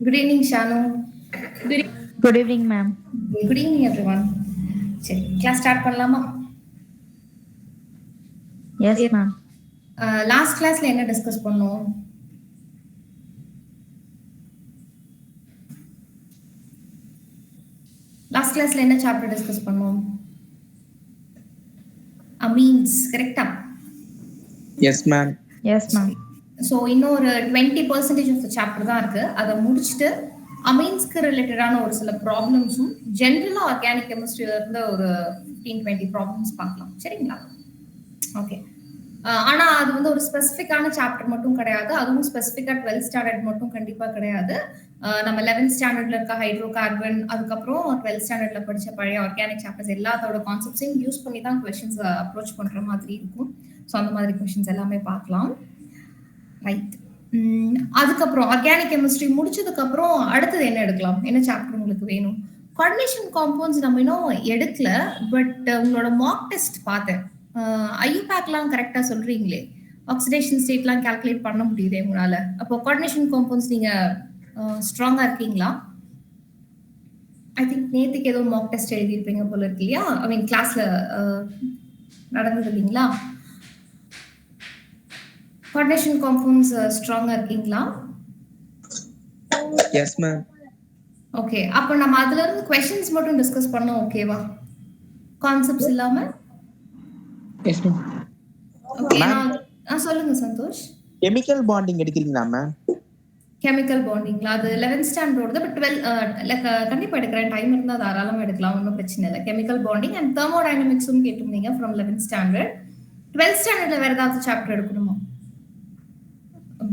Good evening, Shanu. Good evening, ma'am. Good evening, everyone. சரி class start பண்ணலாமா? Yes, ma'am. Last கிளாஸ்ல என்ன discuss பண்ணோம்? லாஸ்ட் கிளாஸ்ல என்ன சாப்டர் டிஸ்கஸ் பண்ணோம்? அமீன்ஸ், கரெக்டா? Yes, ma'am. Yes, ma'am. So இன்னொரு 20% ஆஃப் த சாப்டர் தான் இருக்கு. அதை முடிச்சுட்டு அமீன்ஸ்க்கு ரிலேட்டடான ஒரு சில ப்ராப்ளம்ஸும் ஜென்ரலா ஆர்கானிக் கெமிஸ்ட்ரியில இருந்த ஒரு 15-20 ப்ராப்ளம்ஸ் பார்க்கலாம். சரிங்களா? ஓகே. ஆனா அது வந்து ஒரு ஸ்பெசிஃபிக்கான சாப்டர் மட்டும் கிடையாது. அதுவும் ஸ்பெசிஃபிக்கா 12th ஸ்டாண்டர்ட் மட்டும் கண்டிப்பா கிடையாது. நம்ம 11th ஸ்டாண்டர்ட்ல இருக்க ஹைட்ரோ கார்பன், அதுக்கப்புறம் 12th ஸ்டாண்டர்ட்ல படிச்ச பழைய ஆர்கானிக் சாப்டர்ஸ் எல்லாத்தோட கான்செப்ட்ஸையும் யூஸ் பண்ணி தான் கொஸ்டின்ஸ் அப்ரோச் பண்ற மாதிரி இருக்கும். ஸோ அந்த மாதிரி கொஸ்டின்ஸ் எல்லாமே பார்க்கலாம். ரைட். அதுக்கப்புறம் ஆர்கானிக் கெமிஸ்ட்ரி முடிச்சதுக்கு அப்புறம் அடுத்தது என்ன எடுக்கலாம்? என்ன சாப்டர் உங்களுக்கு வேணும்? கோஆர்டினேஷன் காம்பவுண்ட்ஸ் நம்ம இன்னும் எடுக்கல, பட் உங்களோட மார்க் டெஸ்ட் பார்த்தேன். ஐயூபேக்லாம் கரெக்டா சொல்றீங்களே, ஆக்சிடேஷன் ஸ்டேட்லாம் கால்குலேட் பண்ண முடியுதே உங்களால. அப்போ கோஆர்டினேஷன் காம்பவுண்ட்ஸ் நீங்க ஸ்ட்ராங்கா இருக்கீங்களா? ஐ திங்க் நேத்துக்கு ஏதோ மார்க் டெஸ்ட் எழுதியிருப்பீங்க போல இருக்கு இல்லையா? ஐ மீன் கிளாஸ்ல நடந்தது இல்லைங்களா? கோஆர்டினேஷன் காம்பவுண்ட்ஸ் ஸ்ட்ராங்கா இருக்கீங்களா? Yes, ma'am. ஓகே. அப்ப நம்ம அதுல இருந்து क्वेश्चंस மட்டும் டிஸ்கஸ் பண்ணோம், ஓகேவா? கான்செப்ட்ஸ் இல்லாம. Yes, ma'am. ஓகே. Ma'am. சொல்லுங்க சந்தோஷ். Chemical bonding எடுக்கிறீங்களா ma'am? கெமிக்கல் பாண்டிங்ல அது 11th ஸ்டாண்டர்டோட, பட் 12 கண்டிப்பா எடுக்கிறேன். டைம் இருந்தா தாராளமா எடுக்கலாம், ஒன்றும் பிரச்சனை இல்லை. கெமிக்கல் பாண்டிங் அண்ட் தெர்மோடைனமிக்ஸும் கேட்டிருந்தீங்க ஃப்ரம் 11th ஸ்டாண்டர்ட். 12th ஸ்டாண்டர்ட்ல வேற ஏதாவது சாப்டர் எடுக்கணுமா?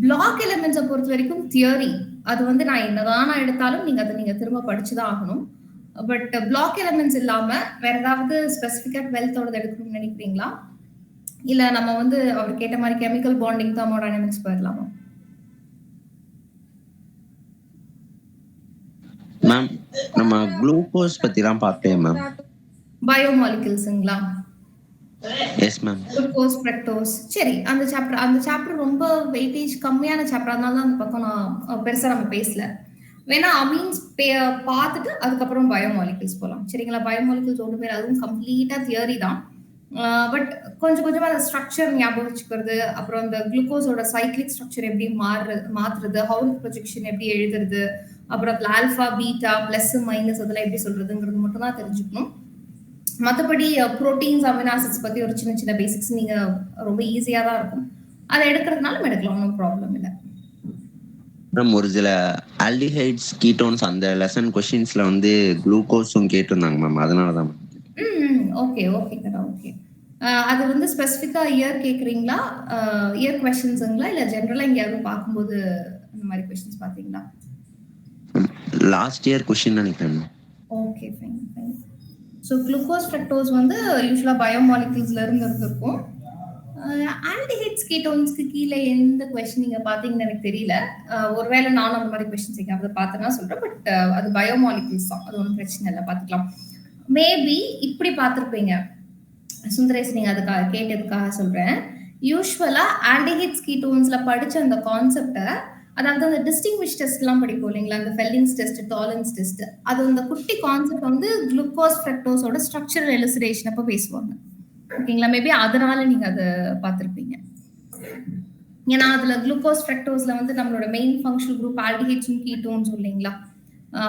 பிளாக் எலிமெண்ட்ஸை பொறுத்த வரைக்கும் தியரி அது வந்து நான் என்னதான் எடுத்தாலும் நீங்க அதை திரும்ப படிச்சுதான் ஆகணும். பட் பிளாக் எலிமெண்ட்ஸ் இல்லாம வேற ஏதாவது ஸ்பெசிஃபிக்கா 12th எடுக்கணும்னு நினைக்கிறீங்களா? இல்ல நம்ம வந்து அவர் கேட்ட மாதிரி கெமிக்கல் பாண்டிங் தெர்மோடைனமிக்ஸ் போயிடலாமா? மேம் நம்ம குளுக்கோஸ் பத்தி தான் பார்த்தேன் மேம். பயோமாலிகுல்ஸ்ங்களா? Yes ma'am. Glucose, fructose. சரி, அந்த சாப்டர் ரொம்ப வெயிட்டேஜ் கம்மியான சாப்டர், அதனால தான் அந்த பக்கம் நான் பெருசா நம்ம பேசல. வேணா அமீன்ஸ் பார்த்துட்டு அதுக்கப்புறம் பயோமாலிகுல்ஸ் போகலாம். சரிங்களா? பயோமாலிகுல்ஸ் ஒன்று பேர், அதுவும் கம்ப்ளீட்டா தியரி தான். பட் கொஞ்சம் கொஞ்சமா அந்த ஸ்ட்ரக்சர் ஞாபகம் வச்சுக்கிறது, அப்புறம் அந்த குளுக்கோஸோட சைக்ளிக் ஸ்ட்ரக்சர் எப்படி மாத்துறது, ஹவுல் ப்ரொஜெக்ஷன் எப்படி எழுதுறது, அப்புறம் அதுல ஆல்பா, பீட்டா, பிளஸ், மைனஸ் அதெல்லாம் எப்படி சொல்றதுங்கிறது மட்டும் தான் தெரிஞ்சுக்கணும். மற்றபடி புரோட்டீன்ஸ், அமினோ ஆசிட்ஸ் பத்தி ஒரு சின்ன சின்ன பேசிக்ஸ் நீங்க ரொம்ப ஈஸியா தான் இருக்கும். அதை எடுக்கிறதுனால எடுக்கலாம், ஒன்றும் ப்ராப்ளம் இல்லை. மேம் ஒரு சில ஆல்டிஹைட்ஸ், கீட்டோன்ஸ் அந்த லெசன் கொஸ்டின்ஸ்ல வந்து குளுக்கோஸும் கேட்டிருந்தாங்க மேம், அதனால தான். ஓகே ஓகே கடா ஓகே. அது வந்து ஸ்பெசிஃபிக்கா இயர் கேக்குறீங்களா? இயர் கொஸ்டின்ஸுங்களா இல்ல ஜெனரலா எங்கேயாவது பார்க்கும்போது அந்த மாதிரி கொஸ்டின்ஸ் பாத்தீங்களா? லாஸ்ட் இயர் கொஸ்டின் நினைக்கிறேன். Okay fine fine. So glucose, fructose வந்து யூஸ்வலா பயோமாலிகுல்ஸ்ல இருந்து இருக்கும். ஆல்டிஹைட்ஸ், கீட்டோன்ஸ்க்கு கீழே எந்த கொஸ்டின் நீங்க பாத்தீங்கன்னு எனக்கு தெரியல. ஒருவேளை நானும் அந்த மாதிரி கொஸ்டின்ஸ் எங்கேயாவது பார்த்தேன்னா சொல்றேன். பட் அது பயோமாலிகுல்ஸ் தான், அது ஒன்றும் பிரச்சனை இல்லை, பார்த்துக்கலாம். மேபி இப்படி பார்த்துருப்பீங்க சுந்தரேஷ், நீங்க அதுக்காக கேட்டதுக்காக சொல்றேன். யூஸ்வலா ஆல்டிஹைட்ஸ், கீட்டோன்ஸ்ல படிச்ச அந்த கான்செப்டை, அதாவது அந்த டிஸ்டிங்விஷ் டெஸ்ட் எல்லாம் படிப்போம் இல்லைங்களா, அந்த ஃபெல்லிங்ஸ் டெஸ்ட், டாலன்ஸ் டெஸ்ட், அது அந்த குட்டி கான்செப்ட் வந்து குளுக்கோஸ், ஃப்ரக்டோஸோட ஸ்ட்ரக்சரல் எலிசிடேஷன் அப்போ பேசுவாங்க. ஓகேங்களா? மேபி அதனால நீங்க அதை பார்த்துருப்பீங்க. ஏன்னா அதுல குளுக்கோஸ், ஃப்ரக்டோஸ்ல வந்து நம்மளோட மெயின் ஃபங்க்ஷனல் குரூப் ஆல்டிஹைட்ஸும் கீட்டோன்ஸ் இல்லைங்களா,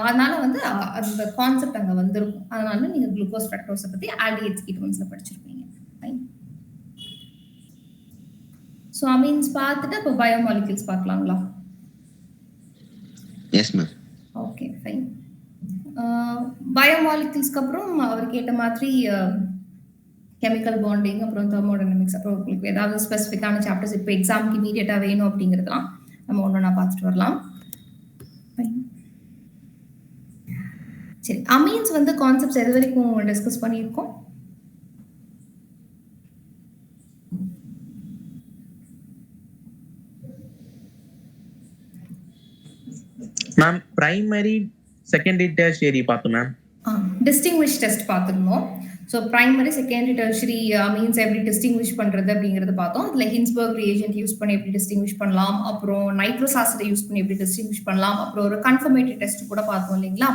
அதனால வந்து அந்த கான்செப்ட் அங்க வந்திருக்கும். அதனால நீங்க குளுக்கோஸ், ஃப்ரக்டோஸை பத்தி ஆல்டிஹைட்ஸ், கீட்டோன்ஸ்ல படிச்சிருப்பீங்க. ஸோ அமீன்ஸ் பார்த்துட்டு அப்போ பயோமாலிகுல்ஸ் பார்க்கலாங்களா? Yes ma'am. Okay fine. பயோமாலிகுல்ஸ்க்கு அப்புறம் அவர் கேட்ட மாதிரி கெமிக்கல் பாண்டிங், அப்புறம் தெர்மோடைனமிக்ஸ், அப்புறம் உங்களுக்கு ஏதாவது ஸ்பெசிஃபிக்கான சாப்டர்ஸ் இப்போ எக்ஸாமுக்கு இமீடியட்டா வேணும் அப்படிங்கிறதுலாம் நம்ம ஒன்று பார்த்துட்டு வரலாம். சரி, அமீன்ஸ் வந்து கான்செப்ட்ஸ் எது வரைக்கும் டிஸ்கஸ் பண்ணியிருக்கோம்? மேம் பிரைமரி, செகண்டரி, டெர்ஷியரி பார்த்தோம் மேம். டிஸ்டிங்விஷ் டெஸ்ட் பார்த்துருந்தோம். So primary, secondary, tertiary means எப்படி டிஸ்டிங்விஷ் பண்றது அப்படிங்கறது பார்த்தோம். இதுல ஹின்ஸ்பர்க் ரியேஜென்ட் யூஸ் பண்ணி எப்படி டிஸ்டிங்விஷ் பண்ணலாம், அப்புறம் நைட்ரோஸ் ஆசிட் யூஸ் பண்ணி எப்படி டிஸ்டிங்விஷ் பண்ணலாம், அப்புறம் ஒரு கன்ஃபர்மேட்டரி டெஸ்ட் கூட பார்த்தோம் இல்லைங்களா.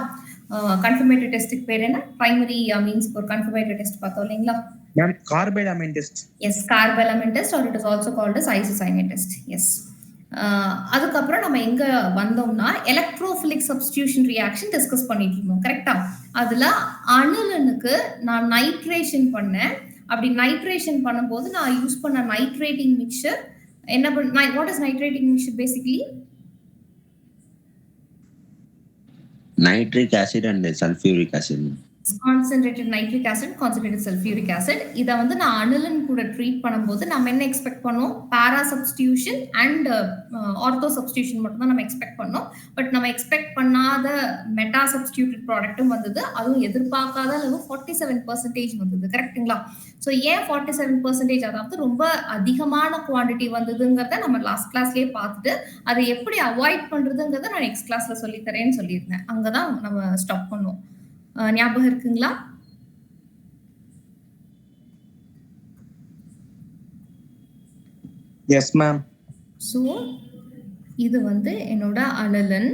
கன்ஃபர்மேட்டரி டெஸ்ட்டுக்கு பேர் என்ன? பிரைமரி மீன்ஸ் ஒரு கன்ஃபர்மேட்டரி டெஸ்ட் பார்த்தோம் இல்லைங்களா. Ma'am carbylamine test. Yes, carbylamine test or it is also called as isocyanate test. Yes. அதுக்கப்புறம் நம்ம எங்க வந்தோம்னா எலக்ட்ரோஃபிலிக் சப்ஸ்டிடியூஷன் ரியாக்ஷன் டிஸ்கஸ் பண்ணிட்டு இருந்தோம். கரெக்டா? அதுல அனிலினுக்கு நான் நைட்ரேஷன் பண்ணேன். அப்படி நைட்ரேஷன் பண்ணும்போது நான் யூஸ் பண்ண நைட்ரேட்டிங் மிக்சர் என்ன பண்ண, what is nitrating mixture basically? Nitric acid and sulphuric acid. Concentrated nitric acid, concentrated sulphuric acid. இதை வந்து நான் அனிலின் கூட ட்ரீட் பண்ணும்போது நம்ம என்ன எக்ஸ்பெக்ட் பண்ணோம்? பாரா சப்ஸ்டிடியூஷன் அண்ட் ஆர்த்தோ சப்ஸ்டிடியூஷன் மட்டும் தான் நம்ம எக்ஸ்பெக்ட் பண்ணோம். பட் நம்ம எக்ஸ்பெக்ட் பண்ணாத மெட்டா சப்ஸ்டிடியூட்டட் ப்ராடக்ட்டும் வந்தது. அதுவும் எதிர்பார்க்காத அளவு 47% வந்தது. கரெக்டுங்களா? ஸோ ஏன் 47%, அதாவது ரொம்ப அதிகமான குவான்டிட்டி வந்ததுங்கிறத நம்ம லாஸ்ட் கிளாஸ்லயே பார்த்துட்டு அதை எப்படி அவாய்ட் பண்றதுங்கிறத நான் நெக்ஸ்ட் கிளாஸ்ல சொல்லித்தரேன்னு சொல்லியிருந்தேன். அங்கதான் நம்ம ஸ்டாப் பண்ணோம். ஞாபகம் இருக்குங்களா? Yes ma'am. ஸோ இது வந்து என்னோட அனிலின்.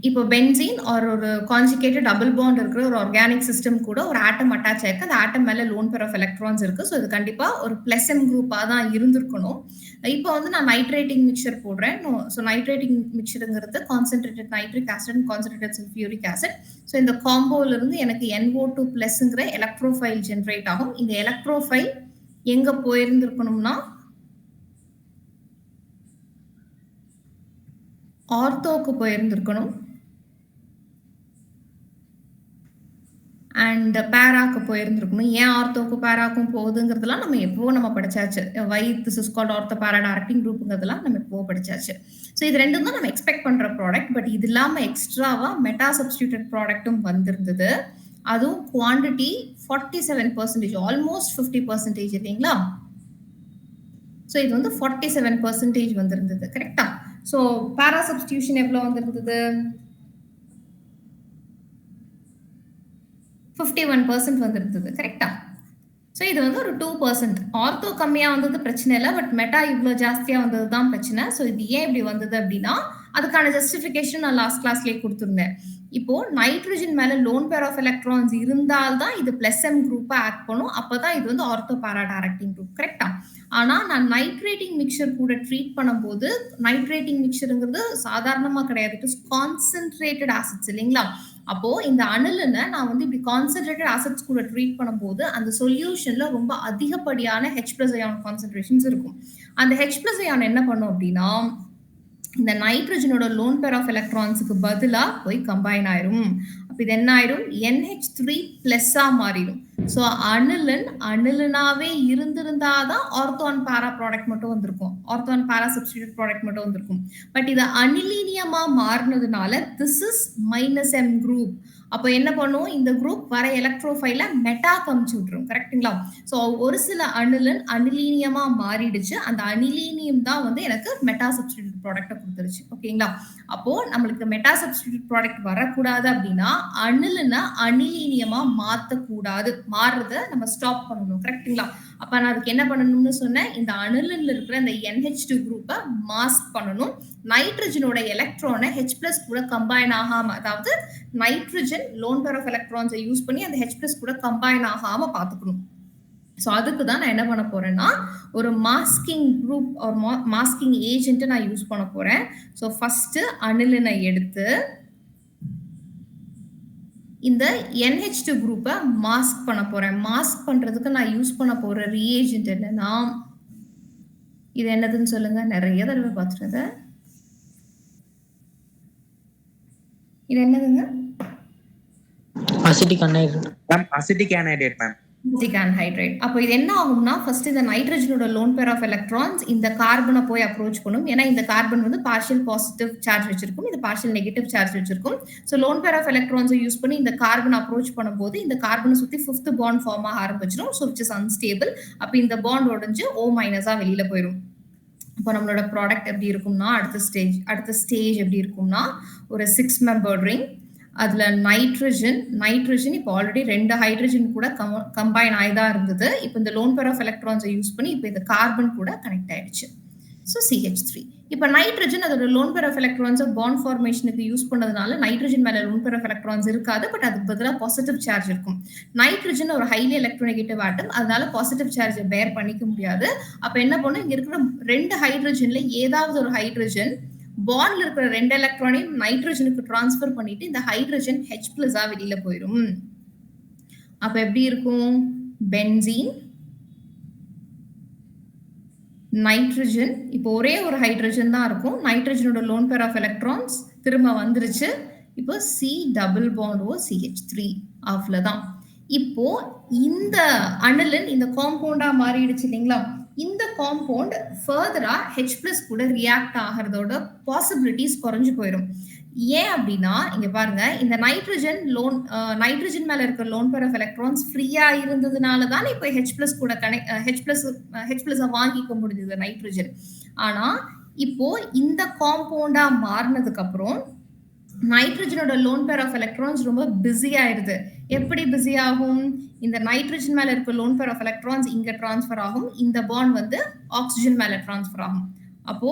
இப்போ பென்சீன் ஆர் ஒரு கான்ஜுகேட்டட் டபுள் பாண்ட் இருக்கிற ஒரு ஆர்கானிக் சிஸ்டம் கூட ஒரு ஆட்டம் அட்டாச் ஆயிருக்கு. அந்த ஆட்டம் மேல லோன் பேர் ஆஃப் எலக்ட்ரான்ஸ் இருக்கு. ஸோ இது கண்டிப்பா ஒரு பிளஸ் எம் குரூப்பா தான் இருந்திருக்கணும். இப்போ வந்து நான் நைட்ரேட்டிங் மிக்சர் போடுறேன். ஸோ நைட்ரேட்டிங் மிக்சருங்கிறது concentrated nitric acid, concentrated sulphuric acid. So இந்த காம்போல இருந்து எனக்கு NO2 பிளஸ்ங்கிற எலக்ட்ரோஃபைல் ஜென்ரேட் ஆகும். இந்த எலக்ட்ரோஃபைல் எங்க போயிருந்திருக்கணும்னா ஆர்த்தோக்கு போயிருந்திருக்கணும் அண்ட் பேராக்கு போயிருந்திருக்கணும். ஏன் ஆர்த்தோக்கு பேராக்கும் போகுதுங்கிறதுலாம் நம்ம எப்போ நம்ம படிச்சாச்சு. Why this is called ortho para directing குரூப்புங்கிறதுலாம் நம்ம எப்போ படிச்சாச்சு. ஸோ இது ரெண்டும் தான் நம்ம எக்ஸ்பெக்ட் பண்ற ப்ராடக்ட். பட் இது இல்லாம எக்ஸ்ட்ராவா மெட்டா சப்ஸ்டிடியூட்டட் ப்ராடக்ட்டும் வந்திருந்தது. அதுவும் குவான்டிட்டி 47%, ஆல்மோஸ்ட் 50% இல்லைங்களா. ஸோ இது வந்து 47% வந்திருந்தது. கரெக்டா? ஸோ பாரா சப்ஸ்டிடியூஷன் எவ்வளவு வந்திருந்தது? 51% வந்திருந்தது. கரெக்டா? ஸோ இது வந்து ஒரு 2%. ஆர்த்தோ கம்மியா வந்தது பிரச்சனை இல்லை, பட் மெட்டா இவ்வளோ ஜாஸ்தியா வந்தது தான் பிரச்சனை. ஸோ இது ஏன் இப்படி வந்தது அப்படின்னா அதுக்கான ஜஸ்டிஃபிகேஷன் நான் லாஸ்ட் கிளாஸ்லேயே கொடுத்துருந்தேன். இப்போ நைட்ரஜன் மேல லோன் பேர் ஆஃப் எலக்ட்ரான்ஸ் இருந்தால்தான் இது பிளஸ் எம் குரூப்பா ஆக்ட் பண்ணும். அப்பதான் இது வந்து ஆர்த்தோ பாரா டைரக்டிங் குரூப். கரெக்டா? ஆனா நான் நைட்ரேட்டிங் மிக்சர் கூட ட்ரீட் பண்ணும்போது, நைட்ரேட்டிங் மிக்சருங்கிறது சாதாரணமா கிடையாது. இட் இஸ் கான்சென்ட்ரேட்டட் ஆசிட்ஸ் இல்லைங்களா. அப்போ இந்த அனிலினை நான் வந்து இப்படி கான்சென்ட்ரேட்டட் ஆசிட்ஸ் கூட ட்ரீட் பண்ணும்போது அந்த சொல்யூஷன்ல ரொம்ப அதிகப்படியான H+ அயான் கான்சென்ட்ரேஷன்ஸ் இருக்கும். அந்த H+ அயான் என்ன பண்ணும் அப்படின்னா இந்த நைட்ரஜனோட லோன் பேர் ஆஃப் எலக்ட்ரான்ஸுக்கு பதிலா போய் கம்பைன் ஆயிரும். அப்ப இது என்ன ஆயிரும்? NH3+ மாறிடும். ஸோ அனிலினாவே இருந்திருந்தாதான் ஆர்த்தோன் பாரா ப்ராடக்ட் மட்டும் வந்திருக்கும். ஆர்த்தோன் பாரா சப்ஸ்டிடியூட் ப்ராடக்ட் மட்டும் வந்திருக்கும். பட் இது அனிலீனியமா மாறினதுனால திஸ் இஸ் -M குரூப். அப்போ என்ன பண்ணும்? இந்த குரூப் வர எலக்ட்ரோஃபைல மெட்டா கமிச்சு விட்டுரும். கரெக்டுங்களா? ஸோ ஒரு சில அனிலின் அனிலீனியமா மாறிடுச்சு. அந்த அனிலீனியம் தான் வந்து எனக்கு மெட்டா சப்ஸ்டிடியூட் ப்ராடக்ட்டை கொடுத்துருச்சு. ஓகேங்களா? அப்போ நம்மளுக்கு மெட்டா சப்ஸ்டிடியூட் ப்ராடக்ட் வரக்கூடாது அப்படின்னா அனிலினை அனிலீனியமா மாற்றக்கூடாது. மாறுறதை நம்ம ஸ்டாப் பண்ணணும். கரெக்டுங்களா? அப்ப நான் அதுக்கு என்ன பண்ணணும்னு சொன்னேன்? இந்த அனிலின்ல இருக்கிற இந்த NH2 குரூப்பை மாஸ்க் பண்ணணும். நைட்ரஜனோட எலக்ட்ரானை H+ கூட கம்பைன் ஆகாம, அதாவது நைட்ரஜன் லோன் பேர் ஆஃப் எலக்ட்ரான்ஸை யூஸ் பண்ணி அந்த H+ கூட கம்பைன் ஆகாம பார்த்துக்கணும். ஸோ அதுக்கு தான் நான் என்ன பண்ண போறேன்னா ஒரு மாஸ்கிங் குரூப் ஒரு மாஸ்கிங் ஏஜென்ட்டை நான் யூஸ் பண்ண போறேன். ஸோ ஃபர்ஸ்ட் அனிலினை எடுத்து இந்த NH2 குரூப்பை மாஸ்க் பண்ண போறேன். மாஸ்க் பண்றதுக்கு நான் யூஸ் பண்ண போற ரியேஜென்ட் என்னன்னா, இது என்னதுன்னு சொல்லுங்க. நிறைய தடவை பார்த்துருங்க. இது என்னதுங்க? Acetic anhydride ma'am. Acetic anhydride ma'am. Acetic anhydride. அப்போ இது என்ன ஆகும்னா ஃபர்ஸ்ட் இந்த நைட்ரஜனோட லோன் பேர் ஆஃப் எலக்ட்ரான்ஸ் இந்த கார்பனை போய் அப்ரோச் பண்ணும். ஏன்னா இந்த கார்பன் வந்து பார்ஷியல் பாசிட்டிவ் சார்ஜ் வச்சிருக்கும், இது பார்ஷியல் நெகட்டிவ் சார்ஜ் வச்சிருக்கும். ஸோ லோன் பேர் ஆஃப் எலக்ட்ரான்ஸை யூஸ் பண்ணி இந்த கார்பன் அப்ரோச் பண்ணும்போது இந்த கார்பனை சுற்றி 5th பாண்ட் ஃபார்ம் ஆக ஆரம்பிச்சிடும். So which is unstable. அப்போ இந்த பாண்ட் உடஞ்சு O- வெளியில போயிடும். இப்போ நம்மளோட ப்ராடக்ட் எப்படி இருக்கும்னா அடுத்த ஸ்டேஜ் எப்படி இருக்கும்னா ஒரு 6 மெம்பர்ட் ரிங். அதுல நைட்ரஜன் இப்போ ஆல்ரெடி 2 ஹைட்ரஜன் கூட கம்பைன் ஆயிதான் இருந்தது. இப்போ இந்த லோன் பேர் ஆஃப் எலக்ட்ரான்ஸை யூஸ் பண்ணி இப்போ இந்த கார்பன் கூட கனெக்ட் ஆயிடுச்சு. So CH3. இப்போ நைட்ரஜன் அதோட லோன் பேர் ஆஃப் எலக்ட்ரான்ஸை பாண்ட் ஃபார்மேஷனுக்கு யூஸ் பண்ணதுனால நைட்ரஜன் மேல லோன் பேர் ஆஃப் எலக்ட்ரான்ஸ் இருக்காது, பட் அதுக்கு பதிலாக பாசிட்டிவ் சார்ஜ் இருக்கும். நைட்ரஜன் ஒரு ஹைலி எலக்ட்ரோநெகட்டிவ் ஆட்டம், அதனால பாசிட்டிவ் சார்ஜை பேர் பண்ணிக்க முடியாது. அப்ப என்ன பண்ணும், இங்க இருக்கிற 2 ஹைட்ரஜன்ல ஏதாவது ஒரு ஹைட்ரஜன் பாண்ட்ல இருக்கிற 2 எலக்ட்ரானையும் நைட்ரஜனுக்கு டிரான்ஸ்ஃபர் பண்ணிட்டு இந்த ஹைட்ரஜன் H+ வெளியில போயிடும். அப்ப எப்படி இருக்கும், பென்சீன் நைட்ரஜன், இப்போ ஒரே ஒரு ஹைட்ரஜன் தான் இருக்கும். நைட்ரஜனோட லோன் பேர் ஆஃப் எலக்ட்ரான்ஸ் திரும்ப வந்துருச்சு. இப்போ C+CH3 அவ்வளவுதான். இப்போ இந்த அனிலின் இந்த காம்பவுண்டா மாறிடுச்சு இல்லைங்களா? இந்த காம்பவுண்ட் ஃபர்தரா H+ கூட ரியாக்ட் ஆகிறதோட பாசிபிலிட்டிஸ் குறைஞ்சு போயிடும். ஏன் அப்படின்னா இங்க பாருங்க, இந்த நைட்ரஜன் மேல இருக்கிற லோன் பேர் ஆஃப் எலக்ட்ரான்ஸ் ஃப்ரீயா இருந்ததுனால தான் இப்போ H+ கூட H+ வாங்கிக்க முடிஞ்சது நைட்ரஜன். ஆனா இப்போ இந்த காம்பவுண்டா மாறினதுக்கு அப்புறம் நைட்ரஜனோட லோன் பேர் ஆஃப் எலக்ட்ரான்ஸ் ரொம்ப பிஸி ஆயிடுது. எப்படி பிஸி ஆகும், இந்த நைட்ரஜன் மேல இருக்க லோன் பேர் ஆஃப் எலக்ட்ரான்ஸ் இங்க டிரான்ஸ்ஃபர் ஆகும், இந்த பாண்ட் வந்து ஆக்சிஜன் மேல டிரான்ஸ்ஃபர் ஆகும். அப்போ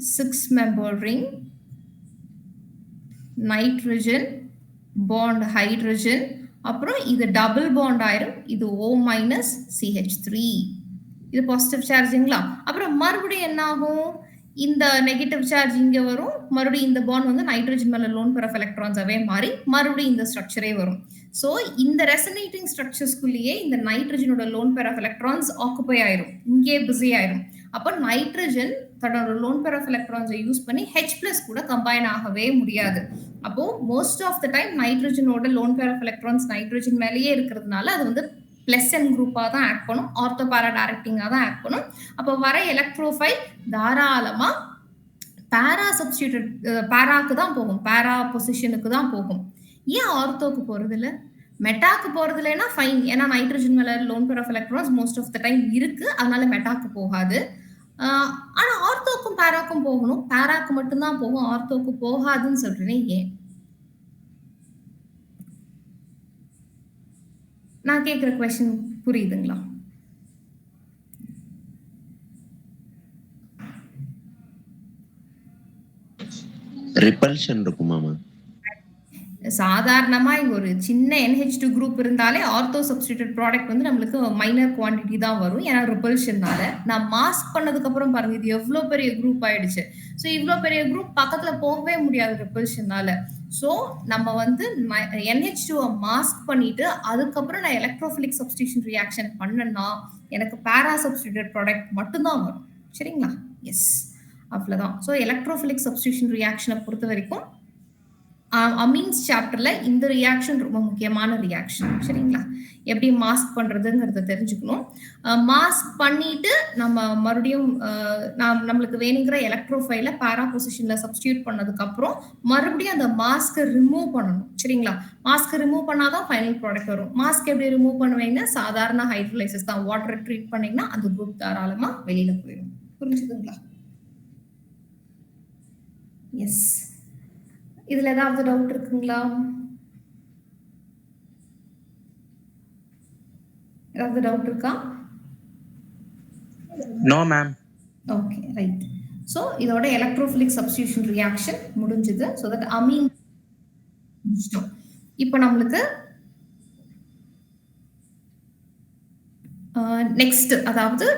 6 member ring, nitrogen bond hydrogen, அப்புறம் இது டபுள் பாண்ட் ஆயிரும், இது O- CH3. இது பாசிட்டிவ் சார்ஜுங்களா? அப்புறம் மறுபடியும் என்ன ஆகும், இந்த நெகட்டிவ் சார்ஜ் இங்க வரும், மறுபடியும் இந்த பாண்ட் வந்து நைட்ரஜன் மேல லோன் பேர் ஆஃப் எலக்ட்ரான்ஸாவே மாறி மறுபடியும் இந்த ஸ்ட்ரக்சரே வரும். சோ இந்த ரெசனேட்டிங் ஸ்ட்ரக்சர்ஸ்குள்ளேயே இந்த நைட்ரஜனோட lone pair of electrons occupy ஆயிரும், இங்கே பிஸி ஆயிரும். அப்ப நைட்ரஜன் தன்னோட லோன் பேர் ஆஃப் எலக்ட்ரான்ஸை யூஸ் பண்ணி H+ கூட கம்பைன் ஆகவே முடியாது. அப்போ மோஸ்ட் ஆஃப் த டைம் நைட்ரஜனோட lone pair of electrons nitrogen மேலேயே இருக்கிறதுனால அது வந்து +n குரூப்பா தான் ஆக்ட் பண்ணும், ஆர்த்தோ பாரா டைரக்டிங்கா தான் ஆக்ட் பண்ணும். அப்போ வர எலக்ட்ரோஃபைல் தாராளமா பாரா சப்ஸ்டிடியூட் பாராக்கு தான் போகும், பாரா பொசிஷனுக்கு தான் போகும். ஏன் ஆர்த்தோக்கு போறது இல்ல, மெட்டாக்கு போறது இல்லைன்னா ஃபைன், ஏன்னா நைட்ரஜன் மேல lone pair of electrons most of the time இருக்கு, அதனால மெட்டாக்கு போகாது. ஆனா ஆர்த்தோக்கும் பாராக்கும் போகணும், பாராக்கு மட்டும்தான் போகும், ஆர்த்தோக்கு போகாதுன்னு சொல்றேன். ஏன்? நான் கேட்கிற क्वेश्चन புரியுதுங்களா? ரிப்பல்ஷன் இருக்குமா மேம்? சாதாரணமா இங்க ஒரு சின்ன NH2 குரூப் இருந்தாலே ஆர்த்தோ சப்ஸ்டிடியூட் ப்ராடக்ட் வந்து நம்மளுக்கு மைனர் குவாண்டிட்டி தான் வரும், ஏன்னா ரிப்பல்ஷன்னால. நான் மாஸ்க் பண்ணதுக்கு அப்புறம் பாருங்க இது எவ்வளவு பெரிய குரூப் ஆயிடுச்சு. சோ இவ்வளவு பெரிய குரூப் பக்கத்துல போகவே முடியாது ரிப்பல்ஷன்னால. சோ நம்ம வந்து NH2 மாஸ்க் பண்ணிட்டு அதுக்கப்புறம் நான் எலக்ட்ரோஃபிலிக் சப்ஸ்டிடியூஷன் ரியாக்ஷன் பண்ணேன்னா எனக்கு பாரா சப்ஸ்டிடியூட் ப்ராடக்ட் மட்டும்தான் வரும். சரிங்களா? எஸ், அவ்வளவுதான். சோ எலக்ட்ரோஃபிலிக் சப்ஸ்டிடியூஷன் ரியாக்ஷனை பொறுத்த வரைக்கும் அமீன்ஸ் சாப்டர்ல இந்த ரியாக்ஷன் ரொம்ப முக்கியமான ரியாக்ஷன். சரிங்களா? எப்படி மாஸ்க் பண்றதுங்கிறத தெரிஞ்சுக்கணும். மாஸ்க் பண்ணிட்டு நம்ம மறுபடியும் நம்மளுக்கு வேணுங்கிற எலக்ட்ரோஃபைல பாரா பொசிஷன்ல சப்ஸ்டிடியூட் பண்ணதுக்கு அப்புறம் மறுபடியும் அந்த மாஸ்கை ரிமூவ் பண்ணணும். சரிங்களா? மாஸ்க் ரிமூவ் பண்ணாதான் ஃபைனல் ப்ராடக்ட் வரும். மாஸ்க் எப்படி ரிமூவ் பண்ணுவீங்க, சாதாரண ஹைட்ரோலைசிஸ் தான், வாட்டர் ட்ரீட் பண்ணீங்கன்னா அந்த குரூப் தாராளமா வெளியில போயிடும். புரிஞ்சுதுங்களா? எஸ். இதுல ஏதாவது டவுட் இருக்குங்களா? ஏதாவது டவுட் இருக்கா? No ma'am. Okay, right. So இதோட எலக்ட்ரோஃபிலிக் சப்ஸ்டிடியூஷன் ரியாக்ஷன் முடிஞ்சது. சோ தட் அமீன் முடிச்சிட்டோம். இப்போ நம்மளுக்கு நெக்ஸ்ட், அதாவது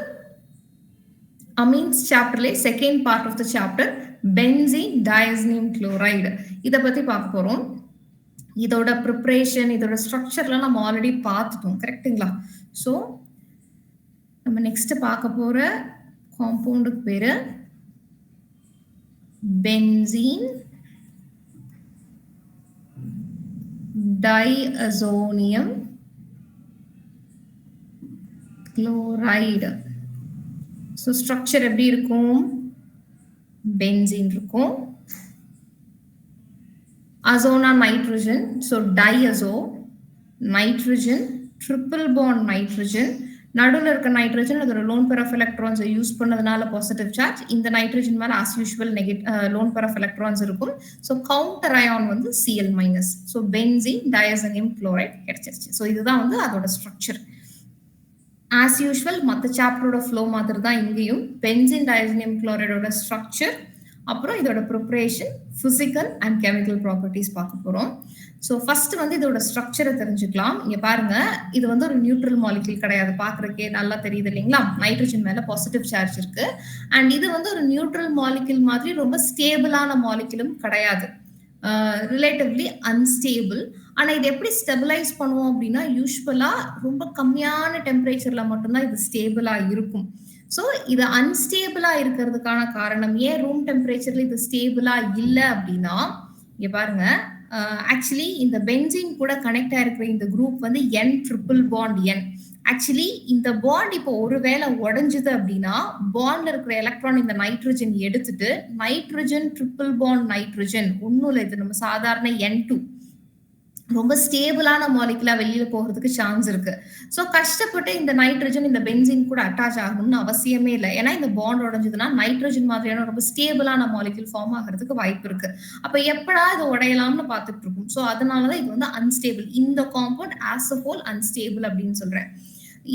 அமீன்ஸ் சாப்டர்ல second part of the chapter benzene diazonium chloride, இத பத்தி பார்க்க போறோம். இதோட ப்ரிப்பரேஷன், இதோட ஸ்ட்ரக்சர்லாம் நம்ம ஆல்ரெடி பார்த்துட்டோம், கரெக்ட்டுங்களா? சோ நம்ம நெக்ஸ்ட் பார்க்க போற காம்பவுண்டுக்கு பேரு பென்சீன் டைஅசோனியம் குளோரைடு. சோ ஸ்ட்ரக்சர் எப்படி இருக்கும், பென்சீன் இருக்கும், அசோனா nitrogen, so diazo, nitrogen, triple bond nitrogen, நடுவில் இருக்க நைட்ரஜன் அதோட லோன் பேர் ஆஃப் எலக்ட்ரான்ஸை யூஸ் பண்ணதுனால பாசிட்டிவ் சார்ஜ், இந்த நைட்ரஜன் மேல as usual lone pair of electrons இருக்கும். ஸோ கவுண்டர் அயான் வந்து Cl minus. So benzene diazonium chloride கிடைச்சிருச்சு. ஸோ இதுதான் வந்து அதோட ஸ்ட்ரக்சர். ஆஸ் யூஷுவல் மற்ற சாப்டரோட ஃப்ளோ மாதிரி தான் இங்கேயும் பென்சீன் டயசோனியம் குளோரைடோட ஸ்ட்ரக்சர், அப்புறம் இதோட preparation, physical and chemical properties பார்க்க போறோம். ஸோ ஃபர்ஸ்ட் வந்து இதோட ஸ்ட்ரக்சரை தெரிஞ்சுக்கலாம். இங்க பாருங்க, இது வந்து ஒரு நியூட்ரல் மாலிக்யூல் கிடையாது, பாக்குறதுக்கே நல்லா தெரியுது இல்லைங்களா? நைட்ரஜன் மேல பாசிட்டிவ் சார்ஜ் இருக்கு. அண்ட் இது வந்து ஒரு நியூட்ரல் மாலிக்யூல் மாதிரி ரொம்ப ஸ்டேபிளான மாலிக்யூலும் கிடையாது, ரிலேட்டிவ்லி அன்ஸ்டேபிள். ஆனா இது எப்படி ஸ்டெபிலைஸ் பண்ணுவோம் அப்படின்னா, யூஸ்வலா ரொம்ப கம்மியான டெம்பரேச்சர்ல மட்டும்தான் இது ஸ்டேபிளா இருக்கும். ஸோ இது அன்ஸ்டேபிளா இருக்கிறதுக்கான காரணம், ஏன் ரூம் டெம்பரேச்சர்ல இது ஸ்டேபிளா இல்லை அப்படின்னா, இங்க பாருங்க, ஆக்சுவலி இந்த பென்சீன் கூட கனெக்ட் ஆயிருக்கிற இந்த குரூப் வந்து N triple bond N. Actually இந்த பாண்ட் இப்போ ஒருவேளை உடைஞ்சது அப்படின்னா, பாண்ட்ல இருக்கிற எலக்ட்ரான் இந்த நைட்ரஜன் எடுத்துட்டு நைட்ரஜன் ட்ரிபிள் பாண்ட் நைட்ரஜன், ஒன்னும் இல்லை, இது நம்ம சாதாரண N2 ரொம்ப ஸ்டேபிளான மாலிகுலா வெளியில போகிறதுக்கு சான்ஸ் இருக்கு. ஸோ கஷ்டப்பட்டு இந்த நைட்ரஜன் இந்த பென்சீன் கூட அட்டாச் ஆகணும்னு அவசியமே இல்லை. ஏன்னா இந்த பாண்ட் உடைஞ்சதுன்னா நைட்ரஜன் மாதிரியான ரொம்ப ஸ்டேபிளான மாலிகுல் ஃபார்ம் ஆகிறதுக்கு வாய்ப்பு இருக்கு. அப்ப எப்படா இது உடையலாம்னு பார்த்துட்டு இருக்கும். ஸோ அதனாலதான் இது வந்து அன்ஸ்டேபிள். இந்த compound as a whole unstable அப்படின்னு சொல்றேன்.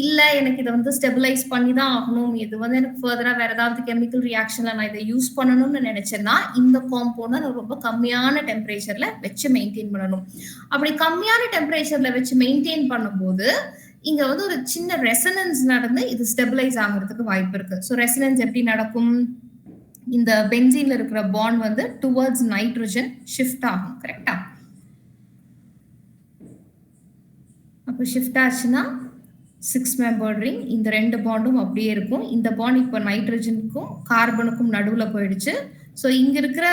இல்ல எனக்கு இதை வந்து ஸ்டெபிலைஸ் பண்ணி தான் ஆகணும், இது வந்து எனக்கு ஃபர்தரா வேற ஏதாவது கெமிக்கல் ரியாக்ஷன்ல நான் இதை யூஸ் பண்ணணும்னு நினைச்சேன்னா, இந்த காம்பவுண்ட் நான் ரொம்ப கம்மியான டெம்பரேச்சர்ல வச்சு மெயின்டைன் பண்ணணும். அப்படி கம்மியான டெம்பரேச்சர்ல வச்சு மெயின்டைன் பண்ணும்போது இங்க வந்து ஒரு சின்ன ரெசனன்ஸ் நடந்து இது ஸ்டெபிலைஸ் ஆகிறதுக்கு வாய்ப்பு இருக்கு. ஸோ ரெசனன்ஸ் எப்படி நடக்கும்? இந்த பென்சீன்ல இருக்கிற பாண்ட் வந்து டுவர்ட்ஸ் நைட்ரஜன் ஷிஃப்ட் ஆகும். கரெக்டா? அப்போ ஷிஃப்ட் ஆச்சுன்னா 6 மெம்பர்ட் ரிங், இந்த ரெண்டு பாண்டும் அப்படியே இருக்கும். இந்த பாண்ட் இப்போ நைட்ரஜனுக்கும் கார்பனுக்கும் நடுவுல போயிடுச்சு. ஸோ இங்க இருக்கிற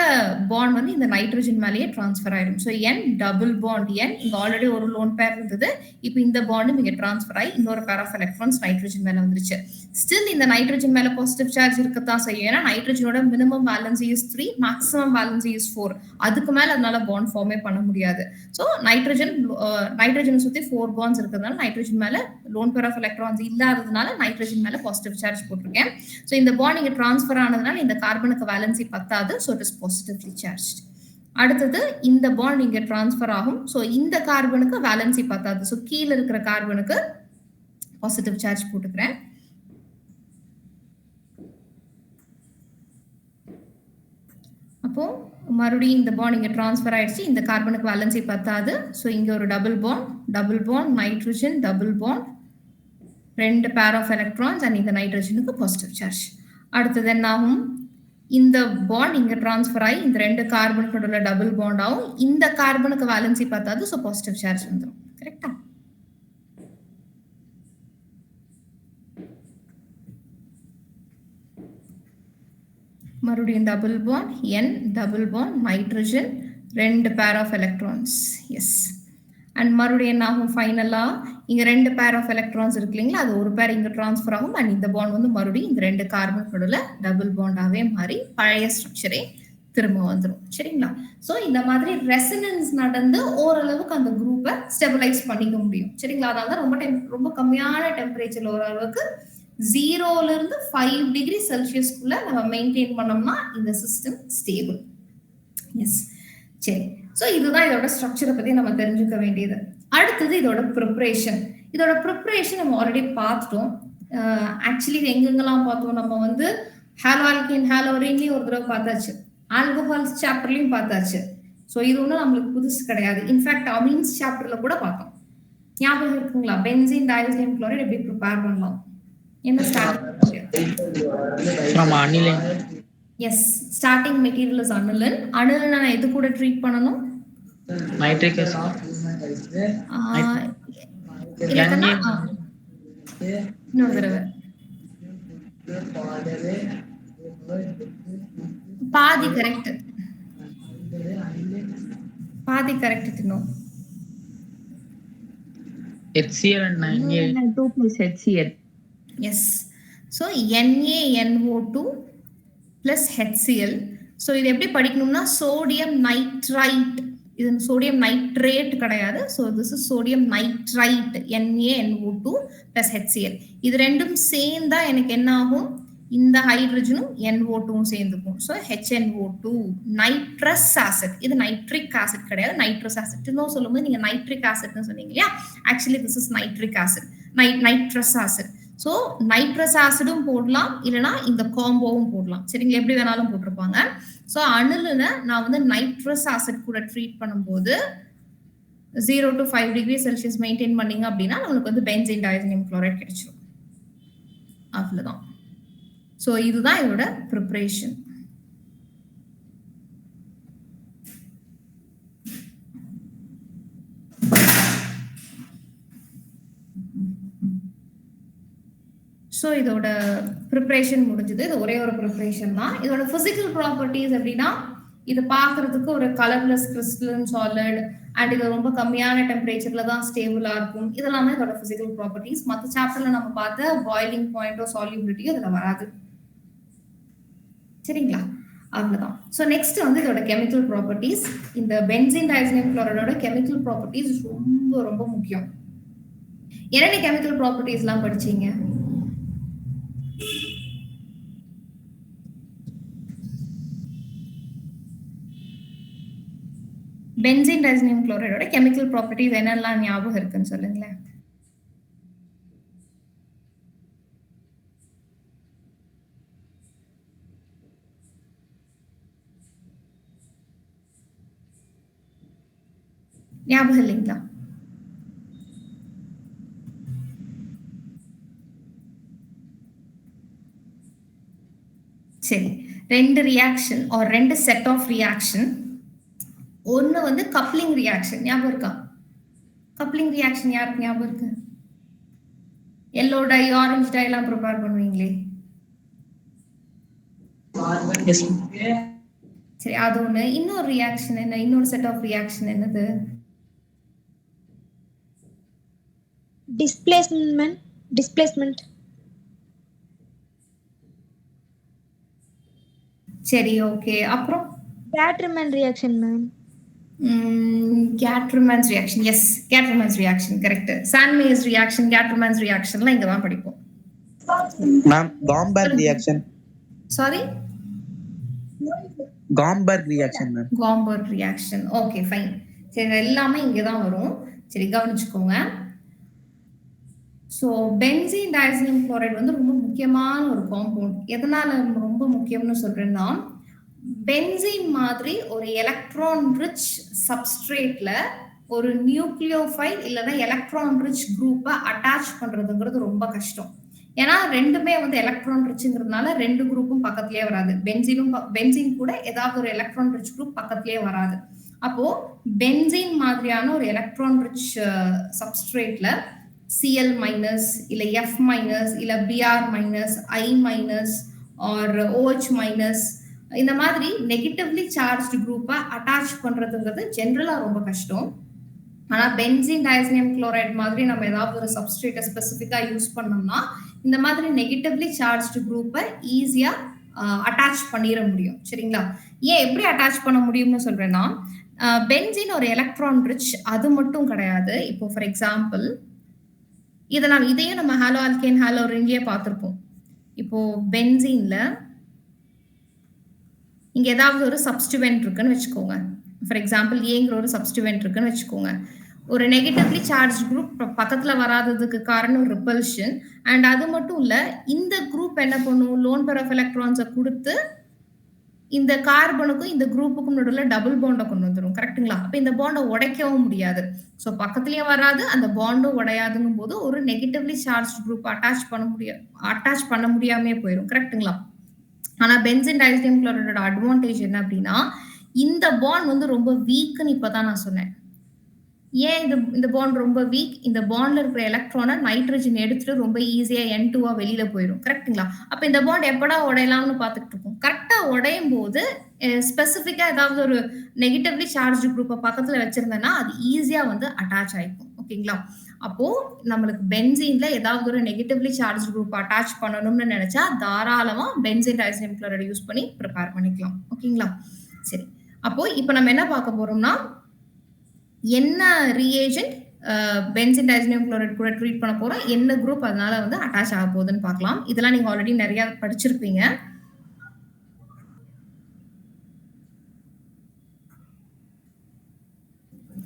பாண்ட் வந்து இந்த நைட்ரஜன் மேலேயே டிரான்ஸ்ஃபர் ஆயிடும். So N double bond N, இங்க ஆல்ரெடி ஒரு லோன் பேர் இருந்தது, இப்போ இந்த பாண்டும் இங்க டிரான்ஸ்ஃபர் ஆகி இன்னொரு பேர் ஆஃப் எலக்ட்ரான்ஸ் நைட்ரஜன் மேல வந்துருச்சு. ஸ்டில் இந்த நைட்ரஜன் மேல பாசிட்டிவ் சார்ஜ் இருக்கத்தான் செய்யும். ஏன்னா நைட்ரஜனோட minimum valency is 3, maximum valency is 4. அதுக்கு மேல அதனால பாண்ட் ஃபார்மே பண்ண முடியாது. ஸோ நைட்ரஜனை சுத்தி 4 பாண்ட்ஸ் இருக்கிறதுனால நைட்ரஜன் மேல லோன் பேர் ஆஃப் எலக்ட்ரான்ஸ் இல்லாததுனால நைட்ரஜன் மேல பாசிட்டிவ் சார்ஜ் போட்டிருக்கேன். ஸோ இந்த பாண்ட் இங்க டிரான்ஸ்ஃபர் ஆனதுனால இந்த கார்பனுக்கு valency 10, so it is positively charged. அடுத்தது இந்த பாண்ட் இங்க டிரான்ஸ்ஃபர் ஆகும். சோ இந்த கார்பனுக்கு வேலன்சி 10, சோ கீழ இருக்கிற கார்பனுக்கு பாசிட்டிவ் சார்ஜ் போட்டுக்கிறேன். அப்போ மறுபடியும் இந்த பாண்ட் இங்க டிரான்ஸ்ஃபர் ஆயிடுச்சு, இந்த கார்பனுக்கு வேலன்சி 10, சோ இங்க ஒரு double bond nitrogen, double bond, 2 pair of electrons and இந்த நைட்ரஜனுக்கு பாசிட்டிவ் சார்ஜ். அடுத்தது என்ன ஆகும்? இந்த பாண்ட் இங்க டிரான்ஸ்ஃபர் ஆகி இந்த 2 கார்பனுக்கு நடுவுல டபுள் பாண்ட் ஆகும். இந்த கார்பனுக்கு வேலன்சி 10, சோ பாசிட்டிவ் சார்ஜ் வந்துடும். கரெக்டா? மறுபடியும் double bond N, double bond nitrogen, 2 pair of electrons. S. And மறுபடியும் என்ன ஆகும்? ஃபைனலா இங்க 2 பேர் ஆஃப் எலக்ட்ரான்ஸ் இருக்கு இல்லைங்களா, அது ஒரு பேர் இங்க டிரான்ஸ்ஃபர் ஆகும். அண்ட் இந்த பாண்ட் வந்து மறுபடியும் இந்த 2 கார்பன் நடுவுல டபுள் பாண்டாவே மாறி பழைய ஸ்ட்ரக்சரே திரும்ப வந்துடும். சரிங்களா? சோ இந்த மாதிரி ரெசனன்ஸ் நடந்து ஓரளவுக்கு அந்த குரூப்பை ஸ்டெபிலைஸ் பண்ணிக்க முடியும். சரிங்களா? அதனால ரொம்ப கம்மியான டெம்பரேச்சர்ல ஓரளவுக்கு 0ல இருந்து 5 டிகிரி செல்சியஸ்க்குள்ள நம்ம மெயின்டைன் பண்ணோம்னா இந்த சிஸ்டம் ஸ்டேபிள். எஸ். சரி, சோ இதுதான் இதோட ஸ்ட்ரக்சரை பத்தி நம்ம தெரிஞ்சுக்க வேண்டியது. அடுத்தது இதோட ப்ரிப்பரேஷன். இதோட ப்ரிப்பரேஷன் நம்ம ஆல்ரெடி பார்த்துட்டோம். ஆக்சுவலி இது எங்கெங்கெல்லாம் பார்த்தோம்? நம்ம வந்து ஹாலோ ஆல்கேன், ஹாலோ அரேன்லயும் ஒரு தடவை பார்த்தாச்சு, ஆல்கஹால்ஸ் சாப்டர்லயும் பார்த்தாச்சு. சோ இது ஒன்றும் நம்மளுக்கு புதுசு கிடையாது. இன்ஃபேக்ட் அமீன்ஸ் சாப்டர்ல கூட பார்த்தோம். ஞாபகம் இருக்குங்களா? பென்சீன் டயசோனியம் குளோரைட் எப்படி ப்ரிப்பேர் பண்ணலாம்? என்ன aniline? Yes, starting material is aniline. Aniline நான் எது கூட ட்ரீட் பண்ணனும்? Nitric acid. இன்னொரு தடவை பாதி கரெக்ட், பாதி கரெக்ட். இன்னும் HCl and Na2 plus HCl. Yes. So NaNO2 plus HCl. So இது எப்படி படிக்கணும்னா சோடியம் நைட்ரைட் இது சோடியம் நைட்ரேட் கிடையாது. So this is sodium nitrite NaNO2 plus HCl. இது ரெண்டும் சேர்ந்தா எனக்கு என்ன ஆகும்? இந்த ஹைட்ரஜனும் NO2 சேர்ந்துக்கும். So HNO2 nitrous acid. இது நைட்ரிக் ஆசிட் கிடையாது, நைட்ரஸ் ஆசிட். இன்னும் சொல்லும்போது நீங்க நைட்ரிக் ஆசிட்னு சொன்னீங்க இல்லையா? Actually this is nitric acid, nitrous acid. So nitrous ஆசிடும் போடலாம், இல்லைன்னா இந்த காம்போவும் போடலாம். சரிங்களா? எப்படி வேணாலும் போட்டிருப்பாங்க. ஸோ அணுல நான் வந்து நைட்ரஸ் ஆசிட் கூட ட்ரீட் பண்ணும்போது 0 to 5 degree Celsius மெயின்டைன் பண்ணீங்க அப்படின்னா நம்மளுக்கு வந்து பென்சீன் டைசோனியம் குளோரைட் கிடைச்சிடும். அவ்வளவுதான். ஸோ இதுதான் இதோட ப்ரிப்பரேஷன். ஸோ இதோட ப்ரிப்பரேஷன் முடிஞ்சது. இது ஒரே ஒரு ப்ரிப்பரேஷன் தான். இதோட பிசிக்கல் ப்ராப்பர்ட்டிஸ் எப்படின்னா, இது பார்க்கறதுக்கு ஒரு கலர்லெஸ் கிறிஸ்டலின் சாலிட் அண்ட் இது ரொம்ப கம்மியான டெம்பரேச்சர்ல தான் ஸ்டேபிளா இருக்கும். இதெல்லாம் தான் இதோட பிசிக்கல் ப்ராப்பர்ட்டிஸ். மற்ற சாப்டர்ல நம்ம பார்த்த பாயிலிங் பாயிண்டோ சால்யூபிலிட்டியோ இதுல வராது. சரிங்களா? அவ்வளவுதான். ஸோ நெக்ஸ்ட் வந்து இதோட கெமிக்கல் ப்ராப்பர்ட்டிஸ். இந்த பென்சீன் டைசோனியம் குளோரைடோட கெமிக்கல் ப்ராப்பர்ட்டிஸ் ரொம்ப ரொம்ப முக்கியம். என்னென்ன கெமிக்கல் ப்ராப்பர்ட்டிஸ் எல்லாம் படிச்சீங்க? பென்சீன் டைசோனியம் குளோரைடோட கெமிக்கல் ப்ராப்பர்ட்டிஸ் என்னெல்லாம் ஞாபகம் இருக்குன்னு சொல்லுங்களேன். ஞாபகம் இல்லைங்களா? சரி, ரெண்டு ரியாக்ஷன் ஆர் ரெண்டு செட் ஆஃப் ரியாக்ஷன். ஒன்னு வந்து கப்ளிங் ரியாக்ஷன். ஞாபகம் இருக்கா? கப்ளிங் ரியாக்ஷன் யாருக்கு ஞாபகம் இருக்கு? எல்லோ டை, ஆரஞ்சு டை எல்லாம் ப்ரிப்பேர் பண்ணுவீங்களே. சரி, அது ஒண்ணு. இன்னொரு ரியாக்ஷன் என்ன? இன்னொரு செட் ஆஃப் ரியாக்ஷன் என்னது? டிஸ்பிளேஸ்மென்ட். சரி, ஓகே. அப்புறம் Gattermann reaction ma'am. Gattermann's reaction. Yes, Gattermann's reaction correct. Sandmeyer's reaction, Gattermann's ரியாக்ஷன்லாம் இங்க தான் படிப்போம். Ma'am Gomberg reaction. Sorry, Gomberg reaction ma'am. Gomberg reaction. Okay, fine. சரி, எல்லாமே இங்க தான் வரும். சரி, கவனிச்சுக்கோங்க. ஸோ பென்சீன் டைசோனியம் குளோரைடு வந்து ரொம்ப முக்கியமான ஒரு காம்பவுண்ட். எதனால ரொம்ப முக்கியம்னு சொல்றேன்னா, பென்சீன் மாதிரி ஒரு எலக்ட்ரான் ரிச் சப்ஸ்ட்ரேட்ல ஒரு நியூக்ளியோஃபைல் இல்லைன்னா எலக்ட்ரான் ரிச் குரூப்பை அட்டாச் பண்றதுங்கிறது ரொம்ப கஷ்டம். ஏன்னா ரெண்டுமே வந்து எலக்ட்ரான் ரிச்ங்கிறதுனால ரெண்டு குரூப்பும் பக்கத்துலயே வராது. பென்சீன் கூட ஏதாவது ஒரு எலக்ட்ரான் ரிச் குரூப் பக்கத்துலயே வராது. அப்போ பென்சீன் மாதிரியான ஒரு எலக்ட்ரான் ரிச் சப்ஸ்ட்ரேட்ல Cl மைனஸ் இல்ல F மைனஸ் இல்ல Br minus I minus or OH minus இந்த மாதிரி நெகட்டிவ்லி சார்ஜ்டு குரூப்பை அட்டாச் பண்றதுங்கிறது ஜென்ரலா ரொம்ப கஷ்டம். ஆனா பென்சீன் டைசோனியம் குளோரைடு மாதிரி நம்ம ஏதாவது ஒரு சப்ஸ்ட்ரேட்டை ஸ்பெசிஃபிக்கா யூஸ் பண்ணோம்னா இந்த மாதிரி நெகட்டிவ்லி சார்ஜ்டு குரூப்பை ஈஸியா அட்டாச் பண்ணிட முடியும். சரிங்களா? ஏன் எப்படி அட்டாச் பண்ண முடியும்னு சொல்றேன்னா, பென்சீன் ஒரு எலக்ட்ரான் ரிச் அது மட்டும் கிடையாது. இப்போ ஃபார் எக்ஸாம்பிள் இதையே நம்ம ஹாலோ ஆல்கேன் ஹாலோ ரிங்கே பார்த்திருப்போம். இப்போ பென்சீன்ல இங்க ஏதாவது ஒரு சப்ஸ்டிவென்ட் இருக்குன்னு வச்சுக்கோங்க. ஃபார் எக்ஸாம்பிள் ஏங்கிற ஒரு சப்ஸ்டிவென்ட் இருக்குன்னு வச்சுக்கோங்க. ஒரு நெகட்டிவ்லி சார்ஜ் குரூப் பக்கத்துல வராததுக்கு காரணம் ரிப்பல்ஷன். அண்ட் அது மட்டும் இல்ல, இந்த குரூப் என்ன பண்ணும், லோன் பேர் ஆஃப் எலக்ட்ரான்ஸை கொடுத்து இந்த கார்பனுக்கும் இந்த குரூப்புக்கும் நடுவில் டபுள் பாண்டை கொண்டு வந்துடும். கரெக்டுங்களா? அப்ப இந்த பாண்டை உடைக்கவும் முடியாது. ஸோ பக்கத்துலயே வராது, அந்த பாண்டும் உடையாதுங்கும் போது ஒரு நெகட்டிவ்லி சார்ஜ் குரூப் அட்டாச் பண்ண முடியாமே போயிடும். கரெக்டுங்களா? ஆனா பென்சீன் டைசோனியம் குளோரைடோட அட்வான்டேஜ் என்ன அப்படின்னா, இந்த பாண்ட் வந்து ரொம்ப வீக்னு இப்பதான் நான் சொன்னேன். ஏன் இந்த பாண்ட் ரொம்ப வீக்? இந்த பாண்ட்ல இருக்கிற எலக்ட்ரானை நைட்ரஜன் எடுத்துட்டு ரொம்ப ஈஸியா N2 வெளியில போயிடும். கரெக்டுங்களா? அப்ப இந்த பாண்ட் எப்படா உடையலாம்னு பார்த்துட்டு இருக்கோம். கரெக்டா உடையும் போது ஸ்பெசிஃபிக்கா ஏதாவது ஒரு நெகட்டிவ்லி சார்ஜ் குரூப்பை பக்கத்துல வச்சிருந்தேன்னா அது ஈஸியா வந்து அட்டாச் ஆயிக்கும். ஓகேங்களா? அப்போ நம்மளுக்கு பென்சீன்ல ஏதாவது ஒரு நெகட்டிவ்லி சார்ஜ் குரூப் அட்டாச் பண்ணணும்னு நினைச்சா தாராளமா பென்சீன் டைசோனியம் குளோரைடு யூஸ் பண்ணி ப்ரிப்பேர் பண்ணிக்கலாம். ஓகேங்களா? சரி, அப்போ இப்போ நம்ம என்ன பார்க்க போறோம்னா, என்ன ரியேஜென்ட் பென்சின் டைசோனியம் குளோரைட் கூட ட்ரீட் பண்ண போறோம், என்ன குரூப் அதனால வந்து அட்டாச் ஆக போகுதுன்னு பார்க்கலாம். இதெல்லாம் நீங்க ஆல்ரெடி நிறைய படிச்சிருப்பீங்க.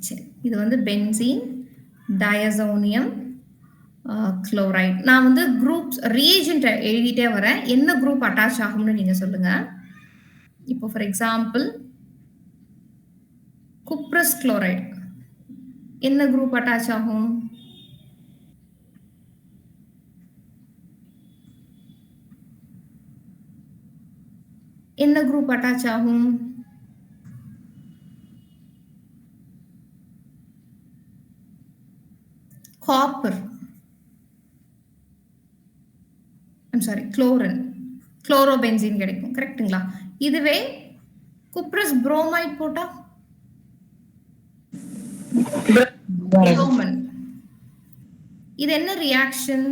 சரி, இது வந்து பென்சீன் டயசோனியம் குளோரைட். நான் வந்து குரூப்ஸ் ரியேஜென்ட் எழுதிட்டே வரேன், என்ன குரூப் அட்டாச் ஆகும்னு நீங்க சொல்லுங்க. இப்போ ஃபார் எக்ஸாம்பிள் குப்ரஸ் குளோரைட் என்ன குரூப் அட்டாச் ஆகும்? என்ன குரூப் அட்டாச் ஆகும்? Copper, I'm sorry chlorine, chlorobenzene கிடைக்கும். கரெக்ட்டுங்களா? இதுவே குப்ரஸ் புரோமைட் போட்டா புரோமன். இது என்ன ரியாக்ஷன்?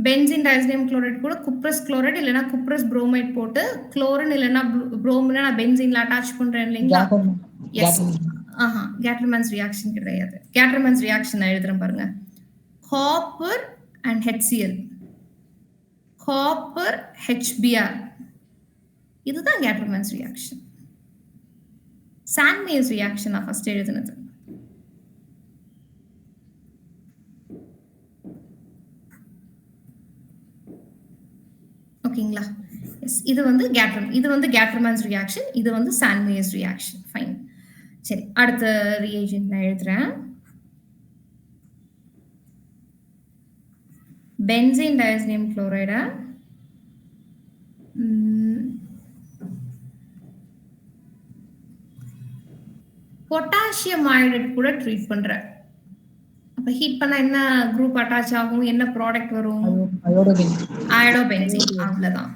பென்சீன் டைசோனியம் குளோரைட் கூட குப்ரஸ் குளோரைட் இல்லனா குப்ரஸ் புரோமைட் போட்டு குளோரின் இல்லனா புரோமினை நான் பென்சீன்ல அட்டாச் பண்றேன் இல்லைங்களா? எஸ். கேட்டர்மேன்ஸ் ரியாக்ஷன் கிடையாது. கேட்டர்மேன்ஸ் ரியாக்ஷன் நான் எழுதுறேன் பாருங்க. Copper and HCl, copper HBr, இதுதான் கேட்டர்மேன்ஸ் ரியாக்ஷன். சாண்ட்மேஸ் ரியாக்ஷன் நான் ஃபர்ஸ்ட் எழுதுனது. ஓகேங்களா? எஸ், இது வந்து கேட்டர்மேன்ஸ் ரியாக்ஷன், இது வந்து சாண்ட்மேஸ் ரியாக்ஷன். ஃபைன். சரி, அடுத்த ரியேஜென்ட் நான் எழுதுறேன். பென்சீன் டைசோனியம் குளோரைட பொட்டாசியம் அயோடைட் கூட ட்ரீட் பண்றேன். அப்ப ஹீட் பண்ணா என்ன குரூப் அட்டாச் ஆகும், என்ன ப்ராடக்ட் வரும்? அயோடோபென்சீன். அவ்வளவுதான்.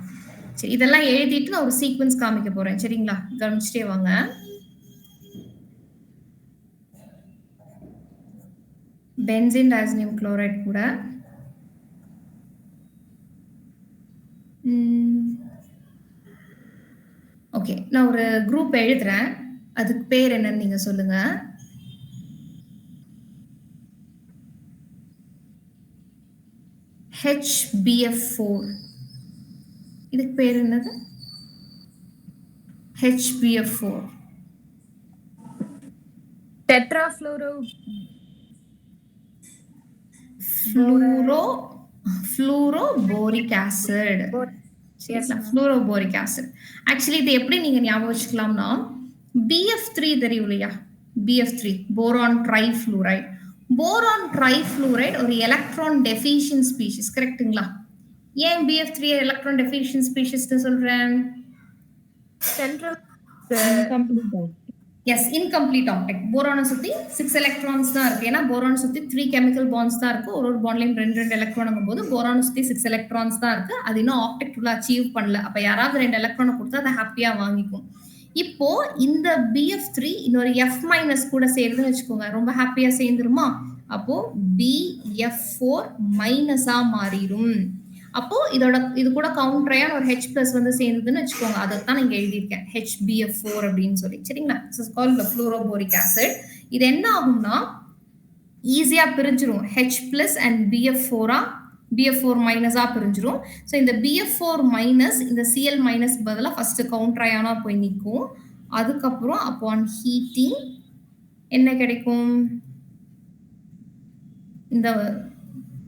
சரி, இதெல்லாம் எழுதிட்டு நான் ஒரு சீக்வென்ஸ் காமிக்க போறேன். சரிங்களா? கவனிச்சுட்டே வாங்க. பென்சீன் டைசோனியம் குளோரைட் கூட ஓகே, நான் ஒரு குரூப் எழுதுறேன், அதுக்கு பேர் என்னன்னு நீங்க சொல்லுங்க. HBF4. இதுக்கு பேர் என்னது? HBF4. ஃப்ளூரோபோரிக் ஆசிட். ஃப்ளூரோபோரிக் ஆசிட். ஆக்சுவலி இது எப்படி நீங்க ஞாபகம் வச்சுக்கலாம்னா, BF3 தெரியும் இல்லையா? BF3 boron trifluoride. Boron trifluoride ஒரு எலக்ட்ரான் டெஃபிஷியன்ட் ஸ்பீஷிஸ். கரெக்ட்டுங்களா? ஏன் BF3 எலக்ட்ரான் டெஃபிஷியன்ட் ஸ்பீஷிஸ்னு சொல்றேன்? S, incomplete ஆப்டெக்ட். போரானை சுத்தி 6 எலக்ட்ரான்ஸ் தான் இருக்கு. ஏன்னா போரானை சுத்தி 3 கெமிக்கல் பாண்ட்ஸ் தான் இருக்கு. ஒரு பாண்ட்லயும் 2 எலக்ட்ரான் போது போரானை சுத்தி 6 எலக்ட்ரான்ஸ் தான் இருக்கு. அது இன்னும் ஆப்டெக்ட் உள்ள அச்சீவ் பண்ணல. அப்ப யாராவது 2 எலக்ட்ரானை கொடுத்தா அதை ஹாப்பியா வாங்கிக்கும். இப்போ இந்த BF3 இன்னொரு F- கூட சேருதுன்னு வச்சுக்கோங்க, ரொம்ப ஹாப்பியா சேர்ந்துருமா? அப்போ BF4 மைனஸா மாறிடும். அப்போ இது கூட கவுண்டரையான ஒரு H+ வந்து சேர்ந்ததுன்னு வச்சுக்கோங்க, அதைத்தான் நீங்க எழுதியிருக்கேன் HBF4 அப்படின்னு சொல்லி. சரிங்களா? This is called the fluoroboric acid. இது என்ன ஆகும்னா ஈஸியா பிரிஞ்சிரும். H+ and BF4 மைனஸா பிரிஞ்சிரும். ஸோ இந்த BF4 மைனஸ் இந்த Cl மைனஸ் பதிலாக ஃபர்ஸ்ட் கவுண்டரையானா போய் நிற்கும். அதுக்கப்புறம் அப்பான் ஹீட்டிங் என்ன கிடைக்கும்? இந்த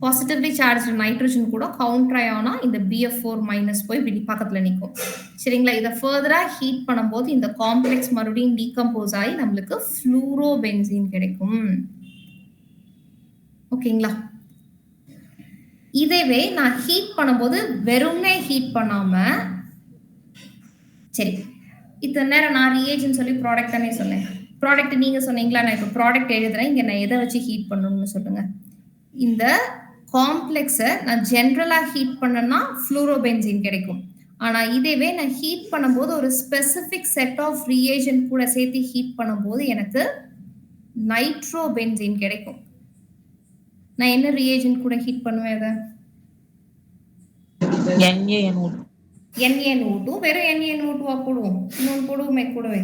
பாசிட்டிவ்லி சார்ஜ் நைட்ரஜன் கூட கவுண்டரையானா இந்த BF4 மைனஸ் போய் பக்கத்துல நிற்கும். சரிங்களா? இதை ஃபர்தரா ஹீட் பண்ணும்போது இந்த காம்ப்ளெக்ஸ் மறுபடியும் டீகம்போஸ் ஆகி நம்மளுக்கு ஃப்ளூரோபென்சீன் கிடைக்கும். ஓகேங்களா? இதேவே நான் ஹீட் பண்ணும்போது வெறும்னே ஹீட் பண்ணாம, சரி இத்தனை நேரம் நான் ரியேஜன் சொல்லி ப்ராடக்ட் தானே சொன்னேன். ப்ராடக்ட் நீங்க சொன்னீங்களா? நான் இப்போ ப்ராடக்ட் எழுதுறேன். இங்க நான் எதை வச்சு ஹீட் பண்ணணும்னு சொல்லுங்க. இந்த காம்ப்ளெக்ஸை நான் ஜென்ரலா ஹீட் பண்ணனா ஃப்ளூரோபென்சீன் கிடைக்கும். ஆனா இதேவே நான் ஹீட் பண்ணும்போது ஒரு ஸ்பெசிபிக் செட் ஆஃப் ரியேஜன் கூட சேர்த்து ஹீட் பண்ணும்போது எனக்கு நைட்ரோபென்சீன் கிடைக்கும். நான் என்ன ரியேஜன் கூட ஹீட் பண்ணுவேன்? அதை NaNO2 வெறும் NaNO2 போடுவோம். இன்னொன்று போடுவோமே கூடவே.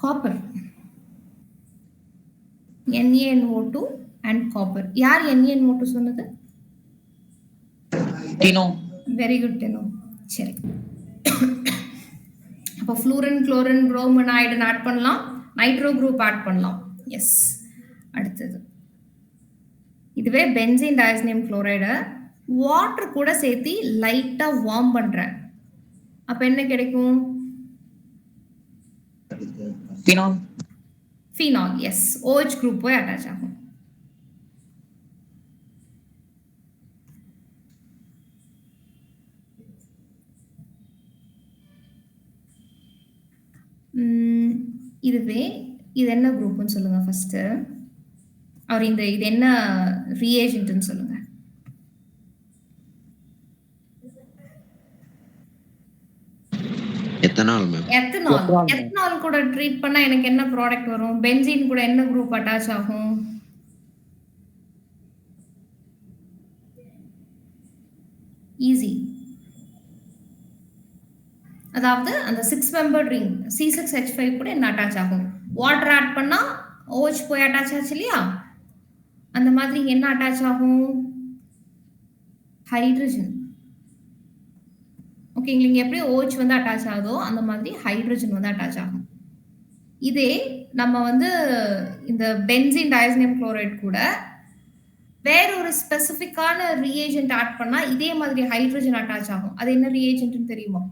காப்பர். NaNO2 and copper. யார் NaNO2 சொன்னது? டினோ. Very good Dino. சரி. அப்போ fluorine, chlorine, bromine, iodine add பண்ணலாம். நைட்ரோ குரூப் ஆட் பண்ணலாம். எஸ். அடுத்தது இதுவே பென்சீன் டயஸ்னியம் குளோரைடு வாட்டர் கூட சேர்த்து லைட்டா வார்ம் பண்றேன். அப்ப என்ன கிடைக்கும்? Phenol. Phenol. Yes. OH group போய் அட்டாச் ஆகும். இதுவே இது என்ன குரூப்னு சொல்லுங்க ஃபர்ஸ்ட். அவர் இது என்ன ரியேஜென்ட்னு சொல்லுங்க. Ethanol ma'am. எத்தனால் கூட ட்ரீட் பண்ணா எனக்கு என்ன ப்ராடக்ட் வரும்? பென்சீன் கூட என்ன குரூப் அட்டாச் ஆகும்? ஈஸி. அதாவது அந்த 6 மெம்பர்ட் ரிங் C6H5 கூட என்ன அட்டாச் ஆகும்? வாட்டர் ஆட் பண்ணா OH போய் அட்டாச் ஆச்சு இல்லையா? அந்த மாதிரி என்ன அட்டாச் ஆகும்? ஹைட்ரஜன். ஓகேங்களா? இங்க எப்படி OH வந்து அட்டாச் ஆகுதோ அந்த மாதிரி ஹைட்ரஜன் வந்து அட்டாச் ஆகும். இதே நம்ம வந்து இந்த பென்சீன் டயஸ்னியம் குளோரைட் கூட வேற ஒரு ஸ்பெசிபிக்கான ரியேஜென்ட் ஆட் பண்ணா இதே மாதிரி ஹைட்ரஜன் அட்டாச் ஆகும். அது என்ன ரியேஜென்ட்னு தெரியுமா?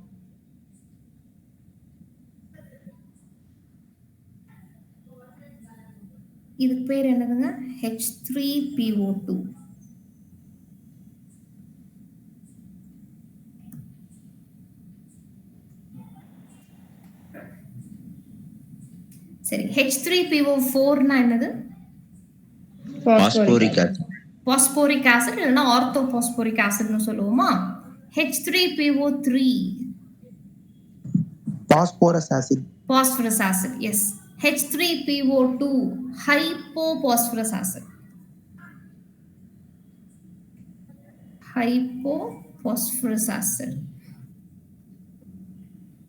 இதுக்கு பேர் என்னதுங்க? H3PO2. சரி, H3PO4னா என்னது? Phosphoric acid. பாஸ்போரிக் ஆசிட் இல்லைன்னா ஆர்த்தோபாஸ்போரிக் ஆசிட்னு சொல்லுவோமா? H3PO3 phosphorous acid. Phosphorus acid. Yes. H3PO2 hypophosphorous acid. Hypophosphorous acid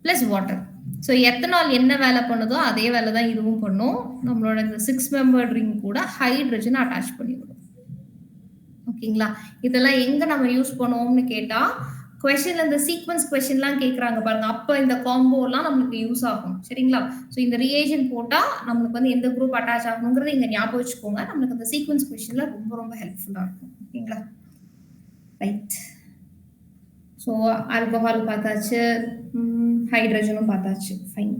plus water. So ethanol என்ன வேலை பண்ணுதோ அதே வேலை தான் இதுவும் பண்ணும். நம்மளோட இந்த 6 மெம்பர்ட் ரிங் கூட ஹைட்ரஜன் அட்டாச் பண்ணிவிடும். ஓகேங்களா? இதெல்லாம் எங்க நம்ம யூஸ் பண்ணுவோம்னு கேட்டா கொஸ்டின்ல இந்த சீக்வன்ஸ் கொஸ்டின்லாம் கேட்கறாங்க பாருங்க. அப்ப இந்த காம்போலாம் நம்மளுக்கு யூஸ் ஆகும். சரிங்களா? ஸோ இந்த ரியேஜன் போட்டா நம்மளுக்கு வந்து எந்த குரூப் அட்டாச் ஆகணுங்கிறத இங்க ஞாபகம் வச்சுக்கோங்க. நம்மளுக்கு இந்த சீக்வன்ஸ் கொஸ்டின்ல ரொம்ப ரொம்ப ஹெல்ப்ஃபுல்லா இருக்கும். ஓகேங்களா? ரைட். ஸோ ஆல்கஹால் பார்த்தாச்சு, ஹைட்ரஜனும் பார்த்தாச்சு. ஃபைன்.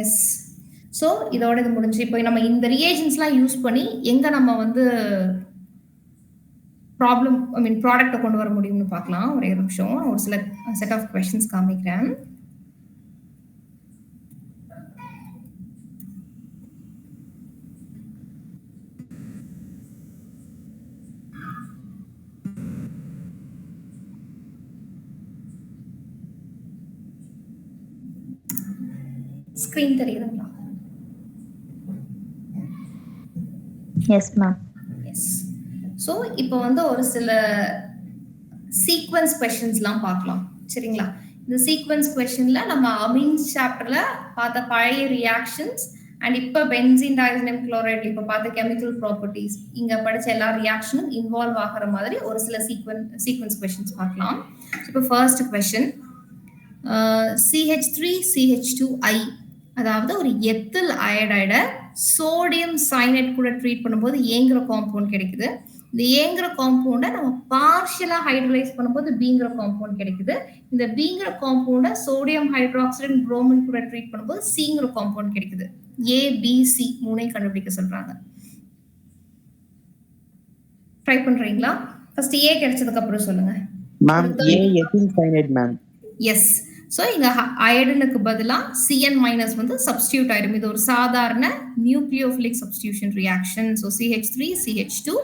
எஸ். ஸோ இதோட இது முடிஞ்சு. இப்போ நம்ம இந்த ரியேஜன்ஸ்லாம் யூஸ் பண்ணி எங்க நம்ம வந்து ப்ராடக்ட்டை கொண்டு வர முடியும்னு பார்க்கலாம். ஒரே ஒரு நிமிஷம். ஒரு சில செட் ஆஃப் கொஸ்டின்ஸ் காமிக்கிறேன். ஸ்கிரீன் தெரியுதுங்களா? S ma'am. எஸ். ஸோ இப்போ வந்து ஒரு சில சீக்வன்ஸ் கொஸ்டின்ஸ்லாம் பார்க்கலாம். சரிங்களா? இந்த சீக்வன்ஸ் கொஸ்டின்ல நம்ம அமீன்ஸ் சாப்டர்ல பார்த்த பழைய ரியாக்ஷன்ஸ் அண்ட் இப்போ பென்சீன் டயஸ்னியம் குளோரைட் இப்போ பார்த்த கெமிக்கல் ப்ராப்பர்ட்டிஸ் இங்க படிச்ச எல்லா ரியாக்ஷனும் இன்வால்வ் ஆகிற மாதிரி ஒரு சில சீக்வன்ஸ் கொஸ்டின்ஸ் பார்க்கலாம். இப்போ ஃபர்ஸ்ட் கொஸ்டின், CH3CH2I அதாவது ஒரு எத்தில் அயடைடை சோடியம் சயனைட் கூட ட்ரீட் பண்ணும்போது ஏங்குற காம்பவுண்ட் கிடைக்குது. இந்த ஏங்குற காம்பவுண்டை நம்ம பார்ஷியலா ஹைட்ரலைஸ் பண்ணும்போது பீங்கிற காம்பவுண்ட் கிடைக்குது. இந்த பீங்கிற காம்பவுண்டை சோடியம் ஹைட்ராக்சைடு புரோமின் கூட ட்ரீட் பண்ணும்போது சிங்கிற காம்பவுண்ட் கிடைக்குது. ABC மூணையும் கண்டுபிடிக்க சொல்றாங்க. ட்ரை பண்றீங்களா? ஃபர்ஸ்ட் A கிடைச்சதுக்கு அப்புறம் சொல்லுங்க. Ma'am A ethyl cyanide ma'am. Yes. So இங்க அயடனுக்கு பதிலா Cn மைனஸ் வந்து சப்ஸ்டியூட் ஆயிடும். இது ஒரு சாதாரண nucleophilic substitution reaction. So CH3 CH2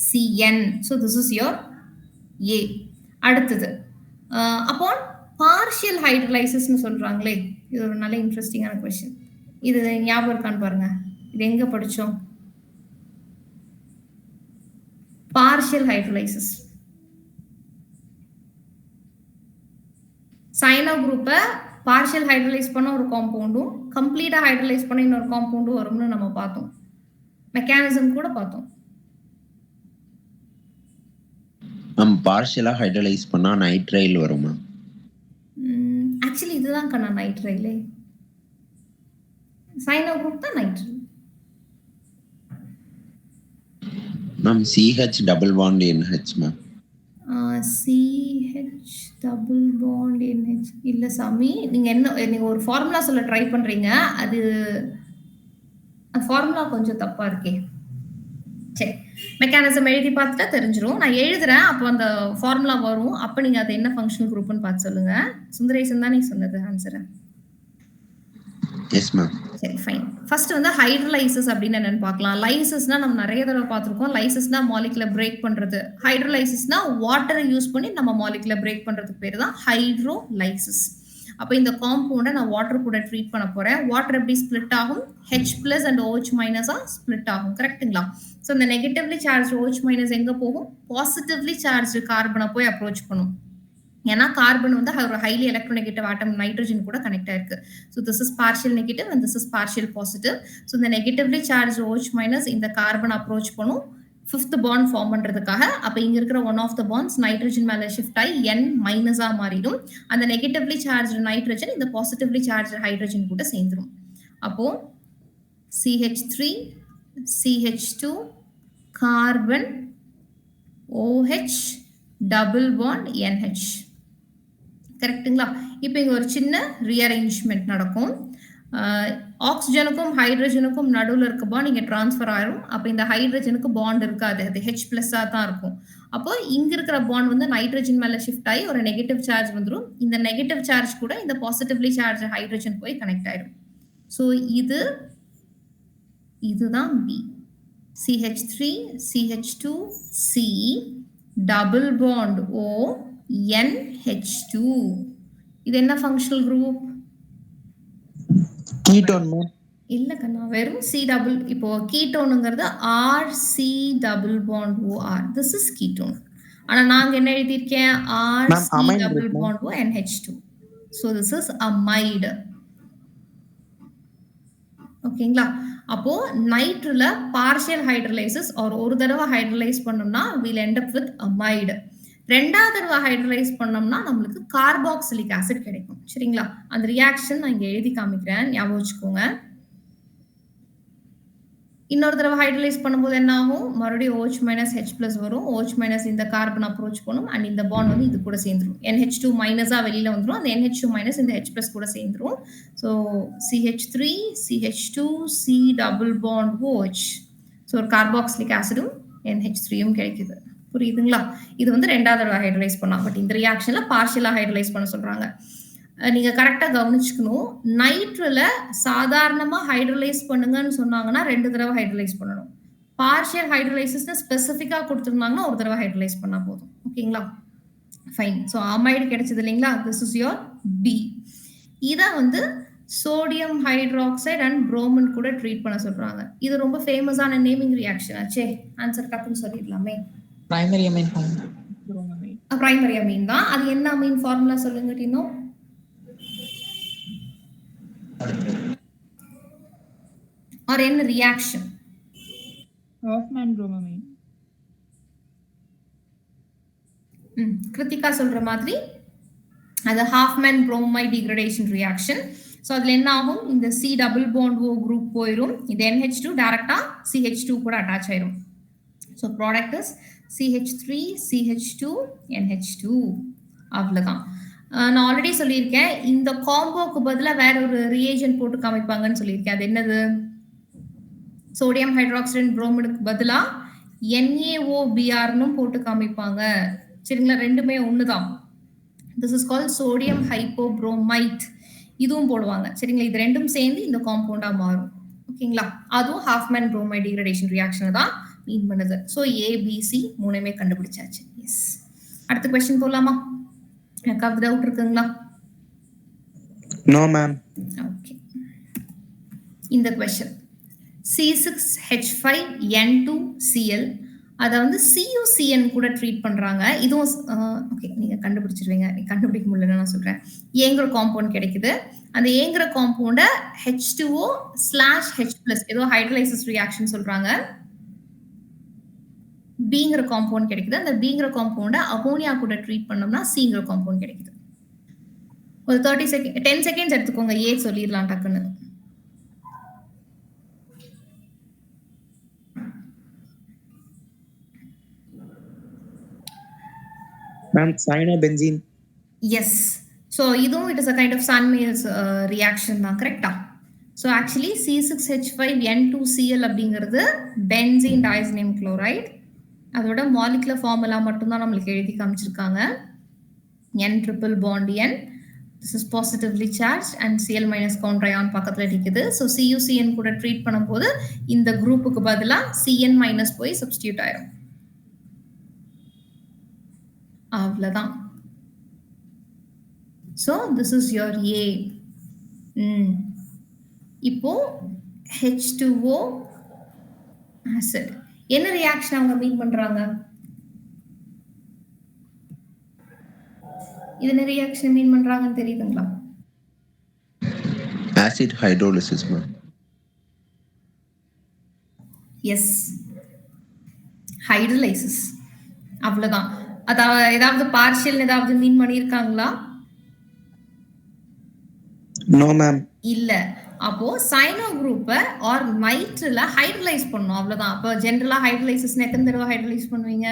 Cn. So this is your A. அடுத்தது அப்போ பார்ஷியல் ஹைட்ரலைசிஸ்னு சொல்றாங்களே, இது ஒரு நல்ல இன்ட்ரெஸ்டிங்கான கொஸ்டின். இது ஞாபகம் இருக்கான்னு பாருங்க. இது எங்க படிச்சோம்? partial hydrolysis. சைனோ குரூப்பை பார்ஷியல் ஹைட்ரலைஸ் பண்ண ஒரு காம்பவுண்டும் கம்ப்ளீட்டா ஹைட்ரலைஸ் பண்ண இன்னொரு காம்பவுண்டும் வரும்னு நம்ம பார்த்தோம். மெக்கானிசம் கூட பார்த்தோம். பார்ஷியலா ஹைட்ரலைஸ் பண்ணா நைட்ரைல் வருமா? ஆக்சுவலி இதுதான் கண்ணா நைட்ரைலே. சைனோ குரூப் தான் nitrile. Ma'am CH double bond NH ma'am. CH double bond NH இல்ல சாமி, நீங்க ஒரு ஃபார்முலா சொல்ல ட்ரை பண்றீங்க. அது ஃபார்முலா கொஞ்சம் தப்பா இருக்கே. சரி, மெக்கானிசம் எழுதி பார்த்துட்டா தெரிஞ்சிரும். நான் எழுதுறேன், அப்போ அந்த ஃபார்முலா வரும். அப்ப நீங்க அது என்ன ஃபங்க்ஷனல் குரூப்னு பார்த்து சொல்லுங்க. சுந்தரேசன் தான் நீங்க சொன்னது ஆன்சர். Yes ma'am. சரி ஃபைன். ஃபர்ஸ்ட் வந்து ஹைட்ரலைசிஸ் அப்படின்னு என்னன்னு பார்க்கலாம். லைசிஸ்னா நம்ம நிறைய தடவை பார்த்துருக்கோம். லைசிஸ்னா மாலிகுலர் பிரேக் பண்றது. ஹைட்ரலைசிஸ்னா வாட்டரை யூஸ் பண்ணி நம்ம மாலிகுலர் பிரேக் பண்றதுக்கு பேர் தான் ஹைட்ரோலைசிஸ். அப்போ இந்த காம்பவுண்டை நான் வாட்டர் கூட ட்ரீட் பண்ண போறேன். வாட்டர் எப்படி ஸ்பிளிட் ஆகும்? H+ and OH- ஸ்பிளிட் ஆகும். கரெக்ட்டுங்களா? ஸோ இந்த நெகட்டிவ்லி சார்ஜ் OH- எங்க போகும்? பாசிட்டிவ்லி சார்ஜ் கார்பனை போய் அப்ரோச் பண்ணும். ஏன்னா கார்பன் வந்து ஒரு ஹைலி எலக்ட்ரோநெகட்டிவ் ஆட்டம் நைட்ரஜன் கூட கனெக்ட் ஆயிருக்கு. So this is partial negative and this is partial positive. So இந்த நெகட்டிவ்லி சார்ஜ் OH- இந்த கார்பன் அப்ரோச் பண்ணும் ஃபிஃப்த் பாண்ட் ஃபார்ம் பண்றதுக்காக. அப்ப இங்க இருக்கிற one of the bonds nitrogen மேல ஷிஃப்ட் ஆகி N- மாறிடும். அந்த நெகட்டிவ்லி சார்ஜ் நைட்ரஜன் இந்த பாசிட்டிவ்லி சார்ஜ் ஹைட்ரஜன் கூட சேர்ந்துரும். அப்போ CH3 CH2 carbon OH double bond NH. கரெக்ட்டுங்களா? இப்போ இங்க ஒரு சின்ன ரீஅரேஞ்ச்மெண்ட் நடக்கும். ஆக்சிஜனுக்கும் ஹைட்ரஜனுக்கும் நடுவில் இருக்க பாண்ட் இங்க டிரான்ஸ்ஃபர் ஆயிரும். அப்போ இந்த ஹைட்ரஜனுக்கு பாண்ட் இருக்காது, அது H+ தான் இருக்கும். அப்போ இங்க இருக்கிற பாண்ட் வந்து நைட்ரஜன் மேல ஷிஃப்ட் ஆகி ஒரு நெகட்டிவ் சார்ஜ் வந்துடும். இந்த நெகட்டிவ் சார்ஜ் கூட இந்த பாசிட்டிவ்லி சார்ஜ் ஹைட்ரஜன் போய் கனெக்ட் ஆயிடும். ஸோ இதுதான் B. CH3 CH2 C double bond O NH2. இது என்ன ஃபங்க்ஷனல் குரூப்? Ketone ma'am. இல்ல கண்ணா, வெறும் C டபுள். இப்போ கீட்டோனுங்கிறது RC double bond OR. This is ketone. ஆனா நாங்க என்ன எழுதியிருக்கேன்? RC double bond O NH2. So this is amide. ஓகேங்களா? அப்போ நைட்ரில் பார்ஷியல் ஹைட்ரலைசிஸ் ஒரு தடவை ஹைட்ரலைஸ் பண்ணோம்னா we'll end up with amide. ரெண்டாவது தடவை ஹைட்ரலைஸ் பண்ணோம்னா நம்மளுக்கு கார்பாக்சிலிக் ஆசிட் கிடைக்கும். சரிங்களா? அந்த ரியாக்ஷன் நான் இங்க எழுதி காமிக்கிறேன், ஞாபகம் வச்சுக்கோங்க. இன்னொரு தடவை ஹைட்ரலைஸ் பண்ணும்போது என்ன ஆகும்? மறுபடியும் OH- H+ வரும். OH- இந்த கார்பன் அப்ரோச் பண்ணும் அண்ட் இந்த பாண்ட் வந்து இது கூட சேர்ந்துரும். NH2- வெளியில வந்துரும். அந்த NH2- இந்த H+ கூட சேர்ந்துரும். So CH3 CH2 C double bond OH. So ஒரு கார்பாக்சிலிக் ஆசிடும் NH3யும் கிடைக்குது. புரியுதுங்களா? இது வந்து ரெண்டாவது தடவை ஹைட்ரலைஸ் பண்ணலாம். பட் இந்த ரியாக்ஷன்ல பார்ஷியலா ஹைட்ரலைஸ் பண்ண சொல்றாங்க. நீங்க கரெக்டா கவனிச்சுக்கணும். நைட்ரில் சாதாரணமா ஹைட்ரலைஸ் பண்ணுங்கன்னு சொன்னாங்கன்னா 2 தடவை ஹைட்ரலைஸ் பண்ணணும். பார்ஷியல் ஹைட்ரலைசிஸ்ல ஸ்பெசிஃபிக்கா கொடுத்துருந்தாங்கன்னா ஒரு தடவை ஹைட்ரலைஸ் பண்ணா போதும். ஓகேங்களா? ஃபைன். ஸோ அமைடு கிடைச்சது இல்லைங்களா? This is your B. இதை வந்து சோடியம் ஹைட்ராக்சைடு அண்ட் புரோமின் கூட ட்ரீட் பண்ண சொல்றாங்க. இது ரொம்ப ஃபேமஸான நேமிங் ரியாக்ஷன் ஆச்சே. ஆன்சர் டக்குன்னு சொல்லிடலாமே. பிரைமரி அமீன் பிரைமரி அமீன் தான். அது என்ன அமீன் ஃபார்முலா சொல்லுங்க டீனோ. और என்ன ரியாக்ஷன்? Hofmann bromine. கிருத்திகா சொல்ற மாதிரி அது Hofmann bromide degradation reaction. So அதுல என்ன ஆகும்? இந்த C double bond O group போயிடும். இது NH2 டைரக்டா CH2 கூட அட்டாச் ஆயிடும். So product is CH3 CH2 NH2. அவ்வளவுதான். நான் ஆல்ரெடி சொல்லியிருக்கேன், இந்த காம்போக்கு பதிலாக வேற ஒரு ரியேஜென்ட் போட்டு காமிப்பாங்கன்னு சொல்லியிருக்கேன். அது என்னது? சோடியம் ஹைட்ராக்சைடு புரோமினுக்கு பதிலாக NaOBrன்னு போட்டு காமிப்பாங்க. சரிங்களா? ரெண்டுமே ஒண்ணுதான். This is called sodium hypobromite. இதுவும் போடுவாங்க. சரிங்களா? இது ரெண்டும் சேர்ந்து இந்த காம்பவுண்டா மாறும். ஓகேங்களா? அதுவும் ஹாஃப்மேன் புரோமைட் டிகிரேடேஷன் ரியாக்ஷன் தான் மீன் பண்ணுது. ஸோ ABC மூணுமே கண்டுபிடிச்சாச்சு. எஸ். அடுத்த क्वेश्चन போலாமா? யாருக்காவது டவுட் இருக்குங்களா? No ma'am. ஓகே. இந்த क्वेश्चन C6H5N2Cl அதை வந்து CuCN கூட ட்ரீட் பண்றாங்க. இதுவும் ஓகே, நீங்க கண்டுபிடிச்சிருவீங்க. கண்டுபிடிக்க முடியலன்னு நான் சொல்றேன். ஏங்கிற காம்பவுண்ட் கிடைக்குது. அந்த ஏங்கிற காம்பவுண்ட H2O/H+ ஏதோ ஹைட்ரலைசிஸ் ரியாக்ஷன் சொல்றாங்க. Bங்கிற காம்பவுண்ட் கிடைக்குது. அந்த Bங்கிற காம்பவுண்ட அமோனியா கூட ட்ரீட் பண்ணோம்னா Cங்கிற காம்பவுண்ட் கிடைக்குது. ஒரு 10 செகண்ட்ஸ் எடுத்துக்கோங்க. ஏ சொல்லிடலாம் டக்குன்னு. Ma'am, cyanobenzene. Yes. So இதுவும் it is a kind of Sun-Mills reaction தான், கரெக்டா? So actually C6H5N2Cl அப்படிங்கிறது பென்சீன் டைசோனியம் குளோரைடு. அதோட மாலிகுலர் ஃபார்முலா மட்டும் தான் நம்மளுக்கு எழுதி காமிச்சிருக்காங்க. N triple bond N. This is positively charged and Cl minus counter ion பக்கத்துல இருக்குது. So CuCN கூட ட்ரீட் பண்ணும்போது இந்த குரூப்புக்கு பதிலா Cn minus போய் சப்ஸ்டிடியூட் ஆயிரும். அவ்வளவுதான். So this is your A. இப்போ H2O acid. என்ன ரியாக்ஷன் அவங்க மீட் பண்றாங்க? இது என்ன ரியாக்ஷன் மீன் பண்றாங்கன்னு தெரியுதுங்களா? Acid hydrolysis ma'am. Yes, hydrolysis. அவ்வளவுதான். அதாவது ஏதாவது பார்ஷியல் ஏதாவது மீன் பண்ணியிருக்காங்களா? No, ma'am. இல்ல. அப்போ சைனோ குரூப்ப ஆர் நைட்ரில ஹைட்ரலைஸ் பண்ணணும். அவ்வளவுதான். அப்போ ஜெனரலா ஹைட்ரலைசிஸ் எத்தனை தடவை ஹைட்ரலைஸ் பண்ணுவீங்க?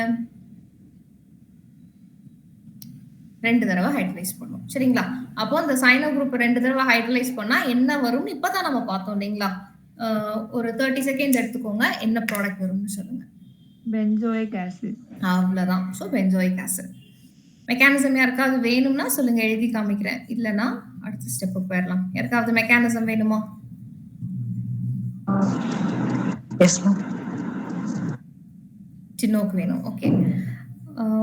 2 தடவை ஹைட்ரலைஸ் பண்ணும். சரிங்களா? அப்போ அந்த சைனோ குரூப் 2 தடவை ஹைட்ரலைஸ் பண்ணா என்ன வரும்னு இப்பதான் நம்ம பார்த்தோம் இல்லைங்களா? ஒரு 30 செகண்ட்ஸ் எடுத்துக்கோங்க. என்ன ப்ராடக்ட் வரும்னு சொல்லுங்க. Benzoic acid. அவ்வளவுதான். So benzoic acid. மெக்கானிசம் யாருக்காவது வேணும்னா சொல்லுங்க, எழுதி காமிக்கிறேன். இல்லைன்னா அடுத்த ஸ்டெப்புக்கு போயிடலாம். யாருக்காவது மெக்கானிசம் வேணுமா? Yes ma'am. டினோக்கு வேணும். ஓகே,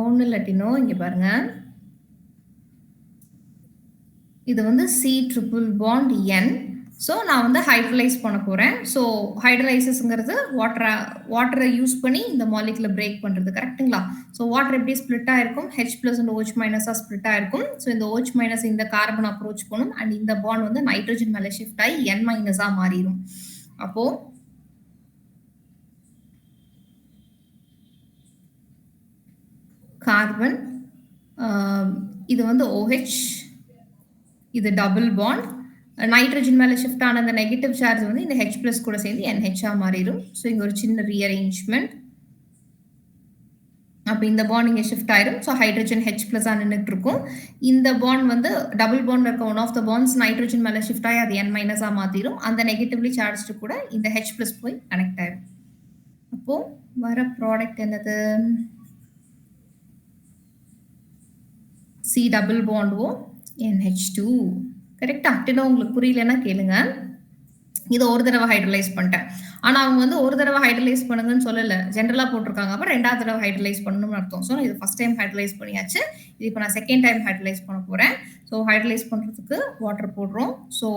ஒன்றும் இல்லை டினோ, இங்கே பாருங்க. இது வந்து C triple bond N. So நான் வந்து ஹைட்ரலைஸ் பண்ண போகிறேன். ஸோ ஹைட்ரலைசிஸ்ங்கிறது வாட்டரை யூஸ் பண்ணி இந்த மாலிகுலை பிரேக் பண்ணுறது, கரெக்டுங்களா? ஸோ வாட்டர் எப்படி ஸ்பிளிட் ஆயிருக்கும்? H+ அண்ட் OH- ஸ்பிளிட் ஆயிருக்கும். ஸோ இந்த OH- இந்த கார்பன் அப்ரோச் பண்ணும் அண்ட் இந்த பாண்ட் வந்து நைட்ரஜன் மேலே ஷிஃப்ட் ஆகி N- மாறிடும். அப்போ கார்பன், இது வந்து OH, இது டபுள் பாண்ட், நைட்ரஜன் மேல ஷிஃப்ட் ஆன அந்த நெகட்டிவ் சார்ஜ் வந்து இந்த H+ கூட சேர்ந்து NH மாறிடும். ஸோ இங்க ஒரு சின்ன ரீஅரேஞ்ச்மெண்ட். அப்போ இந்த பாண்ட் இங்கே ஷிஃப்ட் ஆயிடும். ஸோ ஹைட்ரஜன் H+ நின்றுட்டு இருக்கும். இந்த பாண்ட் வந்து டபுள் பாண்ட் இருக்க one of the bonds nitrogen மேல ஷிஃப்ட் ஆகி அது N- மாத்திரும். அந்த நெகட்டிவ்லி சார்ஜ்டு கூட இந்த H+ போய் கனெக்ட் ஆயிடும். அப்போ வர ப்ராடக்ட் என்னது? C double bond O NH2. கரெக்டா? அப்படின்னா உங்களுக்கு புரியலன்னா கேளுங்க. இதை ஒரு தடவை ஹைட்ரலைஸ் பண்ணிட்டேன். ஆனா அவங்க வந்து ஒரு தடவை ஹைட்ரலைஸ் பண்ணுங்கன்னு சொல்லல, ஜென்ரலா போட்டிருக்காங்க. அப்ப 2வது தடவை ஹைட்ரலைஸ் பண்ணணும்னு அர்த்தம். ஸோ இது ஃபர்ஸ்ட் டைம் ஹைட்ரலைஸ் பண்ணியாச்சு. இது இப்போ நான் செகண்ட் டைம் ஹைட்ரலைஸ் பண்ண போறேன். ஸோ ஹைட்ரலைஸ் பண்றதுக்கு வாட்டர் போடுறோம். ஸோ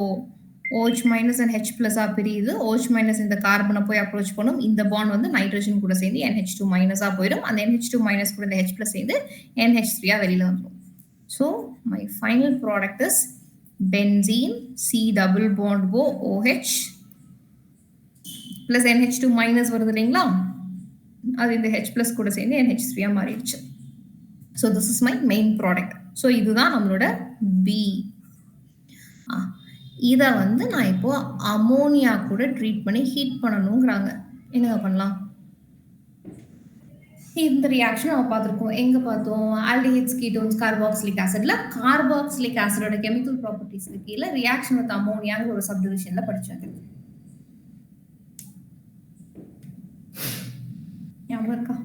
OH- and H+ பிரியுது. OH- இந்த கார்பனை போய் அப்ரோச் பண்ணும். இந்த பாண்ட் வந்து நைட்ரஜன் கூட சேர்ந்து NH2- போயிடும். அந்த NH2- கூட இந்த H+ சேர்ந்து NH3 வெளியில வந்துடும். So my final product is benzene C double bond O OH plus NH2- வருது இல்லைங்களா? அது இந்த H+ கூட சேர்ந்து NH3 மாறிடுச்சு. So this is my main product. So இதுதான் நம்மளோட B. இதை வந்து நான் இப்போ அமோனியா கூட ட்ரீட் பண்ணி ஹீட் பண்ணணுங்கிறாங்க. என்னங்க பண்ணலாம்? இந்த ரியாக்ஷன் நம்ம பார்த்துருக்கோம். எங்க பார்த்தோம்? ஆல்டிஹைட்ஸ், கீட்டோன்ஸ், கார்பாக்சிலிக் ஆசிட்ல கார்பாக்சிலிக் ஆசிடோட கெமிக்கல் ப்ராப்பர்ட்டிஸ்க்கு கீழே ரியாக்ஷன் வித் அமோனியாங்கிற ஒரு சப்டிவிஷன்ல படிச்சாங்க. ஞாபகம் இருக்கா?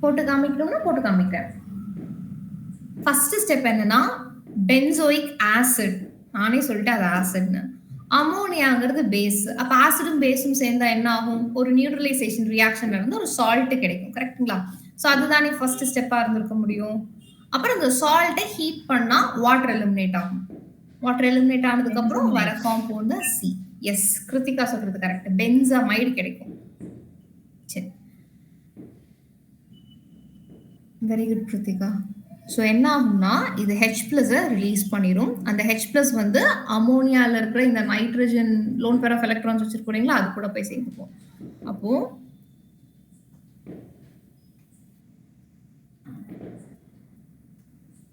போட்டு காமிக்கணும்னா போட்டு காமிக்கிறேன். ஃபர்ஸ்ட் ஸ்டெப் என்னன்னா பென்சோயிக் ஆசிட். நானே சொல்லிட்டு அது ஆசிட்னு. அமோனியாங்கிறது பேஸ். அப்ப ஆசிடும் பேஸும் சேர்ந்தா என்ன ஆகும்? ஒரு நியூட்ரலைசேஷன் ரியாக்ஷன் நடந்து ஒரு சால்ட் கிடைக்கும். கரெக்ட்டுங்களா? சோ அதுதானே ஃபர்ஸ்ட் ஸ்டெப்பா இருந்திருக்க முடியும். அப்புறம் இந்த சால்ட்ட ஹீட் பண்ணா வாட்டர் எலிமினேட் ஆகும். வாட்டர் எலிமினேட் ஆனதுக்கு அப்புறம் வர காம்பவுண்ட் தான் சி. எஸ், கிருத்திகா சொல்றது கரெக்ட். பென்சமைடு கிடைக்கும். சரி. Very good Krithika. ஸோ என்ன ஆகும்னா இது H பிளஸை ரிலீஸ் பண்ணிடும். அந்த H பிளஸ் வந்து அமோனியால இருக்கிற இந்த nitrogen lone pair of electrons வச்சிருக்கீங்களா அது கூட போய் சேர்ந்துக்கும். அப்போ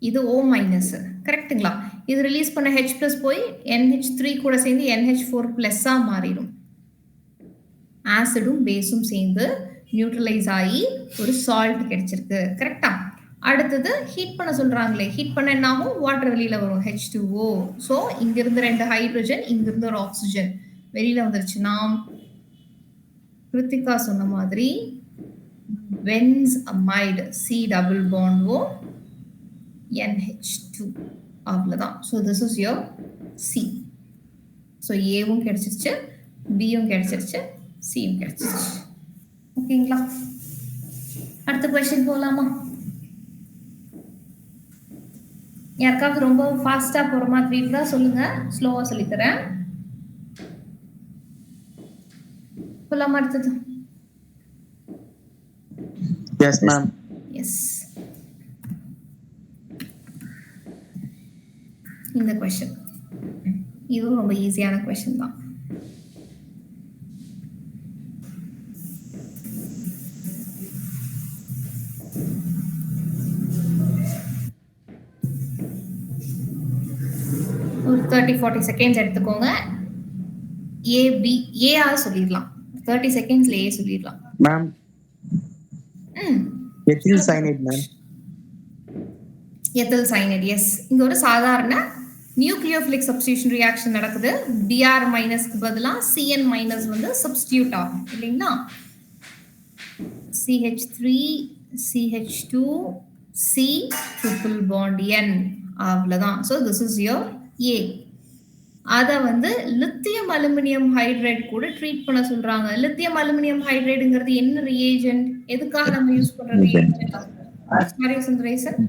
இது O மைனஸ் கரெக்ட்டுங்களா? இது ரிலீஸ் பண்ண H பிளஸ் போய் NH3 கூட சேர்ந்து NH4 பிளஸ்ஸா மாறிடும். ஆசிடும் பேஸும் சேர்ந்து நியூட்ரலைஸ் ஆகி ஒரு சால்ட் கிடைச்சிருக்கு. கரெக்டா? அடுத்தது ஹீட் பண்ண சொல்றாங்களே, ஹீட் பண்ண என்ன ஆகும்? வாட்டர் வெளியில வரும் H2O. ஸோ இங்க இருந்து 2 ஹைட்ரஜன், இங்க இருந்து ஒரு ஆக்சிஜன் வெளியில வந்துருச்சுன்னா கிருத்திகா சொன்ன மாதிரி பென்சமைடு C double bond O NH2 அவ்வளவுதான். So this is your C. So ஏவும் கிடைச்சிருச்சு, பியும் கிடைச்சிருச்சு, சியும் கிடைச்சிருச்சு. ஓகேங்களா? அடுத்த கொஸ்டின் போலாமா? யாருக்காவது ரொம்ப ஃபாஸ்டா போற மாதிரி இருந்தா சொல்லுங்க, ஸ்லோவா சொல்லி தரேன். போலாமா அடுத்தது? Yes, ma'am. எஸ். இந்த கொஸ்டின் இதுவும் ரொம்ப ஈஸியான கொஸ்டின் தான். ஒரு 30-40 செகண்ட்ஸ் எடுத்துக்கோங்க. ஏஆ சொல்லிடலாம். 30 செகண்ட்ஸ்ல ஏ சொல்லிடலாம். Ma'am, ethyl cyanide, ma'am. Ethyl cyanide. Yes, இங்க ஒரு சாதாரண நியூக்ளியோஃபிலிக் சப்ஸ்டிடியூஷன் ரியாக்ஷன் நடக்குது. Br மைனஸ்க்கு பதிலா Cn மைனஸ் வந்து சப்ஸ்டிடியூட் ஆகும் இல்லைங்களா? CH3 CH2 C triple bond N அவ்வளவுதான். ஸோ திஸ் இஸ் யோர் ஏ. அத வந்து லித்தியம் அலுமினியம் ஹைட்ரைட் கூட ட்ரீட் பண்ண சொல்றாங்க. லித்தியம் அலுமினியம் ஹைட்ரைடுங்கிறது என்ன ரியேஜென்ட்? எதுக்காக நம்ம யூஸ் பண்ற ரியேஜென்ட்? சாரி சுந்தரேசன்,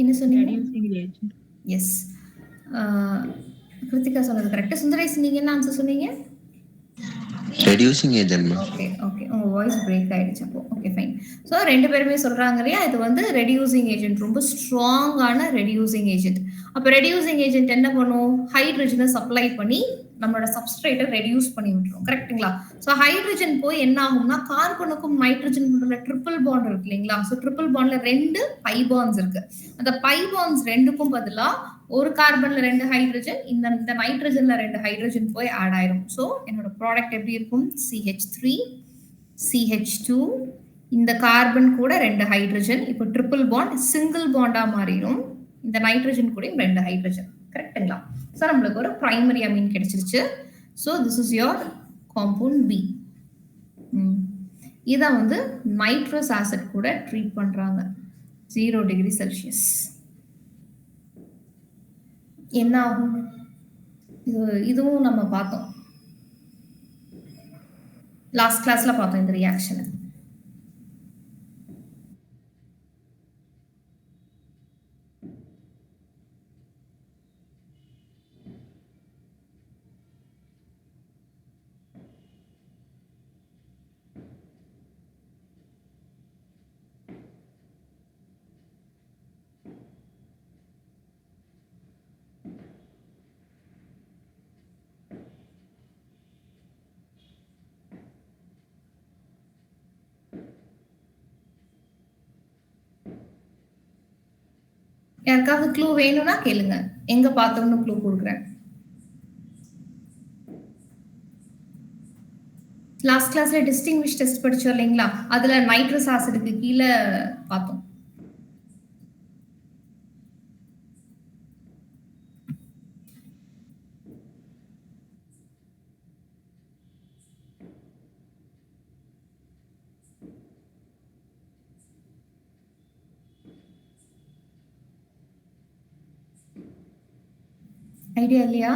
என்ன சொன்னீங்க? reducing reagent. எஸ், கிருத்திகா சொன்னது கரெக்ட். சுந்தரேசன் நீங்க என்ன ஆன்சர் சொன்னீங்க? Reducing agent. ஓகே ஓகே, உங்க வாய்ஸ் பிரேக் ஆயிடுச்சு அப்போ. Okay fine. ஸோ 2 பேருமே சொல்றாங்க இல்லையா, இது வந்து ரெடியூசிங் ஏஜென்ட், ரொம்ப ஸ்ட்ராங்கான ரெடியூசிங் ஏஜென்ட். அப்போ ரெடியூசிங் ஏஜென்ட் என்ன பண்ணும்? ஹைட்ரஜனை சப்ளை பண்ணி நம்மளோட சப்ஸ்ட்ரேட்டை ரெடியூஸ் பண்ணி விட்டுரும். கரெக்ட்டுங்களா? ஸோ ஹைட்ரஜன் போய் என்ன ஆகும்னா கார்பனுக்கும் நைட்ரஜனுக்கும் ட்ரிபிள் பாண்ட் இருக்கு இல்லைங்களா? ஸோ ட்ரிபிள் பாண்ட்ல 2 பை பாண்ட்ஸ் இருக்கு. அந்த பை பாண்ட்ஸ் 2க்கும் பதிலா ஒரு கார்பன்ல 2 ஹைட்ரஜன், இந்த நைட்ரஜன்ல 2 ஹைட்ரஜன் போய் ஆட் ஆயிரும். ஸோ என்னோட ப்ராடக்ட் எப்படி இருக்கும்? CH3 CH2, இந்த கார்பன் கூட 2 ஹைட்ரஜன், இப்போ ட்ரிபிள் பாண்ட் சிங்கிள் பாண்டா மாறிடும். இந்த நைட்ரஜன் கூட 2 ஹைட்ரஜன். கரெக்ட்டுங்களா? ஸோ நம்மளுக்கு ஒரு பிரைமரி அமீன் கிடைச்சிருச்சு. So this is your compound B. இதை வந்து நைட்ரஸ் ஆசிட் கூட ட்ரீட் பண்றாங்க 0 டிகிரி செல்சியஸ். என்ன ஆகும்? இதுவும் நம்ம பார்த்தோம், லாஸ்ட் கிளாஸ்ல பார்த்தோம் இந்த ரியாக்ஷன். யாருக்காவது க்ளூ வேணும்னா கேளுங்க, எங்க பார்த்தோம்னு க்ளூ கொடுக்குறேன். லாஸ்ட் கிளாஸ்ல டிஸ்டிங்விஷ் டெஸ்ட் படிச்சோம் இல்லைங்களா? அதுல நைட்ரஸ் ஆசிடுக்கு கீழே பார்த்தோம். ஐடியா இல்லையா?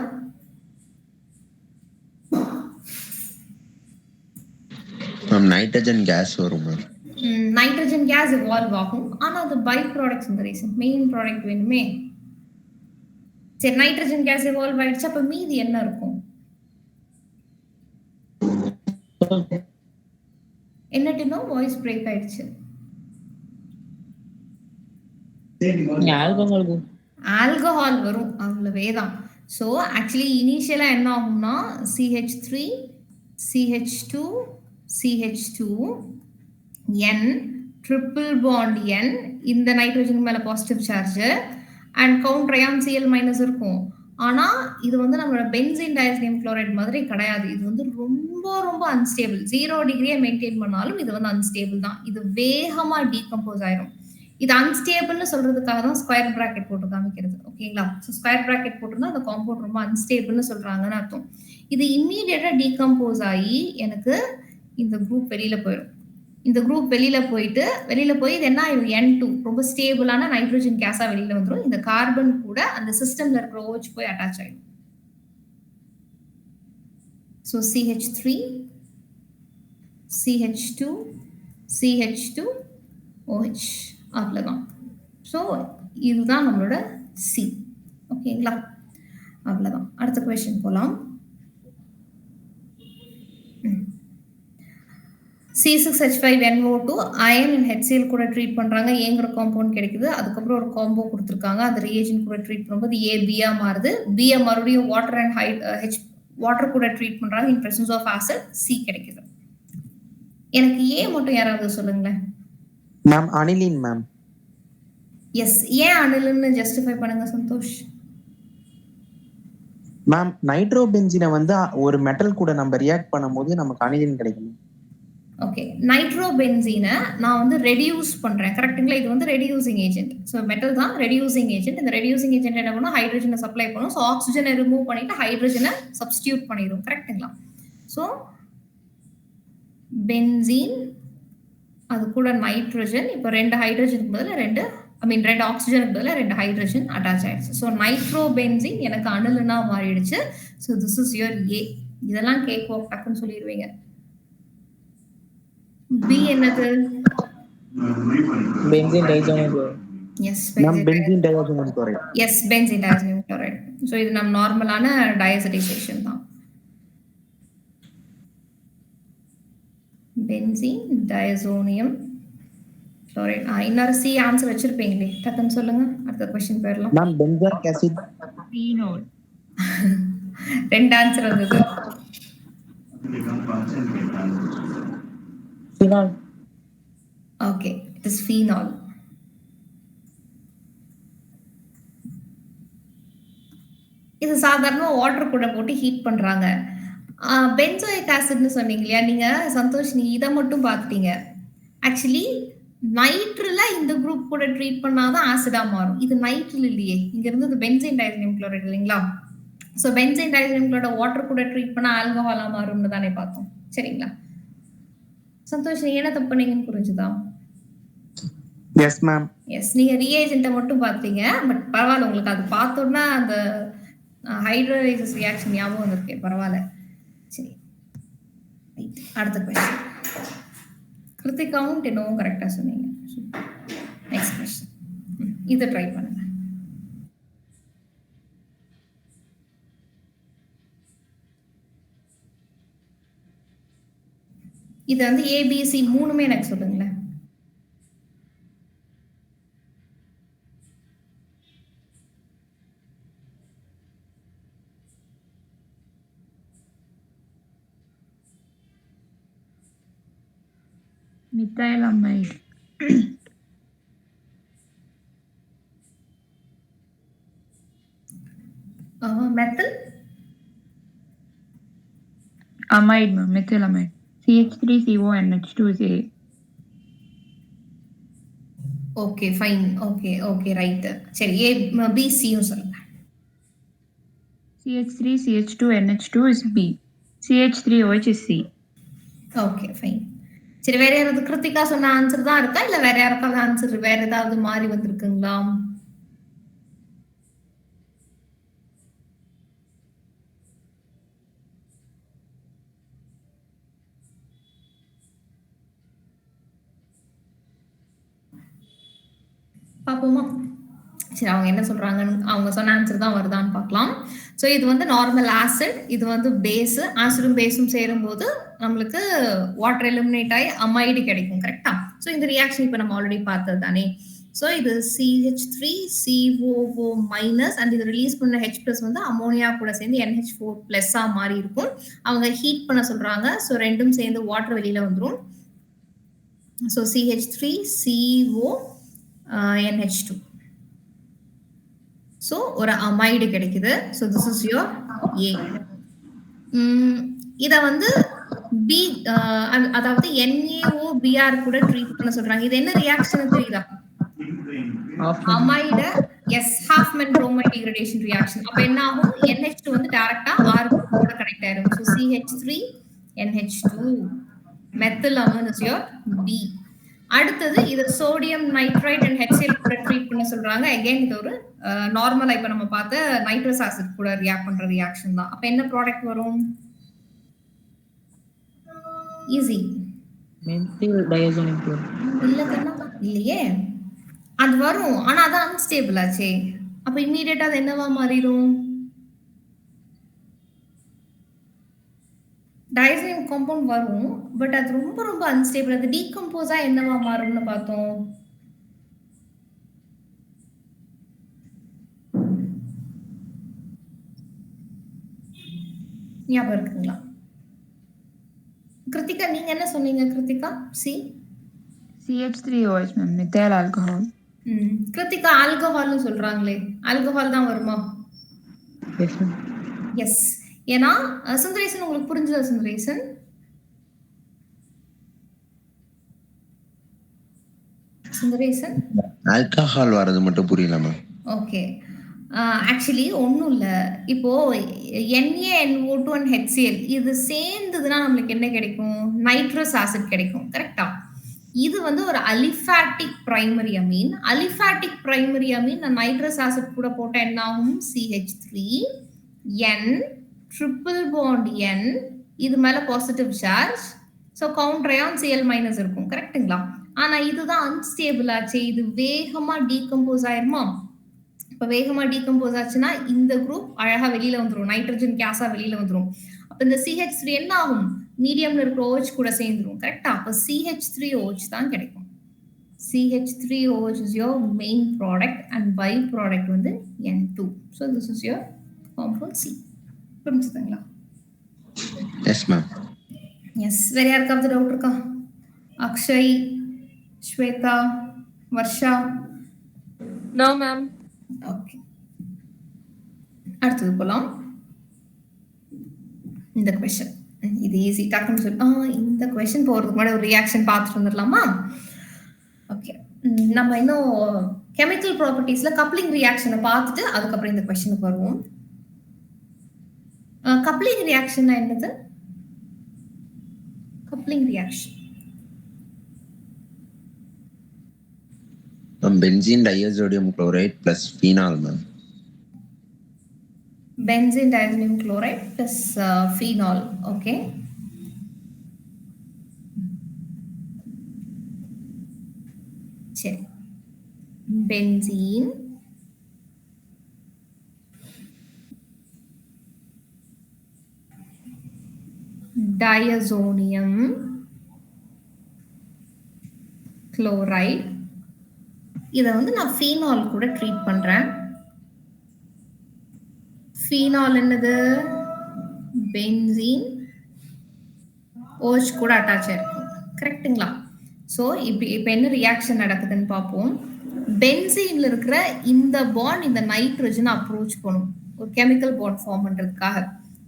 மேம் நைட்ரஜன் கேஸ் வரும் மேம். நைட்ரஜன் கேஸ் எவால்வ் ஆகும். ஆனா அது பை ப்ராடக்ட்ஸ் இந்த ரீசன். மெயின் ப்ராடக்ட் வேணுமே. சரி, நைட்ரஜன் கேஸ் எவால்வ் ஆயிடுச்சு, அப்ப மீதி என்ன இருக்கும்? என்ன டினோ வாய்ஸ் பிரேக் ஆயிடுச்சு. ஆல்கஹால் வரும், அவ்வளவே தான். ஸோ ஆக்சுவலி இனிஷியலா என்ன ஆகும்னா CH3 CH2 CH2 N triple bond N, இந்த நைட்ரஜன் மேல positive charge and counter ion Cl minus இருக்கும். ஆனா இது வந்து நம்மளோட பென்சீன் டயஸ்னியம் குளோரைட் மாதிரி கிடையாது. இது வந்து ரொம்ப ரொம்ப அன்ஸ்டேபிள். 0 டிகிரியை மெயின்டைன் பண்ணாலும் இது வந்து அன்ஸ்டேபிள் தான். இது வேகமா டீகம்போஸ் ஆயிரும். இது அன்ஸ்டேபிள்னு சொல்றதுக்காக தான் ஸ்கொயர் பிராக்கெட் போட்டு காமிக்கிறது. ஓகேங்களா? ஸோ ஸ்கொயர் பிராக்கெட் போட்டுருந்தா அந்த காம்பவுண்ட் ரொம்ப அன்ஸ்டேபிள்னு சொல்றாங்கன்னு அர்த்தம். இது இம்மீடியட்டா டீகம்போஸ் ஆகி எனக்கு இந்த குரூப் வெளியில போயிடும். இந்த குரூப் வெளியில போய் இது என்ன ஆயிடும்? N2 ரொம்ப ஸ்டேபிளான நைட்ரஜன் கேஸா வெளியில வந்துடும். இந்த கார்பன் கூட அந்த சிஸ்டம்ல இருக்கிற OH போய் அட்டாச் ஆயிடும். So CH3 CH2 CH2 OH, அவ்வளவுதான். ஸோ இதுதான் நம்மளோட C. ஓகேங்களா? அவ்வளவுதான். அடுத்த கொஸ்டின் போலாம். C6H5NO2 அயன் அண்ட் HCl கூட ட்ரீட் பண்றாங்க, ஏங்கிற காம்பவுண்ட் கிடைக்குது. அதுக்கப்புறம் ஒரு காம்போ கொடுத்துருக்காங்க, அந்த ரியேஜன் கூட ட்ரீட் பண்ணும்போது A-B-ஆ மாறுது. B-ஆ மறுபடியும் வாட்டர் அண்ட் வாட்டர் கூட ட்ரீட் பண்றாங்க, in presence of acid C கிடைக்குது. எனக்கு A மட்டும் யாராவது சொல்லுங்களேன். Ma'am aniline ma'am. எஸ், ஏன் அனிலின்னு ஜஸ்டிஃபை பண்ணுங்க சந்தோஷ். மேம் நைட்ரோபென்சீனை வந்து ஒரு மெட்டல் கூட நம்ம ரியாக்ட் பண்ணும்போது நமக்கு அனிலின் கிடைக்கும். ஓகே, நைட்ரோபென்சீனை நான் வந்து ரெடியூஸ் பண்றேன், கரெக்ட்டுங்களா? இது வந்து ரெடியூசிங் ஏஜென்ட். ஸோ மெட்டல் தான் ரெடியூசிங் ஏஜென்ட். இந்த ரெடியூசிங் ஏஜென்ட் என்ன பண்ணும்? ஹைட்ரஜனை சப்ளை பண்ணும். ஸோ ஆக்சிஜனை ரிமூவ் பண்ணிட்டு ஹைட்ரஜனை சப்ஸ்டியூட் பண்ணிடும், கரெக்ட்டுங்களா? ஸோ பென்சீன் அது கூட நைட்ரஜன், இப்போ 2 ஹைட்ரஜனுக்கு பதில் 2 ஆக்சிஜனுக்கு பதில் 2 ஹைட்ரஜன் அட்டாச் ஆயிடுச்சு. ஸோ நைட்ரோபென்சீன் எனக்கு அனிலினா மாறிடுச்சு. So this is your A. இதெல்லாம் கேட்கும், டக்குன்னு சொல்லிடுவீங்க. B என்னது? Benzene diazonium chloride. Yes, ma'am benzene diazonium chloride. Yes, benzene diazonium chloride. So இது நம்ம நார்மலான டயசடைசேஷன் தான். Benzene diazonium chloride. இன்னொரு C ஆன்சர் வச்சிருப்பீங்களே, டக்குன்னு சொல்லுங்க. அடுத்த क्वेश्चन போயிடலாம். Ma'am benzoic acid. Phenol. 2 answer வந்தது. Phenol. Okay, it is phenol. இது சாதாரண வாட்டர் கூட போட்டு ஹீட் பண்றாங்க. பென்சோயிக் ஆசிட்னு சொன்னீங்க இல்லையா நீங்க சந்தோஷ், நீ இதை மட்டும் பார்த்துட்டீங்க. ஆக்சுவலி நைட்ரில் இந்த குரூப் கூட ட்ரீட் பண்ணாதான் ஆசிடா மாறும். இது நைட்ரில் இல்லையே, இங்க இருந்து பென்சீன் டைசோனியம் குளோரைட் இல்லைங்களா? So benzene diazonium chloride water கூட ட்ரீட் பண்ணா ஆல்கஹாலா மாறும்னு தானே பார்த்தோம், சரிங்களா? சந்தோஷ், நீங்க என்ன தப்பு பண்ணீங்கன்னு புரிஞ்சுதா? S ma'am. எஸ், நீங்க ரியேஜென்ட்டை மட்டும் பார்த்தீங்க. பட் பரவாயில்ல, உங்களுக்கு அது பார்த்தோன்னா அந்த ஹைட்ரோலைசிஸ் ரியாக்ஷன் ஞாபகம் வந்திருக்கு, பரவாயில்ல. சரி, அடுத்த கொஸ்டின். கிருத்திகாவும் டெனோவும் கரெக்டா சொன்னீங்க. நெக்ஸ்ட் கொஸ்டின், இதை ட்ரை பண்ணுங்க. இது வந்து ABC 3மே எனக்கு சொல்லுங்களேன். Methylamide. Methyl amide ma'am, methylamide. CH3CONH2 is A. Okay fine. Okay okay right. சரி, BCயும் சொல்லுங்க. CH3CH2NH2 is B. CH3OH is C. Okay fine. சரி, வேற யாராவது கிருத்திகா சொன்ன ஆன்சர் தான் இருக்கா, இல்ல வேற யாருக்காவது ஆன்சர் வேற ஏதாவது மாறி வந்திருக்குங்களா? பாப்போமா? சரி, அவங்க என்ன சொல்றாங்கன்னு அவங்க சொன்ன ஆன்சர் தான் வருதான்னு பார்க்கலாம். ஸோ இது வந்து நார்மல் ஆசிட், இது வந்து பேஸ். ஆசிடும் பேஸும் சேரும்போது நம்மளுக்கு வாட்டர் எலிமினேட் ஆகி அமைடு கிடைக்கும். கரெக்டா? ஸோ இந்த ரியாக்ஷன் இப்போ நம்ம ஆல்ரெடி பார்த்தது தானே. ஸோ இது CH3COO மைனஸ் அண்ட் இது ரிலீஸ் பண்ண H பிளஸ் வந்து அமோனியா கூட சேர்ந்து NH4 பிளஸ்ஸா மாறி இருக்கும். அவங்க ஹீட் பண்ண சொல்றாங்க. ஸோ ரெண்டும் சேர்ந்து வாட்டர் வெளியில வந்துடும். So CH3CO NH2. ஸோ ஒரு அமைடு கிடைக்குது. ஸோ திஸ் இஸ் யோர் ஏ. இதை வந்து பி, அதாவது NaOBr கூட ட்ரீட் பண்ண சொல்றாங்க. இது என்ன ரியாக்ஷன் தெரியுதா? Amide, yes, Hofmann bromide degradation reaction. அப்ப என்ன ஆகும்? NH2 வந்து டைரக்டா R கூட கனெக்ட் ஆயிடும். So CH3NH2 methyl amine is your B. அடுத்தது இது சோடியம் நைட்ரைட் அண்ட் HCl கூட ட்ரீட் பண்ண சொல்றாங்க. அகைன் இது ஒரு நார்மலா இப்ப நம்ம பார்த்த நைட்ரஸ் ஆசிட் கூட ரியாக்ட் பண்ற ரியாக்ஷன் தான். அப்ப என்ன ப்ராடக்ட் வரும்? ஈஸி. Methyl diazonium chloride. இல்ல கண்ணா, இல்லையே. அது வரும், ஆனா அது அன்ஸ்டேபிள் ஆச்சே. அப்ப இமிடியேட்டா அது என்னவா மாறிடும்? டயசோனியம் காம்பவுண்ட் வரும், பட் அது ரொம்ப ரொம்ப அன்ஸ்டேபிள். அது டீகம்போஸா என்னவா மாறும்னு பார்த்தோம். ஞாபகம் இருக்குங்களா? கிருத்திகா நீங்க என்ன சொன்னீங்க? Krithika CH3OH ma'am, methyl alcohol. Krithika ஆல்கஹால்னு சொல்றாங்களே, ஆல்கஹால் தான் வருமா? Yes ma'am. எஸ். ஏன்னா சுந்தரேசன் உங்களுக்கு புரிஞ்சதா? சுந்தரேசன் சுந்தரேசன் ஆல்கஹால் வரது மட்டும் புரியல மேம். ஓகே. ஆக்சுவலி ஒன்றும் இல்லை. இப்போ NaNO2 and HCl இது சேர்ந்ததுன்னா நம்மளுக்கு என்ன கிடைக்கும்? நைட்ரஸ் ஆசிட் கிடைக்கும். கரெக்டா? இது வந்து ஒரு aliphatic primary Ameen. Aliphatic primary Ameen nitrous acid கூட போட்டா என்ன ஆகும்? CH3N ட்ரிபிள் பாண்ட் N, இது மேல positive charge. So counter ion Cl minus இருக்கும். கரெக்டுங்களா? ஆனா இதுதான் அன்ஸ்டேபிள் ஆச்சு. இது வேகமா டீகம்போஸ் ஆயிருமா? இப்ப வேகமா டீகம்போஸ் ஆச்சுன்னா இந்த குரூப் அழகா வெளியில வந்துடும், நைட்ரஜன் கேஸா வெளியில வந்துடும். அப்ப இந்த CH3 என்ன ஆகும்? மீடியம்ல இருக்கிற OH கூட சேர்ந்துடும். கரெக்டா? அப்ப CH3OH தான் கிடைக்கும். CH3OH is your main product and by product வந்து N2. So this is your compound C. புரிஞ்சுதுங்களா? Yes ma'am. எஸ். வேற யாருக்காவது டவுட் இருக்கா? Akshay, Shweta, Varsha? No ma'am. Okay, அடுத்தது போலாம். இந்த கொஸ்டின் இது ஈஸி, டக்குன்னு சொல்லி இந்த கொஸ்டின் போறதுக்கு முன்னாடி ஒரு ரியாக்ஷன் பார்த்துட்டு வந்துடலாமா? ஓகே, நம்ம இன்னும் கெமிக்கல் ப்ராப்பர்ட்டிஸ்ல கப்ளிங் ரியாக்ஷனை பார்த்துட்டு அதுக்கப்புறம் இந்த கொஸ்டினுக்கு வருவோம். கப்ளிங் ரியாக்ஷன் என்னது? Coupling reaction benzene disodium chloride plus phenol ma'am. Benzene disodium chloride plus phenol. Okay, சரி. பென்சீன் டைசோனியம் குளோரைட், இதை வந்து நான் ஃபீனால் கூட ட்ரீட் பண்றேன். ஃபீனால் என்னது? பென்சீன் OH கூட அட்டாச் ஆயிருக்கும். கரெக்ட்டுங்களா? ஸோ இப்போ என்ன ரியாக்ஷன் நடக்குதுன்னு பார்ப்போம். பென்சீன்ல இருக்கிற இந்த பாண்ட் இந்த நைட்ரஜனை அப்ரோச் பண்ணும் ஒரு கெமிக்கல் பாண்ட் ஃபார்ம் பண்றதுக்காக.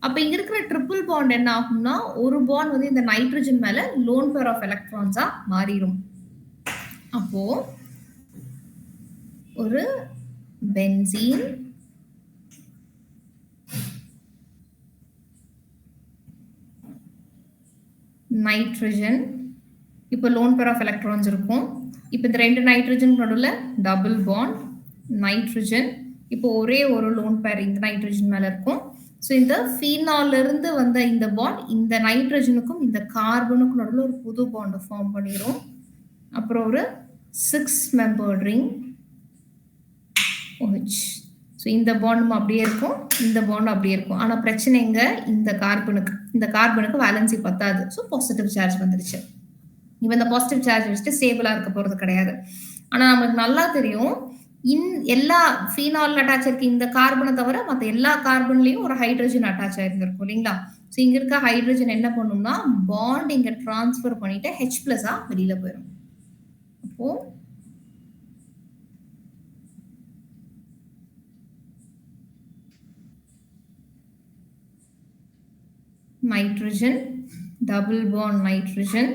அப்ப இங்க இருக்கிற ட்ரிபிள் பாண்ட் என்ன ஆகும்னா, ஒரு பாண்ட் வந்து இந்த நைட்ரஜன் மேல லோன் பேர் ஆஃப் எலக்ட்ரான்ஸா மாறிடும். அப்போ ஒரு பென்சீன் நைட்ரஜன், இப்போ லோன் பேர் ஆஃப் எலக்ட்ரான்ஸ் இருக்கும். இப்போ இந்த ரெண்டு நைட்ரஜன் நடுவில் டபுள் பாண்ட் நைட்ரஜன், இப்போ ஒரே ஒரு லோன் பேர் இந்த நைட்ரஜன் மேல இருக்கும். ஸோ இந்த ஃபீனால்ல இருந்து வந்த இந்த பாண்ட் இந்த நைட்ரஜனுக்கும் இந்த கார்பனுக்கும் நடுவில் ஒரு புது பாண்டை ஃபார்ம் பண்ணிடும். அப்புறம் ஒரு 6 மெம்பர்ட் ரிங் OH. ஸோ இந்த பாண்டும் அப்படியே இருக்கும், இந்த பாண்டும் அப்படியே இருக்கும். ஆனா பிரச்சனை எங்க? இந்த கார்பனுக்கு வேலன்சி பத்தாது. ஸோ பாசிட்டிவ் சார்ஜ் வந்துருச்சு. இப்ப இந்த பாசிட்டிவ் சார்ஜ் வச்சுட்டு ஸ்டேபிளா இருக்க போறது கிடையாது. ஆனா நமக்கு நல்லா தெரியும், எல்லா ஃபீனால் அட்டாச் இருக்க இந்த கார்பனை தவிர மத்த எல்லா கார்பன்லயும் ஒரு ஹைட்ரஜன் அட்டாச் ஆயிருந்திருக்கும் இல்லைங்களா? ஸோ இங்க இருக்க ஹைட்ரஜன் என்ன பண்ணும்னா பாண்ட் இங்க டிரான்ஸ்ஃபர் பண்ணிட்டு H+ வெளியில போயிடும். அப்போ நைட்ரஜன், டபுள் பாண்ட் நைட்ரஜன்,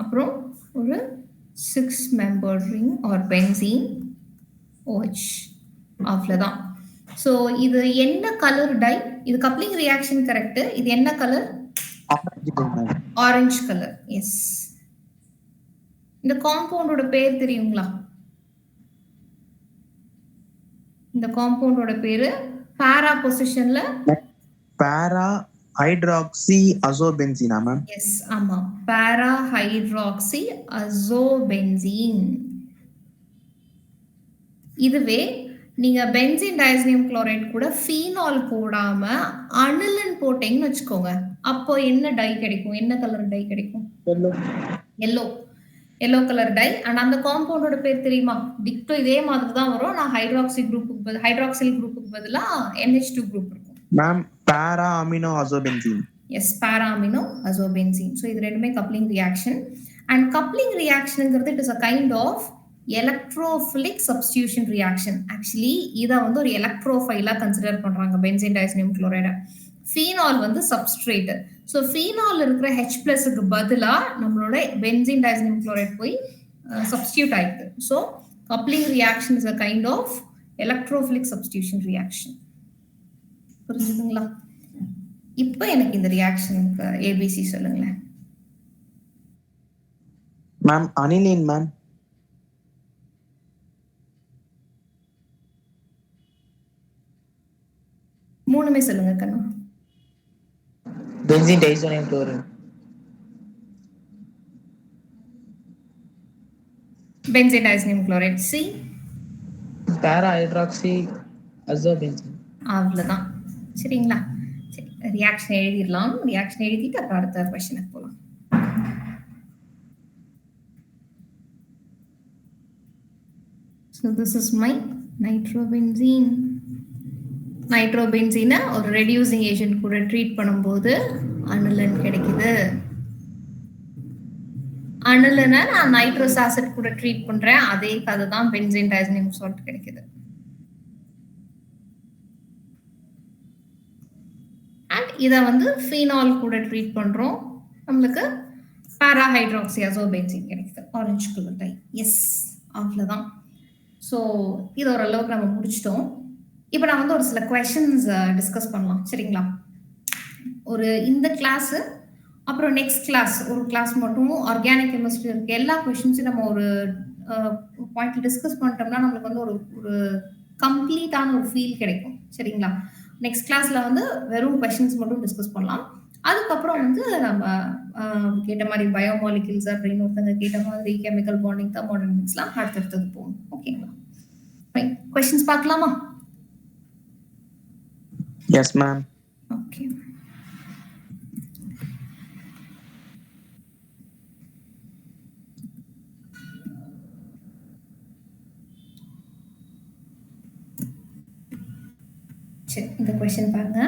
அப்புறம் ஒரு 6 membered ring or benzene OH. அவ்வளவுதான். ஸோ இது என்ன கலர் டை? இது கப்ளிங் ரியாக்ஷன் கரெக்ட். இது என்ன கலர்? Orange colour. எஸ். இந்த காம்பவுண்டோட பேர் தெரியுங்களா? இந்த காம்பவுண்டோட பேரு பாரா பொசிஷன்ல பாரா ஹைட்ராக்சி அசோபென்சீனா மேம்? எஸ், ஆமா, பாரா ஹைட்ராக்சி அசோபென்சீன். இதுவே நீங்க பென்சீன் டயஸ்னியம் குளோரைட் கூட ஃபீனால் போடாம அனிலின் போட்டீங்கன்னு வச்சுக்கோங்க, அப்போ என்ன டை கிடைக்கும்? என்ன கலர் டை கிடைக்கும்? Yellow colour dye. அண்ட் அந்த காம்பவுண்டோட பேர் தெரியுமா? டிக்டோ இதே மாதிரி தான் வரும். நான் ஹைட்ராக்சில் குரூப்புக்கு பதிலா NH2 குரூப் இருக்கும் ma'am. Para amino azobenzene. Yes, para amino azobenzene. So இது ரெண்டுமே கப்ளிங் ரியாக்ஷன். அண்ட் கப்ளிங் ரியாக்ஷனுங்கிறது it is a kind of electrophilic substitution reaction. Actually இதை வந்து ஒரு எலக்ட்ரோஃபைலா கன்சிடர் பண்றாங்க பென்சீன் டயஸ்னியம் குளோரைட. ஃபீனால் வந்து சப்ஸ்ட்ரேட். ஸோ ஃபீனால் இருக்கிற H+க்கு பதிலா நம்மளோட பென்சீன் டயஸ்னியம் குளோரைட் போய் சப்ஸ்டிடியூட் ஆயிடுது. So coupling reaction is a kind of electrophilic substitution reaction. புரிஞ்சுதுங்களா? இப்போ எனக்கு இந்த ரியாக்ஷனுக்கு ஏபிசி சொல்லுங்களேன். Ma'am aniline ma'am. மூணுமே சொல்லுங்க கண்ணா. Benzene diazonium chloride. Benzene diazonium chloride. C para hydroxy azobenzene. அவ்வளவுதான். சரிங்களா? சரி, ரியாக்ஷன் எழுதிடலாம். ரியாக்ஷன் எழுதிட்டு அப்புறம் அடுத்த கொஸ்டினுக்கு போகலாம். So this is my nitrobenzene. நைட்ரோபென்சீனை ஒரு ரெடியூசிங் ஏஜென்ட் கூட ட்ரீட் பண்ணும்போது அனிலின் கிடைக்குது. அனிலினை நான் நைட்ரோஸ் ஆசிட் கூட ட்ரீட் பண்றேன், அதே கதை தான் பென்சீன் டயஸ்னியம் சால்ட் கிடைக்குது. அண்ட் இதை வந்து ஃபீனால் கூட ட்ரீட் பண்றோம், நம்மளுக்கு பாரா ஹைட்ராக்சி அசோபென்சீன் கிடைக்குது, ஆரஞ்சு கலர் டை. எஸ், அவ்வளவுதான். ஸோ இது ஓரளவுக்கு நம்ம முடிச்சிட்டோம். இப்போ நான் வந்து ஒரு சில கொஸ்டின்ஸ் டிஸ்கஸ் பண்ணலாம். சரிங்களா? ஒரு இந்த கிளாஸ் அப்புறம் நெக்ஸ்ட் கிளாஸ் ஒரு கிளாஸ் மட்டும் ஆர்கானிக் கெமிஸ்ட்ரி இருக்கு. எல்லா கொஸ்டின்ஸையும் நம்ம ஒரு பாயிண்ட்ல டிஸ்கஸ் பண்ணிட்டோம்னா நம்மளுக்கு வந்து ஒரு கம்ப்ளீட்டான ஒரு ஃபீல் கிடைக்கும். சரிங்களா? நெக்ஸ்ட் கிளாஸ்ல வந்து வெறும் கொஸ்டின்ஸ் மட்டும் டிஸ்கஸ் பண்ணலாம். அதுக்கப்புறம் வந்து நம்ம கேட்ட மாதிரி பயோமாலிகுல்ஸ் அப்படின்னு ஒருத்தங்க கேட்ட மாதிரி கெமிக்கல் பாண்டிங், தெர்மோடைனமிக்ஸ்லாம் அடுத்தடுத்தது போகணும். ஓகேங்களா? கொஸ்டின்ஸ் பார்க்கலாமா? Yes, ma'am. Okay. சரி, இந்த கொஸ்டின் பாருங்க.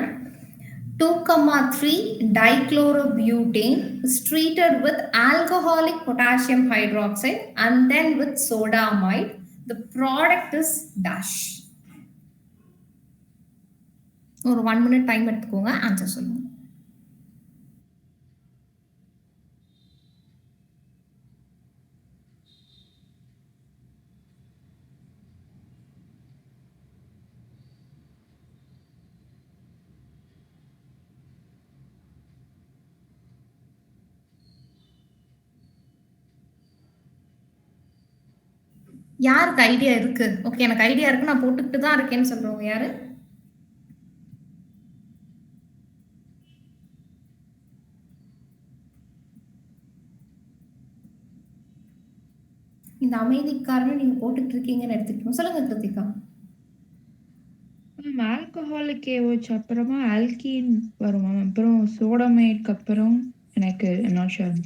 2,3 dichlorobutane is treated with alcoholic potassium hydroxide and then with soda amide. The product is dash. ஒரு 1 minute டைம் எடுத்துக்கோங்க, ஆன்சர் சொல்லுங்க. யாருக்கு ஐடியா இருக்கு? ஓகே, எனக்கு ஐடியா இருக்கு, நான் போட்டுக்கிட்டு தான் இருக்கேன்னு சொல்றவங்க யாரு? இந்த அமைதிக்காரன்னு நீங்க போட்டுட்டு இருக்கீங்கன்னு எடுத்துக்கணும். சொல்லுங்க கிருத்திகா. மேம் ஆல்கஹாலிக் ஏஓச் அப்புறமா ஆல்கீன் வரும் மேம். அப்புறம் சோடமேட்க்கு அப்புறம் எனக்கு நாட் ஷூர்.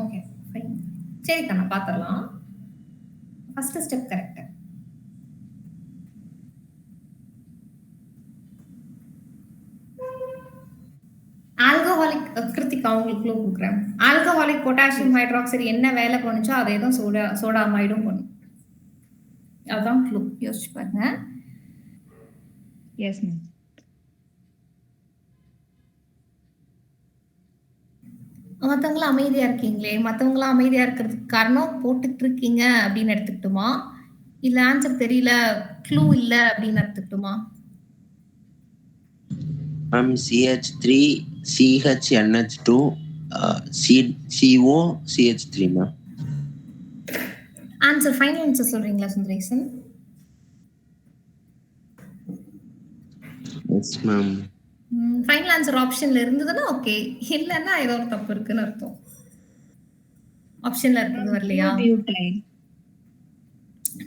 Okay fine. சரிக்கா நான் பார்த்துடலாம். First step correct. Alcoholic Krithika உங்களுக்கு க்ளூ கொடுக்குறேன். ஆல்கஹாலிக் பொட்டாசியம் ஹைட்ராக்சைடு என்ன வேலை பண்ணுச்சோ அதே தான் சோடா அமைடும் பண்ணும். அதான் க்ளூ. யோசிச்சு பாருங்க. Yes ma'am. மற்றவங்களாம் அமைதியா இருக்கீங்களே, மற்றவங்களாம் அமைதியா இருக்கிறதுக்கு காரணம் போட்டுட்டு இருக்கீங்க அப்படின்னு எடுத்துக்கிட்டுமா, இல்ல ஆன்சர் தெரியல க்ளூ இல்ல அப்படின்னு எடுத்துக்கிட்டுமா? Ma'am CH3 CHNH2 CO CH3 ma'am. Answer final answer சொல்றீங்களா Sundaresan? Yes ma'am. Final answer ஆப்ஷன்ல இருந்ததுன்னா ஓகே, இல்லன்னா ஏதோ ஒரு தப்பு இருக்குன்னு அர்த்தம். ஆப்ஷன்ல இருக்கிறது வரலையா?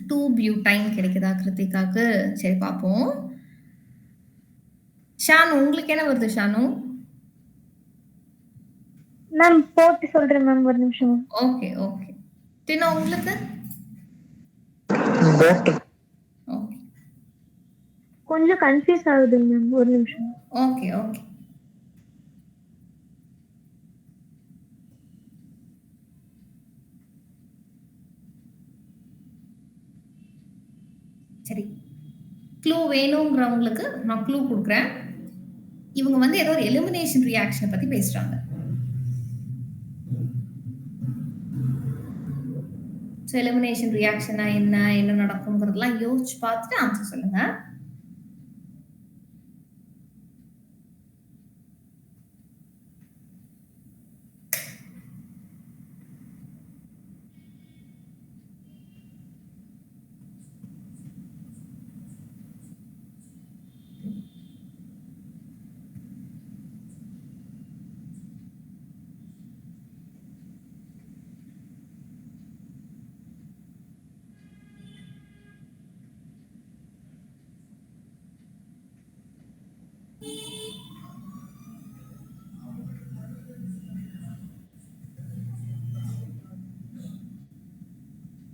2-பியூட்டைன் கிடைக்குதா கிருத்திகாக்கு? சரி பாப்போம். ஷானு உங்களுக்கு என்ன வருது ஷானு? மேம் போட்டு சொல்றேன் மேம், ஒரு நிமிஷம். Okay okay. டினோ உங்களுக்கு? போட்டு ஓகே கொஞ்சம் கன்ஃபியூஸ் ஆகுது மேம், ஒரு நிமிஷம். Okay okay. சரி, க்ளூ வேணுங்கிறவங்களுக்கு நான் க்ளூ கொடுக்குறேன். இவங்க வந்து ஏதோ ஒரு எலிமினேஷன் ரியாக்ஷனை பத்தி பேசுறாங்க. ஸோ எலிமினேஷன் ரியாக்ஷனா என்ன நடக்குங்கிறதெல்லாம் யோசிச்சு பார்த்துட்டு ஆன்சர் சொல்லுங்க.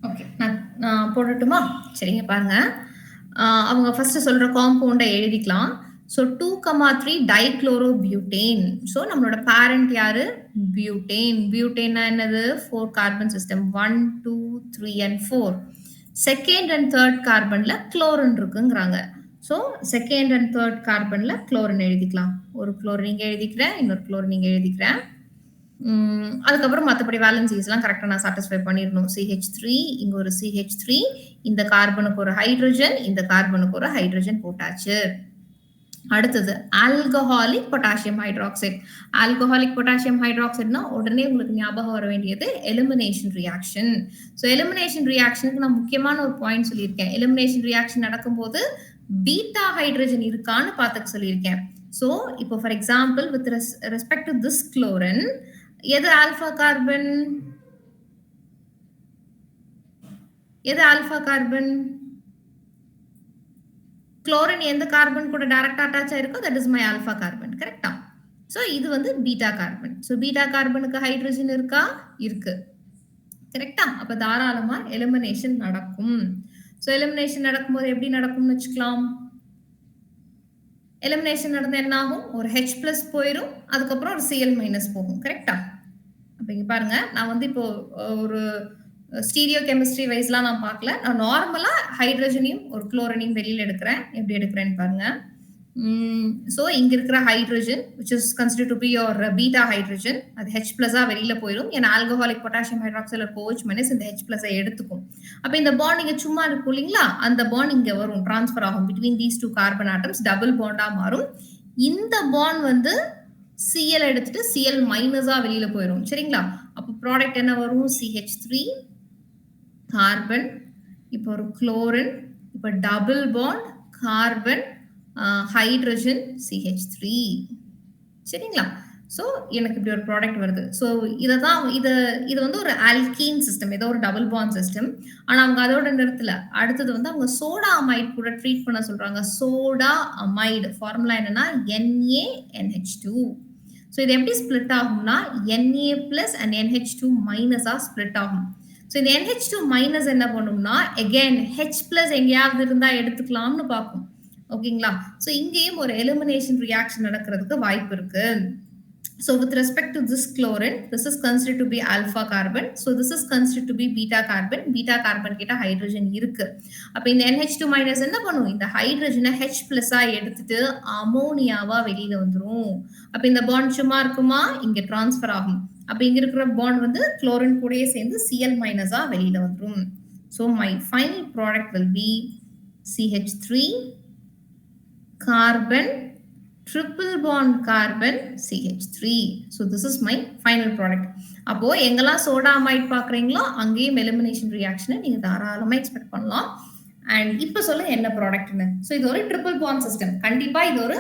ஓகே, நான் போடட்டுமா? சரிங்க பாருங்க. அவங்க ஃபர்ஸ்ட் சொல்ற காம்பவுண்டை எழுதிக்கலாம். So 2,3 dichlorobutane. ஸோ நம்மளோட பேரண்ட் யாரு? பியூட்டேன். பியூட்டேன்னா என்னது? 4 carbon system. 1 2 3 and 4. Second and third கார்பன்ல குளோரின் இருக்குங்கிறாங்க. ஸோ செகண்ட் அண்ட் தேர்ட் கார்பன்ல குளோரின் எழுதிக்கலாம். ஒரு குளோரின் இங்க எழுதிக்கிறேன், இன்னொரு குளோரின் இங்க எழுதிக்கிறேன். அதுக்கப்புறம் மற்றபடி வேலன்சிஸ்லாம் கரெக்டாக நான் சாட்டிஸ்ஃபை பண்ணிடணும். CH3, இங்க ஒரு CH3, இந்த கார்பனுக்கு ஒரு ஹைட்ரஜன், இந்த கார்பனுக்கு ஒரு ஹைட்ரஜன் போட்டாச்சு. அடுத்தது alcoholic potassium hydroxide. Alcoholic potassium ஹைட்ராக்சைடுனா உடனே உங்களுக்கு ஞாபகம் வர வேண்டியது எலிமினேஷன் ரியாக்ஷன். ஸோ எலிமினேஷன் ரியாக்ஷனுக்கு நான் முக்கியமான ஒரு பாயிண்ட் சொல்லியிருக்கேன். எலிமினேஷன் ரியாக்ஷன் நடக்கும்போது பீட்டா ஹைட்ரஜன் இருக்கான்னு பார்த்துக்க சொல்லியிருக்கேன். ஸோ இப்போ for example with respect to this chlorine, எது ஆல்பா கார்பன்? எது ஆல்பா கார்பன்? குளோரின் எந்த கார்பன் கூட டைரக்டா அட்டாச் ஆயிருக்கோ that is my alpha carbon. கரெக்டா? ஸோ இது வந்து பீட்டா கார்பன். ஸோ பீட்டா கார்பனுக்கு ஹைட்ரஜன் இருக்கா? இருக்கு. கரெக்டா? அப்ப தாராளமா எலிமினேஷன் நடக்கும். ஸோ எலிமினேஷன் நடக்கும்போது எப்படி நடக்கும்னு வச்சுக்கலாம். எலிமினேஷன் நடந்த என்ன ஆகும்? ஒரு H+ போயிடும், அதுக்கப்புறம் ஒரு Cl- போகும். கரெக்டா? அப்ப இங்க பாருங்க, நான் வந்து இப்போ ஒரு ஸ்டீரியோ கெமிஸ்ட்ரி வைஸ்லாம் நான் பார்க்கல. நான் நார்மலா ஹைட்ரஜனையும் ஒரு குளோரினையும் வெளியில எடுக்கிறேன். எப்படி எடுக்கிறேன்னு பாருங்க. ஸோ இங்க இருக்கிற hydrogen which is considered to be your beta hydrogen, அது H+ வெளியில போயிடும். ஏன்னா ஆல்கஹாலிக் பொட்டாசியம் ஹைட்ராக்சைடு OH- இந்த H+ எடுத்துக்கும். அப்ப இந்த பாண்ட் இங்க சும்மா இருக்கும் இல்லைங்களா, அந்த பாண்ட் இங்க வரும், டிரான்ஸ்ஃபர் ஆகும் between these two carbon atoms, double Panda மாறும். இந்த பாண்ட் வந்து Cl எடுத்துட்டு Cl- வெளியில போயிடும். சரிங்களா? அப்ப ப்ராடக்ட் என்ன வரும்? CH3 கார்பன், இப்போ ஒரு குளோரின், இப்போ double bond carbon hydrogen CH3. சரிங்களா? ஸோ எனக்கு இப்படி ஒரு ப்ராடக்ட் வருது. ஸோ இது வந்து ஒரு ஆல்கீன் சிஸ்டம், ஏதோ ஒரு டபுள் பாண்ட் சிஸ்டம். ஆனா அவங்க அதோட நிறுத்தல. அடுத்தது வந்து அவங்க சோடா அமைட் கூட ட்ரீட் பண்ண சொல்றாங்க. சோடா அமைடு ஃபார்முலா என்னன்னா NaNH2. ஸோ இது எப்படி ஸ்ப்ளிட் ஆகும்னா Na பிளஸ் அண்ட் NH2 மைனஸா ஸ்ப்ளிட் ஆகும். ஸோ இந்த NH2 மைனஸ் என்ன பண்ணும்னா அகெயின் H பிளஸ் எங்கேயாவது இருந்தா எடுத்துக்கலாம்னு பார்க்கும். ஓகேங்களா? ஸோ இங்கேயும் ஒரு எலிமினேஷன் ரியாக்ஷன் நடக்கிறதுக்கு வாய்ப்பு இருக்கு. So with respect to this chlorine, this is considered to be alpha carbon. So this is considered to be beta carbon. Beta carbon கிட்ட ஹைட்ரஜன் இருக்கு. அப்ப இந்த NH2 மைனஸ் என்ன பண்ணும்? இந்த ஹைட்ரஜனை H பிளஸா எடுத்துட்டு அமோனியாவா வெளியில வந்துரும். அப்ப இந்த பாண்ட் சும்மா இருக்குமா? இங்க டிரான்ஸ்ஃபர் ஆகும். அப்ப இங்க இருக்கிற பாண்ட் வந்து குளோரின் கூடயே சேர்ந்து Cl மைனஸா வெளியில வந்துரும். So my final product will be CH3 carbon triple bond carbon CH3. So this is my final product. அப்போ எங்கெல்லாம் சோடா அமைட் பாக்குறீங்களோ அங்கேயும் எலிமினேஷன் ரியாக்ஷனை நீங்க தாராளமா எக்ஸ்பெக்ட் பண்ணலாம். அண்ட் இப்ப சொல்ல என்ன ப்ராடக்ட்னு. ஸோ இது ஒரு ட்ரிபிள் பாண்ட் சிஸ்டம். கண்டிப்பா இது ஒரு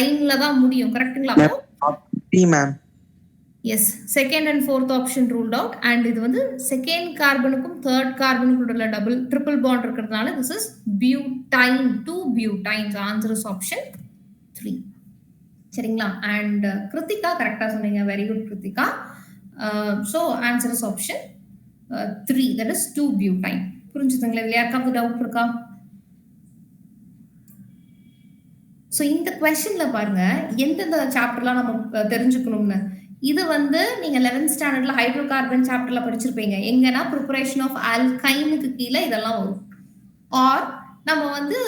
ஐன்ல தான் முடியும். கரெக்ட்டுங்களா? Ma'am yes, second and fourth option ruled out. And இது வந்து செகண்ட் கார்பனுக்கும் தேர்ட் கார்பனுக்கும் உள்ள ட்ரிபிள் பாண்ட் இருக்கிறதுனால this is butyne 2 butyne. Answer is option 3. சரிங்களா? அண்ட் கிருத்திகா கரெக்டா சொன்னீங்க. Very good Krithika. So answer is option 3, that is 2 butyne. புரிஞ்சுதுங்களா? இதுல யாருக்காவது டவுட் இருக்கா? ஸோ இந்த கொஸ்டின்ல பாருங்க எந்தெந்த சாப்டர்லாம் நம்ம தெரிஞ்சுக்கணும்னு. இது வந்து நீங்க 11th ஸ்டாண்டர்ட்ல ஹைட்ரோ கார்பன் சாப்டர்ல படிச்சிருப்பீங்க. எங்கன்னா ப்ரிப்பரேஷன் ஆஃப் ஆல்கைனுக்கு கீழே இதெல்லாம் வரும். ஆர் நம்ம வந்து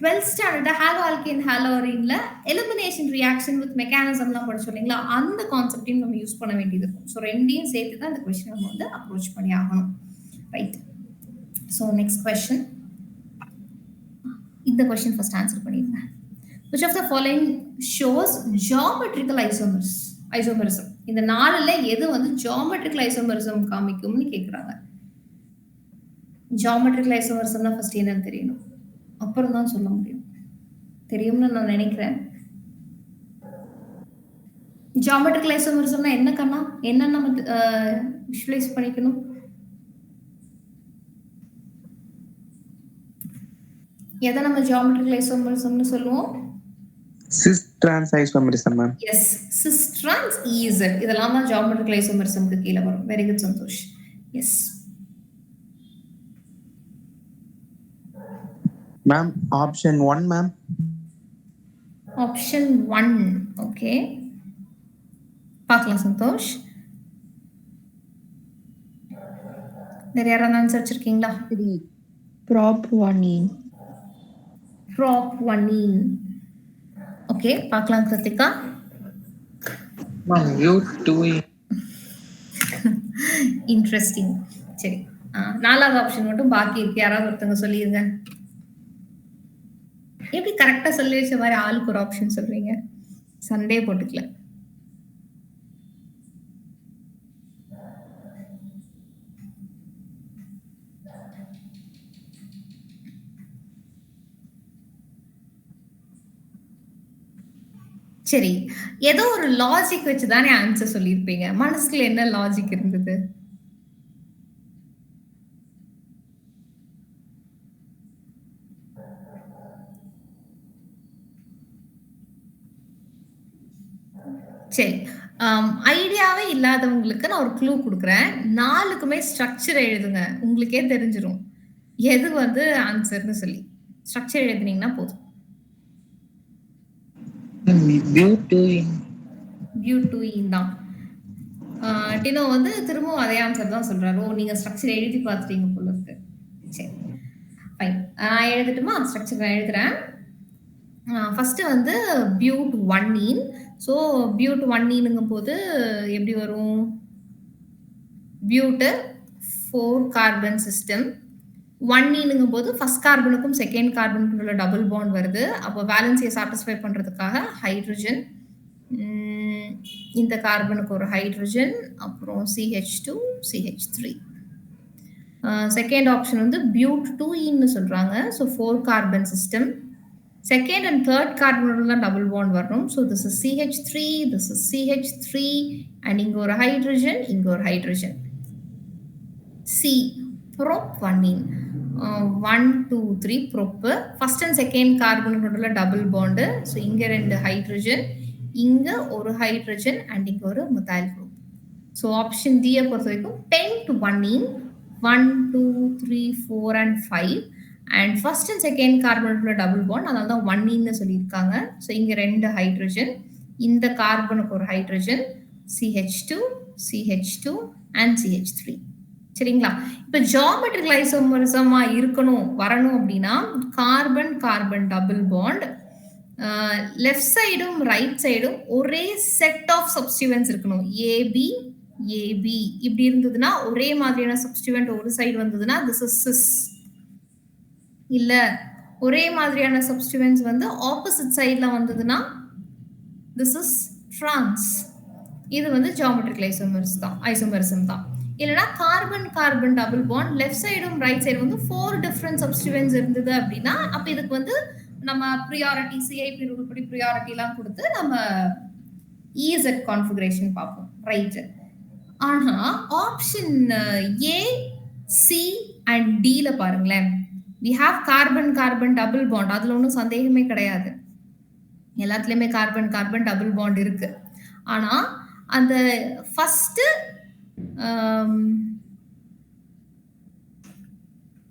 12th ஸ்டாண்டர்ட்ல ஹாலோ ஆல்கேன் ஹாலோரின்ல எலிமினேஷன் ரியாக்ஷன் வித் மெக்கானிசம்லாம் படிச்சோம் இல்லைங்களா? அந்த கான்செப்டையும் நம்ம யூஸ் பண்ண வேண்டியது இருக்கும். ஸோ ரெண்டையும் சேர்த்து தான் இந்த கொஸ்டின் நம்ம வந்து அப்ரோச் பண்ணி ஆகணும். ரைட். So next question. இந்த கொஸ்டின் ஃபர்ஸ்ட் ஆன்சர் பண்ணிடுங்க. Which of the following shows geometrical isomerism? இந்த நாலுல எது வந்து geometrical isomerism காமிக்கும்னு கேக்குறாங்க. geometrical isomerismனா ஃபர்ஸ்ட் என்னன்னு தெரியணும். அப்புறம் தான் சொல்ல முடியும். தெரியும்னு நான் நினைக்கிறேன். geometrical isomerismனா என்ன கண்ணா? என்ன நம்ம விஷுவலைஸ் பண்ணிக்கணும்? எதை நம்ம geometrical isomerismனு சொல்லுவோம்? cis trans isomerism ma'am. Yes, cis trans EZ. இதெல்லாம் தான் geometrical isomerismக்கு கீழ வரும். Very good Santhosh. Yes. Ma'am option 1 ma'am. Option 1. Okay. பார்க்கலாம் சந்தோஷ். வேற யாராவது ஆன்சர் வச்சிருக்கீங்களா? Prop 1E. Prop 1E. Okay, பார்க்கலாம் கிருத்திகா. Ma'am U2E. இன்ட்ரெஸ்டிங். சரி, 4வது ஆப்ஷன் மட்டும் பாக்கி இருக்கு. யாராவது ஒருத்தவங்க சொல்லிருங்க. எப்படி கரெக்டா சொல்லி வச்ச மாதிரி ஆளுக்கு ஒரு ஆப்ஷன் சொல்றீங்க? சண்டே போட்டுக்கல. சரி, ஏதோ ஒரு லாஜிக் வச்சு தானே ஆன்சர் சொல்லியிருப்பீங்க. மனசுல என்ன லாஜிக் இருந்தது? சரி, ஐடியாவே இல்லாதவங்களுக்கு நான் ஒரு க்ளூ கொடுக்குறேன். 4க்குமே ஸ்ட்ரக்சர் எழுதுங்க, உங்களுக்கே தெரிஞ்சிடும் எது வந்து ஆன்சர்னு சொல்லி. ஸ்ட்ரக்சர் எழுதுனீங்கன்னா போதும். பியூ2E தான். டினோ வந்து திரும்பவும் அதே ஆன்சர் தான் சொல்றாரு. ஓ, நீங்க ஸ்ட்ரக்சர் எழுதி பார்த்துட்டீங்க போல இருக்கு. சரி, ஃபைன். எழுதட்டுமா? ஸ்ட்ரக்சர் நான் எழுதுறேன். ஃபர்ஸ்ட் வந்து பியூட்1E. ஸோ பியூட்1Eங்கும் போது எப்படி வரும்? பியூட்டு 4 கார்பன் சிஸ்டம். 1Eங்கும் போது ஃபர்ஸ்ட் கார்பனுக்கும் செகண்ட் கார்பனுக்கும் உள்ள டபுள் பாண்ட் வருது. அப்போ வேலன்சியை சாட்டிஸ்ஃபை பண்றதுக்காக ஹைட்ரஜன், இந்த கார்பனுக்கு ஒரு ஹைட்ரஜன், அப்புறம் CH2 CH3. செகண்ட் ஆப்ஷன் வந்து பியூட்2E சொல்றாங்க. So 4 carbon system. Second and third carbon double bond வரணும். So this is CH3, this is CH3, and இங்க ஒரு hydrogen, இங்க ஒரு hydrogen. C, propamine. 1, 2, 3 prop. First and second carbon double bond. So இங்க ரெண்டு hydrogen, இங்க ஒரு hydrogen, and இங்க ஒரு methyl group. So option D பொறுத்த வரைக்கும் 10 to 1 in 1, 2, 3, 4, and 5. And first and second carbon double bond, அதனால தான் 1 ன்னு சொல்லியிருக்காங்க. ஸோ இங்க ரெண்டு ஹைட்ரஜன், இந்த கார்பனுக்கு ஒரு hydrogen, CH2, CH2 and CH3. சரிங்களா? இப்போ ஜியோமெட்ரிக் ஐசோமரிசமா வரணும் அப்படின்னா carbon carbon double bond, left சைடும் ரைட் சைடும் ஒரே செட் ஆஃப் சப்ஸ்டிவென்ட்ஸ் இருக்கணும். ஏபி ஏபி இப்படி இருந்ததுன்னா ஒரே மாதிரியான சப்ஸ்டிவென்ட் ஒரு சைடு வந்ததுன்னா திஸ் இஸ் சிஸ். இல்ல ஒரே மாதிரியான சப்ஸ்டிவென்ட்ஸ் வந்து ஆப்போசிட் சைடுல வந்ததுன்னா திஸ் இஸ் trans. இது வந்து ஜியோமெட்ரிக் ஐசோமரிசம் தான். இல்லைன்னா carbon carbon double bond left சைடும் ரைட் சைடு வந்து 4 டிஃப்ரெண்ட் சப்ஸ்டிவென்ட்ஸ் இருந்தது அப்படின்னா அப்ப இதுக்கு வந்து நம்ம ப்ரியாரிட்டி சிஐபி ரூல் படி ப்ரியாரிட்டி எல்லாம் கொடுத்து நம்ம இசெட் கான்ஃபிகரேஷன் பார்ப்போம். ரைட். ஆனா ஆப்ஷன் ஏ, சி அண்ட் டில பாருங்களேன், we have carbon carbon double bond. அதுல ஒன்றும் சந்தேகமே கிடையாது, எல்லாத்துலயுமே கார்பன் கார்பன் டபுள் பாண்ட் இருக்கு. ஆனா அந்த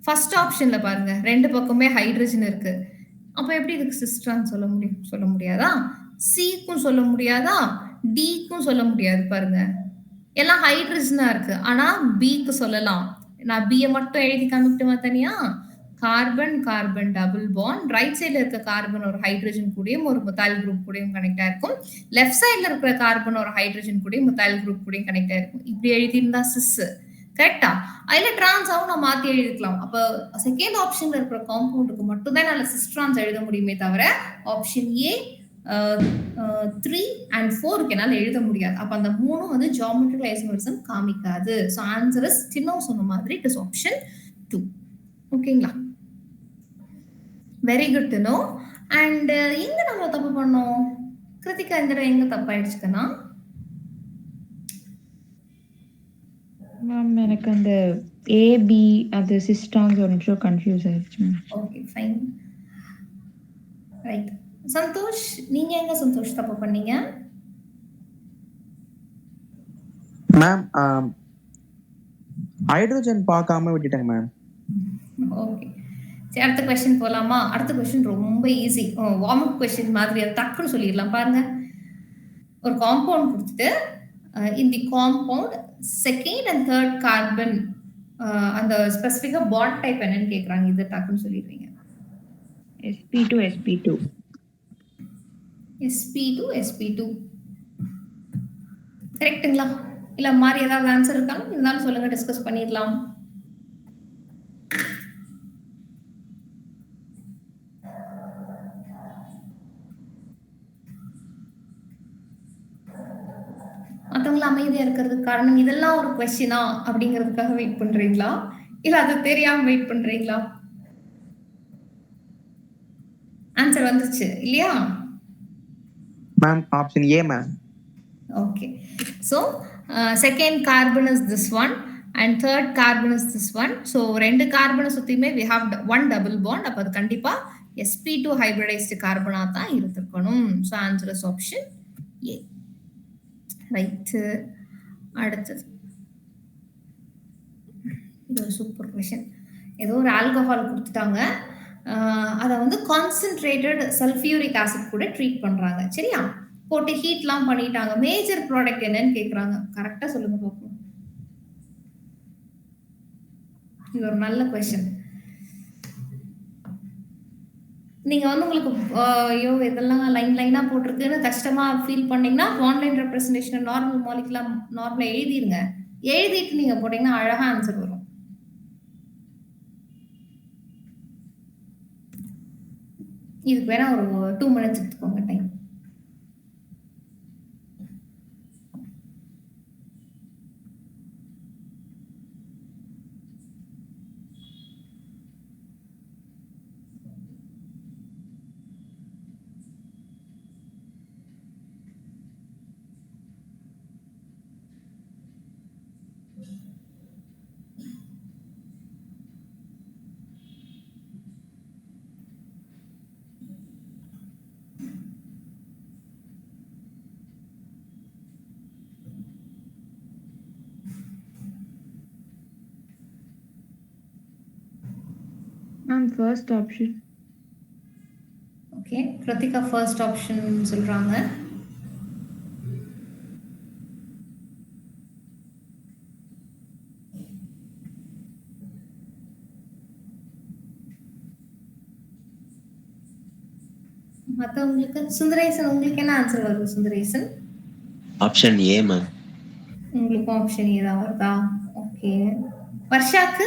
ஃபர்ஸ்ட் ஆப்ஷன்ல பாருங்க ரெண்டு பக்கமே ஹைட்ரஜன் இருக்கு. அப்ப எப்படி இதுக்கு சிஸ்ட்ரான் சொல்ல முடியாதா? சிக்கும் சொல்ல முடியாதா? டிக்கும் சொல்ல முடியாது. பாருங்க எல்லாம் ஹைட்ரஜனா இருக்கு. ஆனா பிக்கு சொல்லலாம். நான் பியை மட்டும் எழுதி காமிட்டுமா தனியா? Carbon carbon double bond right சைட்ல இருக்க கார்பன் ஒரு ஹைட்ரஜன் கூடயும் ஒரு மெத்தில் குரூப் கூடயும் கனெக்ட் ஆயிருக்கும். லெஃப்ட் சைட்ல இருக்கிற கார்பன் ஒரு ஹைட்ரஜன் கூடயும் மெத்தில் குரூப் கூடயும் கனெக்ட் ஆயிருக்கும். இப்படி எழுதியிருந்தா சிஸ் கரெக்டா? அதுல டிரான்ஸாவும் நான் மாத்தி எழுதிக்கலாம். அப்ப செகண்ட் ஆப்ஷன்ல இருக்கிற காம்பவுண்டுக்கு மட்டும் தான் நான் சிஸ் டிரான்ஸ் எழுத முடியுமே தவிர ஆப்ஷன் ஏ 3 and 4 என்னால எழுத முடியாது. அப்ப அந்த மூணும் வந்து ஜியோமெட்ரிக் ஐசோமரிசம் காமிக்காது. சோ ஆன்சர் இஸ் சின்ன சொன்ன மாதிரி இட் இஸ் ஆப்ஷன் 2. ஓகேங்களா? Very good to know. And எங்க நம்ம தப்பு பண்ணோம்? கிருத்திகா இந்த எங்க தப்பாயிடுச்சுக்கனா? மேம் எனக்கு அந்த ஏபி அது சிஸ்டான்ஸ் ஒரு நிமிஷம் கன்ஃபியூஸ் ஆயிடுச்சு ma'am. Okay fine. Right. Santhosh நீங்க எங்க சந்தோஷ் தப்பு பண்ணீங்க? மேம் ஹைட்ரஜன் பார்க்காம விட்டுட்டேங்க மேம். ஓகே சரி, அடுத்த கொஸ்டின் போலாமா? அடுத்த கொஸ்டின் ரொம்ப ஈஸி, வார்ம் அப் கொஸ்டின் மாதிரி, அது டக்குன்னு சொல்லிடலாம். பாருங்க, ஒரு காம்பவுண்ட் கொடுத்துட்டு in the compound second and third carbon அந்த ஸ்பெசிஃபிக்கா பாண்ட் டைப் என்னன்னு கேக்குறாங்க. இது டக்குன்னு சொல்லிடுவீங்க. sp2 sp2 sp2 sp2 கரெக்ட்டுங்களா? இல்ல மாதிரி ஏதாவது ஆன்சர் இருக்காங்க இருந்தாலும் சொல்லுங்க, டிஸ்கஸ் பண்ணிடலாம். மற்றவங்கள அமைதியா இருக்கிறதுக்கு காரணம் இதெல்லாம் ஒரு கொஸ்டினா அப்படிங்கிறதுக்காக வெயிட் பண்றீங்களா, இல்ல அது தெரியாம வெயிட் பண்றீங்களா? ஆன்சர் வந்துச்சு இல்லையா? Ma'am option A ma'am. Okay, so second carbon is this one and third carbon is this one. So ரெண்டு கார்பனை சுத்தியுமே we have one double bond. அப்ப அது கண்டிப்பா sp2 hybridized கார்பனா தான் இருந்திருக்கணும். So answer is option A. Right. அடுத்தது இது ஒரு சூப்பர் கொஸ்டின். ஏதோ ஒரு ஆல்கஹால் கொடுத்துட்டாங்க, அதை வந்து கான்சென்ட்ரேட்டட் சல்ஃபியூரிக் ஆசிட் கூட ட்ரீட் பண்றாங்க. சரியா? போட்டு ஹீட்லாம் பண்ணிட்டாங்க. மேஜர் ப்ராடக்ட் என்னன்னு கேக்குறாங்க. கரெக்டா சொல்லுங்க பாப்போம். இது ஒரு நல்ல கொஸ்டின். நீங்க வந்து உங்களுக்கு ஐயோ இதெல்லாம் லைனா போட்டிருக்குன்னு கஷ்டமா ஃபீல் பண்ணீங்கன்னா ஆன்லைன் ரெப்ரசன்டேஷன் நார்மல் மாலிகுலர் நார்மலா எழுதிருங்க. எழுதிட்டு நீங்க போட்டீங்கன்னா அழகா ஆன்சர் வரும். இதுக்கு வேணா ஒரு 2 minutes எடுத்துக்கோங்க time. Ma'am first option. Okay, Krithika first option சொல்றாங்க. மத்தவங்களுக்கு சுந்தரேசன், உங்களுக்கு என்ன ஆன்சர் வருது சுந்தரேசன்? Option A ma'am. உங்களுக்கு ஆப்ஷன் ஏ தான் வருதா? ஓகே, வர்ஷாக்கு?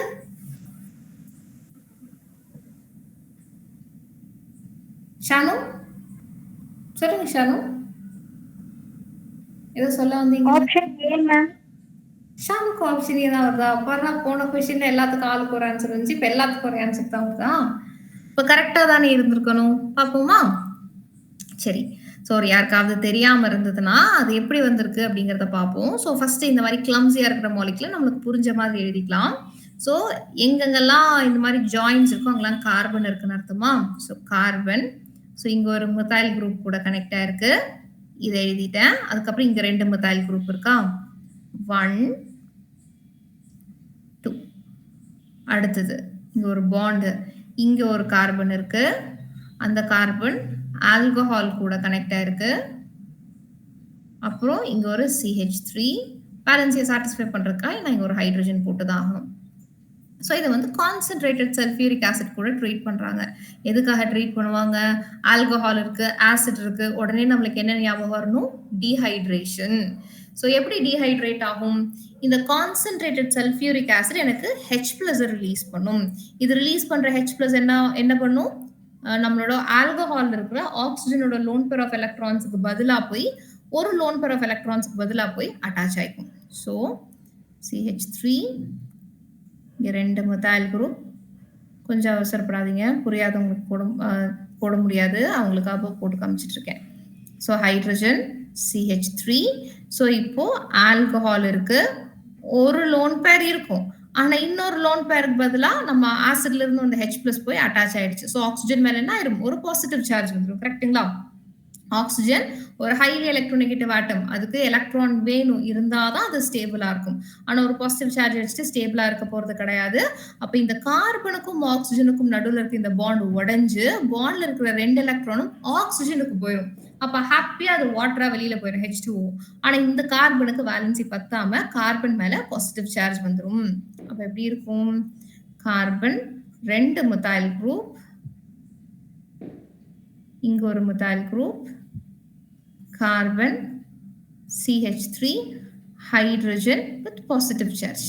ஷானு சொல்லுங்க. ஷானு ஏதோ சொல்ல வந்தீங்க. Option A ma'am. ஷானுக்கு ஆப்ஷன் ஏ தான் வருதா? அப்புறம் போன கொஸ்டின்ல எல்லாத்துக்கும் ஆளுக்கு ஒரு ஆன்சர் வந்துச்சு, இப்ப எல்லாத்துக்கும் ஒரு ஆன்சர் தான் வருதா? இப்ப கரெக்டா தானே இருந்திருக்கணும். பாப்போமா? சரி, ஸோ யாருக்காவது தெரியாம இருந்ததுன்னா அது எப்படி வந்திருக்கு அப்படிங்கிறத பார்ப்போம். ஸோ ஃபர்ஸ்ட் இந்த மாதிரி கிளம்ஸியா இருக்கிற மாலிகுல நம்மளுக்கு புரிஞ்ச மாதிரி எழுதிக்கலாம். ஸோ எங்கெங்கெல்லாம் இந்த மாதிரி ஜாயின்ஸ் இருக்கும் அங்கெல்லாம் கார்பன் இருக்குன்னு அர்த்தமா? So carbon. ஸோ இங்க ஒரு மெத்தைல் குரூப் கூட கனெக்ட் ஆயிருக்கு, இதை எழுதிட்டேன். அதுக்கப்புறம் இங்க 2 மெத்தைல் குரூப் இருக்கா, 1 2. அடுத்தது இங்க ஒரு பாண்டு, இங்க ஒரு கார்பன் இருக்கு, அந்த கார்பன் ஆல்கஹால் கூட கனெக்ட் ஆயிருக்கு. அப்புறம் இங்க ஒரு CH3 பேலன்ஸை சாட்டிஸ்ஃபை பண்றதுக்காக நான் இங்க ஒரு ஹைட்ரஜன் போட்டுதான் ஆகணும். ஸோ இதை வந்து கான்சென்ட்ரேட்டட் சல்ஃபியூரிக் ஆசிட் கூட ட்ரீட் பண்றாங்க. எதுக்காக ட்ரீட் பண்ணுவாங்க? ஆல்கஹால் இருக்கு, ஆசிட் இருக்கு, உடனே நம்மளுக்கு என்ன ஞாபகம் வரணும்? டீஹைட்ரேஷன். ஸோ எப்படி டீஹைட்ரேட் ஆகும்? இந்த கான்சென்ட்ரேட்டட் சல்ஃபியூரிக் ஆசிட் எனக்கு H+ ரிலீஸ் பண்ணும். இது ரிலீஸ் பண்ற H+ என்ன பண்ணும்? நம்மளோட ஆல்கஹால் இருக்கிற ஆக்சிஜனோட லோன் பேர் ஆஃப் எலக்ட்ரான்ஸுக்கு பதிலா போய் ஒரு லோன் பேர் ஆஃப் எலக்ட்ரான்ஸுக்கு பதிலா போய் அட்டாச் ஆயிக்கும். ஸோ CH3, இங்க 2 மெத்தைல் குரூப். கொஞ்சம் அவசரப்படாதீங்க, புரியாதவங்களுக்கு போட முடியாது, அவங்களுக்காக போட்டு காமிச்சிட்டு இருக்கேன். So hydrogen CH3. ஸோ இப்போ ஆல்கஹால் இருக்கு, ஒரு லோன் பேர் இருக்கும், ஆனா இன்னொரு லோன் பேருக்கு பதிலா நம்ம ஆசிட்ல இருந்து அந்த H+ போய் அட்டாச் ஆயிடுச்சு. ஸோ ஆக்சிஜன் மேல என்ன ஆயிரும்? ஒரு பாசிட்டிவ் சார்ஜ் வந்துடும். கரெக்ட்டுங்களா? ஆக்சிஜன் ஒரு ஹைலி எலக்ட்ரோநெகட்டிவ் ஆட்டம், அதுக்கு எலக்ட்ரான் வேணும், இருந்தாதான் அது ஸ்டேபிளா இருக்கும். ஆனா ஒரு பாசிட்டிவ் சார்ஜ் வச்சுட்டு ஸ்டேபிளா இருக்க போறது கிடையாது. அப்ப இந்த கார்பனுக்கும் ஆக்சிஜனுக்கும் நடுவுல இருக்க இந்த பாண்ட் உடைஞ்சு பாண்ட்ல இருக்கிற 2 எலக்ட்ரானும் ஆக்சிஜனுக்கு போயிடும். அப்ப ஹாப்பியா அது வாட்டரா வெளியில போயிடும், H2O. ஆனா இந்த கார்பனுக்கு வேலன்சி பத்தாம கார்பன் மேல பாசிட்டிவ் சார்ஜ் வந்துடும். அப்ப எப்படி இருக்கும்? கார்பன் 2 மெத்தைல் குரூப், இங்க ஒரு methyl group, carbon CH3, hydrogen with positive charge.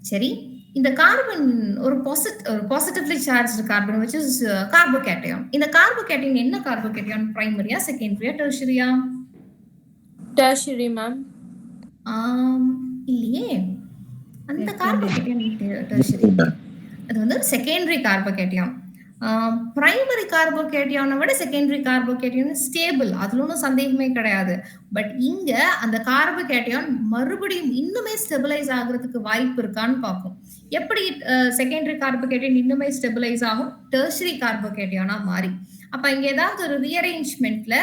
சரி, இந்த கார்பன் ஒரு positively charged carbon which is கார்போகேட்டையான். இந்த கார்போகேட்டையான் என்ன கார்போகேட்டையான்? பிரைமரியா, செகண்டரியா, டெர்ஷரியா? Tertiary, ma'am. இல்லையே, அந்த கார்போகேட்டையான் டெர்ஷரி, அது வந்து செகண்டரி கார்போகேட்டையான். பிரைமரி கார்போகேட்டையானை விட செகண்டரி கார்போகேட்டையான் ஸ்டேபிள், அதுல ஒன்றும் சந்தேகமே கிடையாது. பட் இங்க அந்த கார்போகேட்டையான் மறுபடியும் இன்னுமே ஸ்டெபிலைஸ் ஆகுறதுக்கு வாய்ப்பு இருக்கான்னு பார்ப்போம். எப்படி செகண்டரி கார்போகேட்டையான் இன்னுமே ஸ்டெபிலைஸ் ஆகும்? டெர்ஷரி கார்போகேட்டையானா மாறி. அப்ப இங்க ஏதாவது ஒரு ரீஅரேஞ்ச்மெண்ட்ல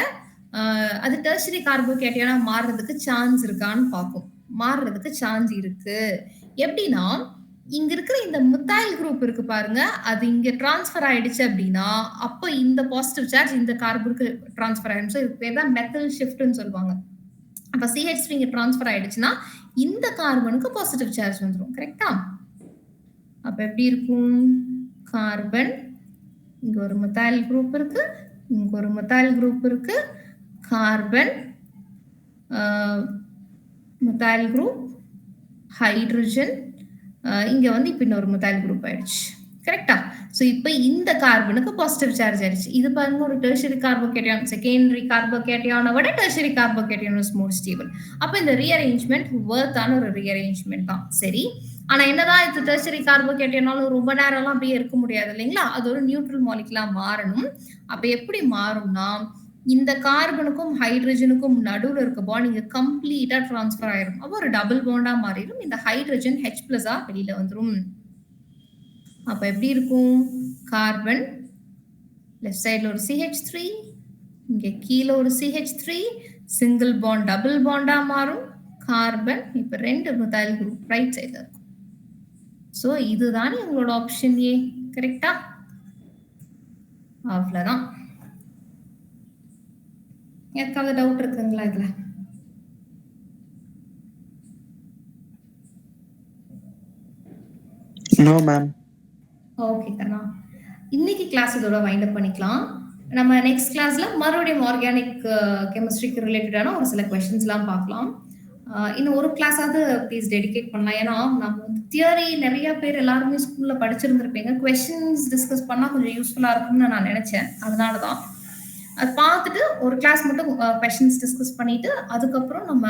அது டெர்ஷரி கார்போகேட்டையானா மாறுறதுக்கு சான்ஸ் இருக்கான்னு பார்ப்போம். மாறுறதுக்கு சான்ஸ் இருக்கு. எப்படின்னா, இங்க இருக்கிற இந்த மெத்தைல் குரூப் இருக்கு பாருங்க, அது இங்க டிரான்ஸ்ஃபர் ஆயிடுச்சு அப்படின்னா அப்ப இந்த பாசிட்டிவ் சார்ஜ் இந்த கார்பனுக்கு டிரான்ஸ்ஃபர் ஆயிடும். இதுக்கு பேர் தான் மெத்தில் ஷிஃப்ட்னு சொல்லுவாங்க. அப்ப CH3 இங்க டிரான்ஸ்ஃபர் ஆயிடுச்சுன்னா இந்த கார்பனுக்கு பாசிட்டிவ் சார்ஜ் வந்துடும். கரெக்டா? அப்ப எப்படி இருக்கும்? கார்பன், இங்க ஒரு மெத்தைல் குரூப் இருக்கு, இங்க ஒரு மெத்தைல் குரூப் இருக்கு, கார்பன், மெத்தைல் குரூப், ஹைட்ரஜன், இங்க வந்து இப்ப இன்னொரு மெத்தைல் குரூப் ஆயிடுச்சு. கரெக்டா? சோ இப்ப இந்த கார்பனுக்கு பாசிட்டிவ் சார்ஜ் ஆயிடுச்சு. இது பாருங்க ஒரு டெர்ஷரி கார்போகேட்டையான், செகண்டரி கார்போகேட்டையானை விட டெர்ஷரி கார்போகேட்டையான் இஸ் மோர் ஸ்டேபிள். அப்ப இந்த ரீஅரேஞ்ச்மெண்ட் வர்த்தான ஒரு ரீஅரேஞ்ச்மெண்ட் தான். சரி, ஆனா என்னதான் இது டெர்ஷரி கார்போகேட்டையானாலும் ரொம்ப நேரம்லாம் அப்படியே இருக்க முடியாது இல்லைங்களா? அது ஒரு நியூட்ரல் மாலிகுலா மாறணும். அப்ப எப்படி மாறும்னா, இந்த கார்பனுக்கும் ஹைட்ரஜனுக்கும் நடுவுல இருக்க பாண்ட் இங்க கம்ப்ளீட்டா டிரான்ஸ்ஃபர் ஆயிரும். அப்போ ஒரு டபுள் பாண்டா மாறிடும். இந்த ஹைட்ரஜன் H+ வெளியில வந்துரும். அப்ப எப்படி இருக்கும்? கார்பன் லெஃப்ட் சைடுல ஒரு CH3, இங்க கீழே ஒரு CH3, single bond double Panda மாறும். கார்பன் இப்ப 2 மிథைல் குரூப் ரைட் சைடுல இருக்கும். சோ இதுதான் உங்களோட ஆப்ஷன் ஏ. கரெக்டா? அவ்வளவுதான். யாருக்காவது டவுட் இருக்குங்களா இதுல? No ma'am. ஓகே கண்ணா, இன்னைக்கு கிளாஸ் இதோட வைண்ட் அப் பண்ணிக்கலாம். நம்ம நெக்ஸ்ட் கிளாஸ்ல மறுபடியும் ஆர்கானிக் கெமிஸ்ட்ரிக்கு ரிலேட்டடான ஒரு சில கொஸ்டின்ஸ்லாம் பார்க்கலாம். இன்னும் ஒரு கிளாஸாவது ப்ளீஸ் டெடிகேட் பண்ணலாம். ஏன்னா நம்ம வந்து தியரி நிறைய பேர் எல்லாருமே ஸ்கூல்ல படிச்சிருந்திருப்பீங்க. கொஸ்டின்ஸ் டிஸ்கஸ் பண்ணா கொஞ்சம் யூஸ்ஃபுல்லா இருக்கும்னு நான் நினைச்சேன். அதனாலதான் அது பார்த்துட்டு ஒரு கிளாஸ் மட்டும் கொஸ்டின்ஸ் டிஸ்கஸ் பண்ணிட்டு அதுக்கப்புறம் நம்ம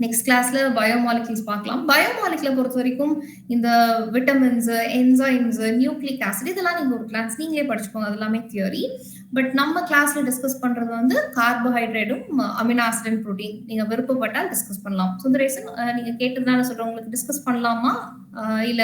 நெக்ஸ்ட் கிளாஸ்ல பயோமாலிகுல்ஸ் பார்க்கலாம். பயோமாலிகுலை பொறுத்த வரைக்கும் இந்த விட்டமின்ஸ், என்சைம்ஸ், நியூக்ளிக் ஆசிட் இதெல்லாம் நீங்க ஒரு கிளாஸ் நீங்களே படிச்சுக்கோங்க. அது எல்லாமே தியரி. பட் நம்ம கிளாஸ்ல டிஸ்கஸ் பண்றது வந்து கார்போஹைட்ரேட்டும் அமினோ ஆசிட் அண்ட் புரோட்டீன். நீங்க விருப்பப்பட்டால் டிஸ்கஸ் பண்ணலாம். சுந்தரேசன் நீங்க கேட்டதுனால சொல்றேன், உங்களுக்கு டிஸ்கஸ் பண்ணலாமா இல்ல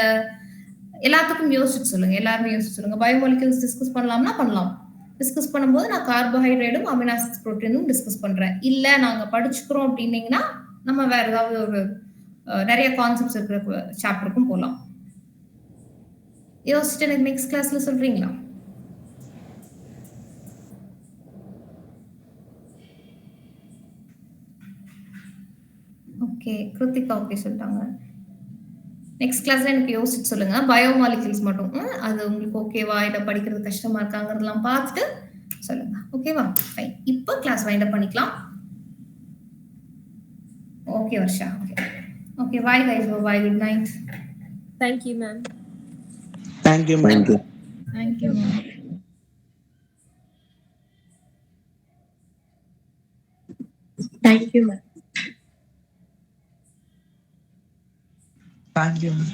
எல்லாத்துக்கும் யோசிச்சு சொல்லுங்க. எல்லாருமே யோசிச்சு சொல்லுங்க. பயோமாலிகுல்ஸ் டிஸ்கஸ் பண்ணலாம்னா பண்ணலாம். டிஸ்கஸ் பண்ணும்போது நான் கார்போஹைட்ரேட்டும் அமினோ ஆசிட் புரோட்டீனும் டிஸ்கஸ் பண்றேன். இல்ல நாங்க படிச்சுக்கிறோம் அப்படின்னீங்கன்னா நம்ம வேற ஏதாவது ஒரு நிறைய கான்செப்ட்ஸ் இருக்கிற சாப்டருக்கும் போகலாம். யோசிச்சுட்டு எனக்கு நெக்ஸ்ட் கிளாஸ்ல சொல்றீங்களா? ஓகே, கிருத்திகா ஓகே சொல்லிட்டாங்க. நெக்ஸ்ட் கிளாஸ்ல எனக்கு யோசிச்சு சொல்லுங்க. பயோமாலிகுல்ஸ் மட்டும் அது உங்களுக்கு ஓகேவா, இதை படிக்கிறது கஷ்டமா இருக்காங்கிறதெல்லாம் பார்த்துட்டு சொல்லுங்க. ஓகேவா? ஃபைன். இப்போ கிளாஸ் வைண்ட் அப் பண்ணிக்கலாம். Okay, Varsha. Okay, bye guys. Bye. Good night. Thank you, ma'am. Thank you, ma'am. Thank you, ma'am. Thank you, ma'am. Thank you, ma'am.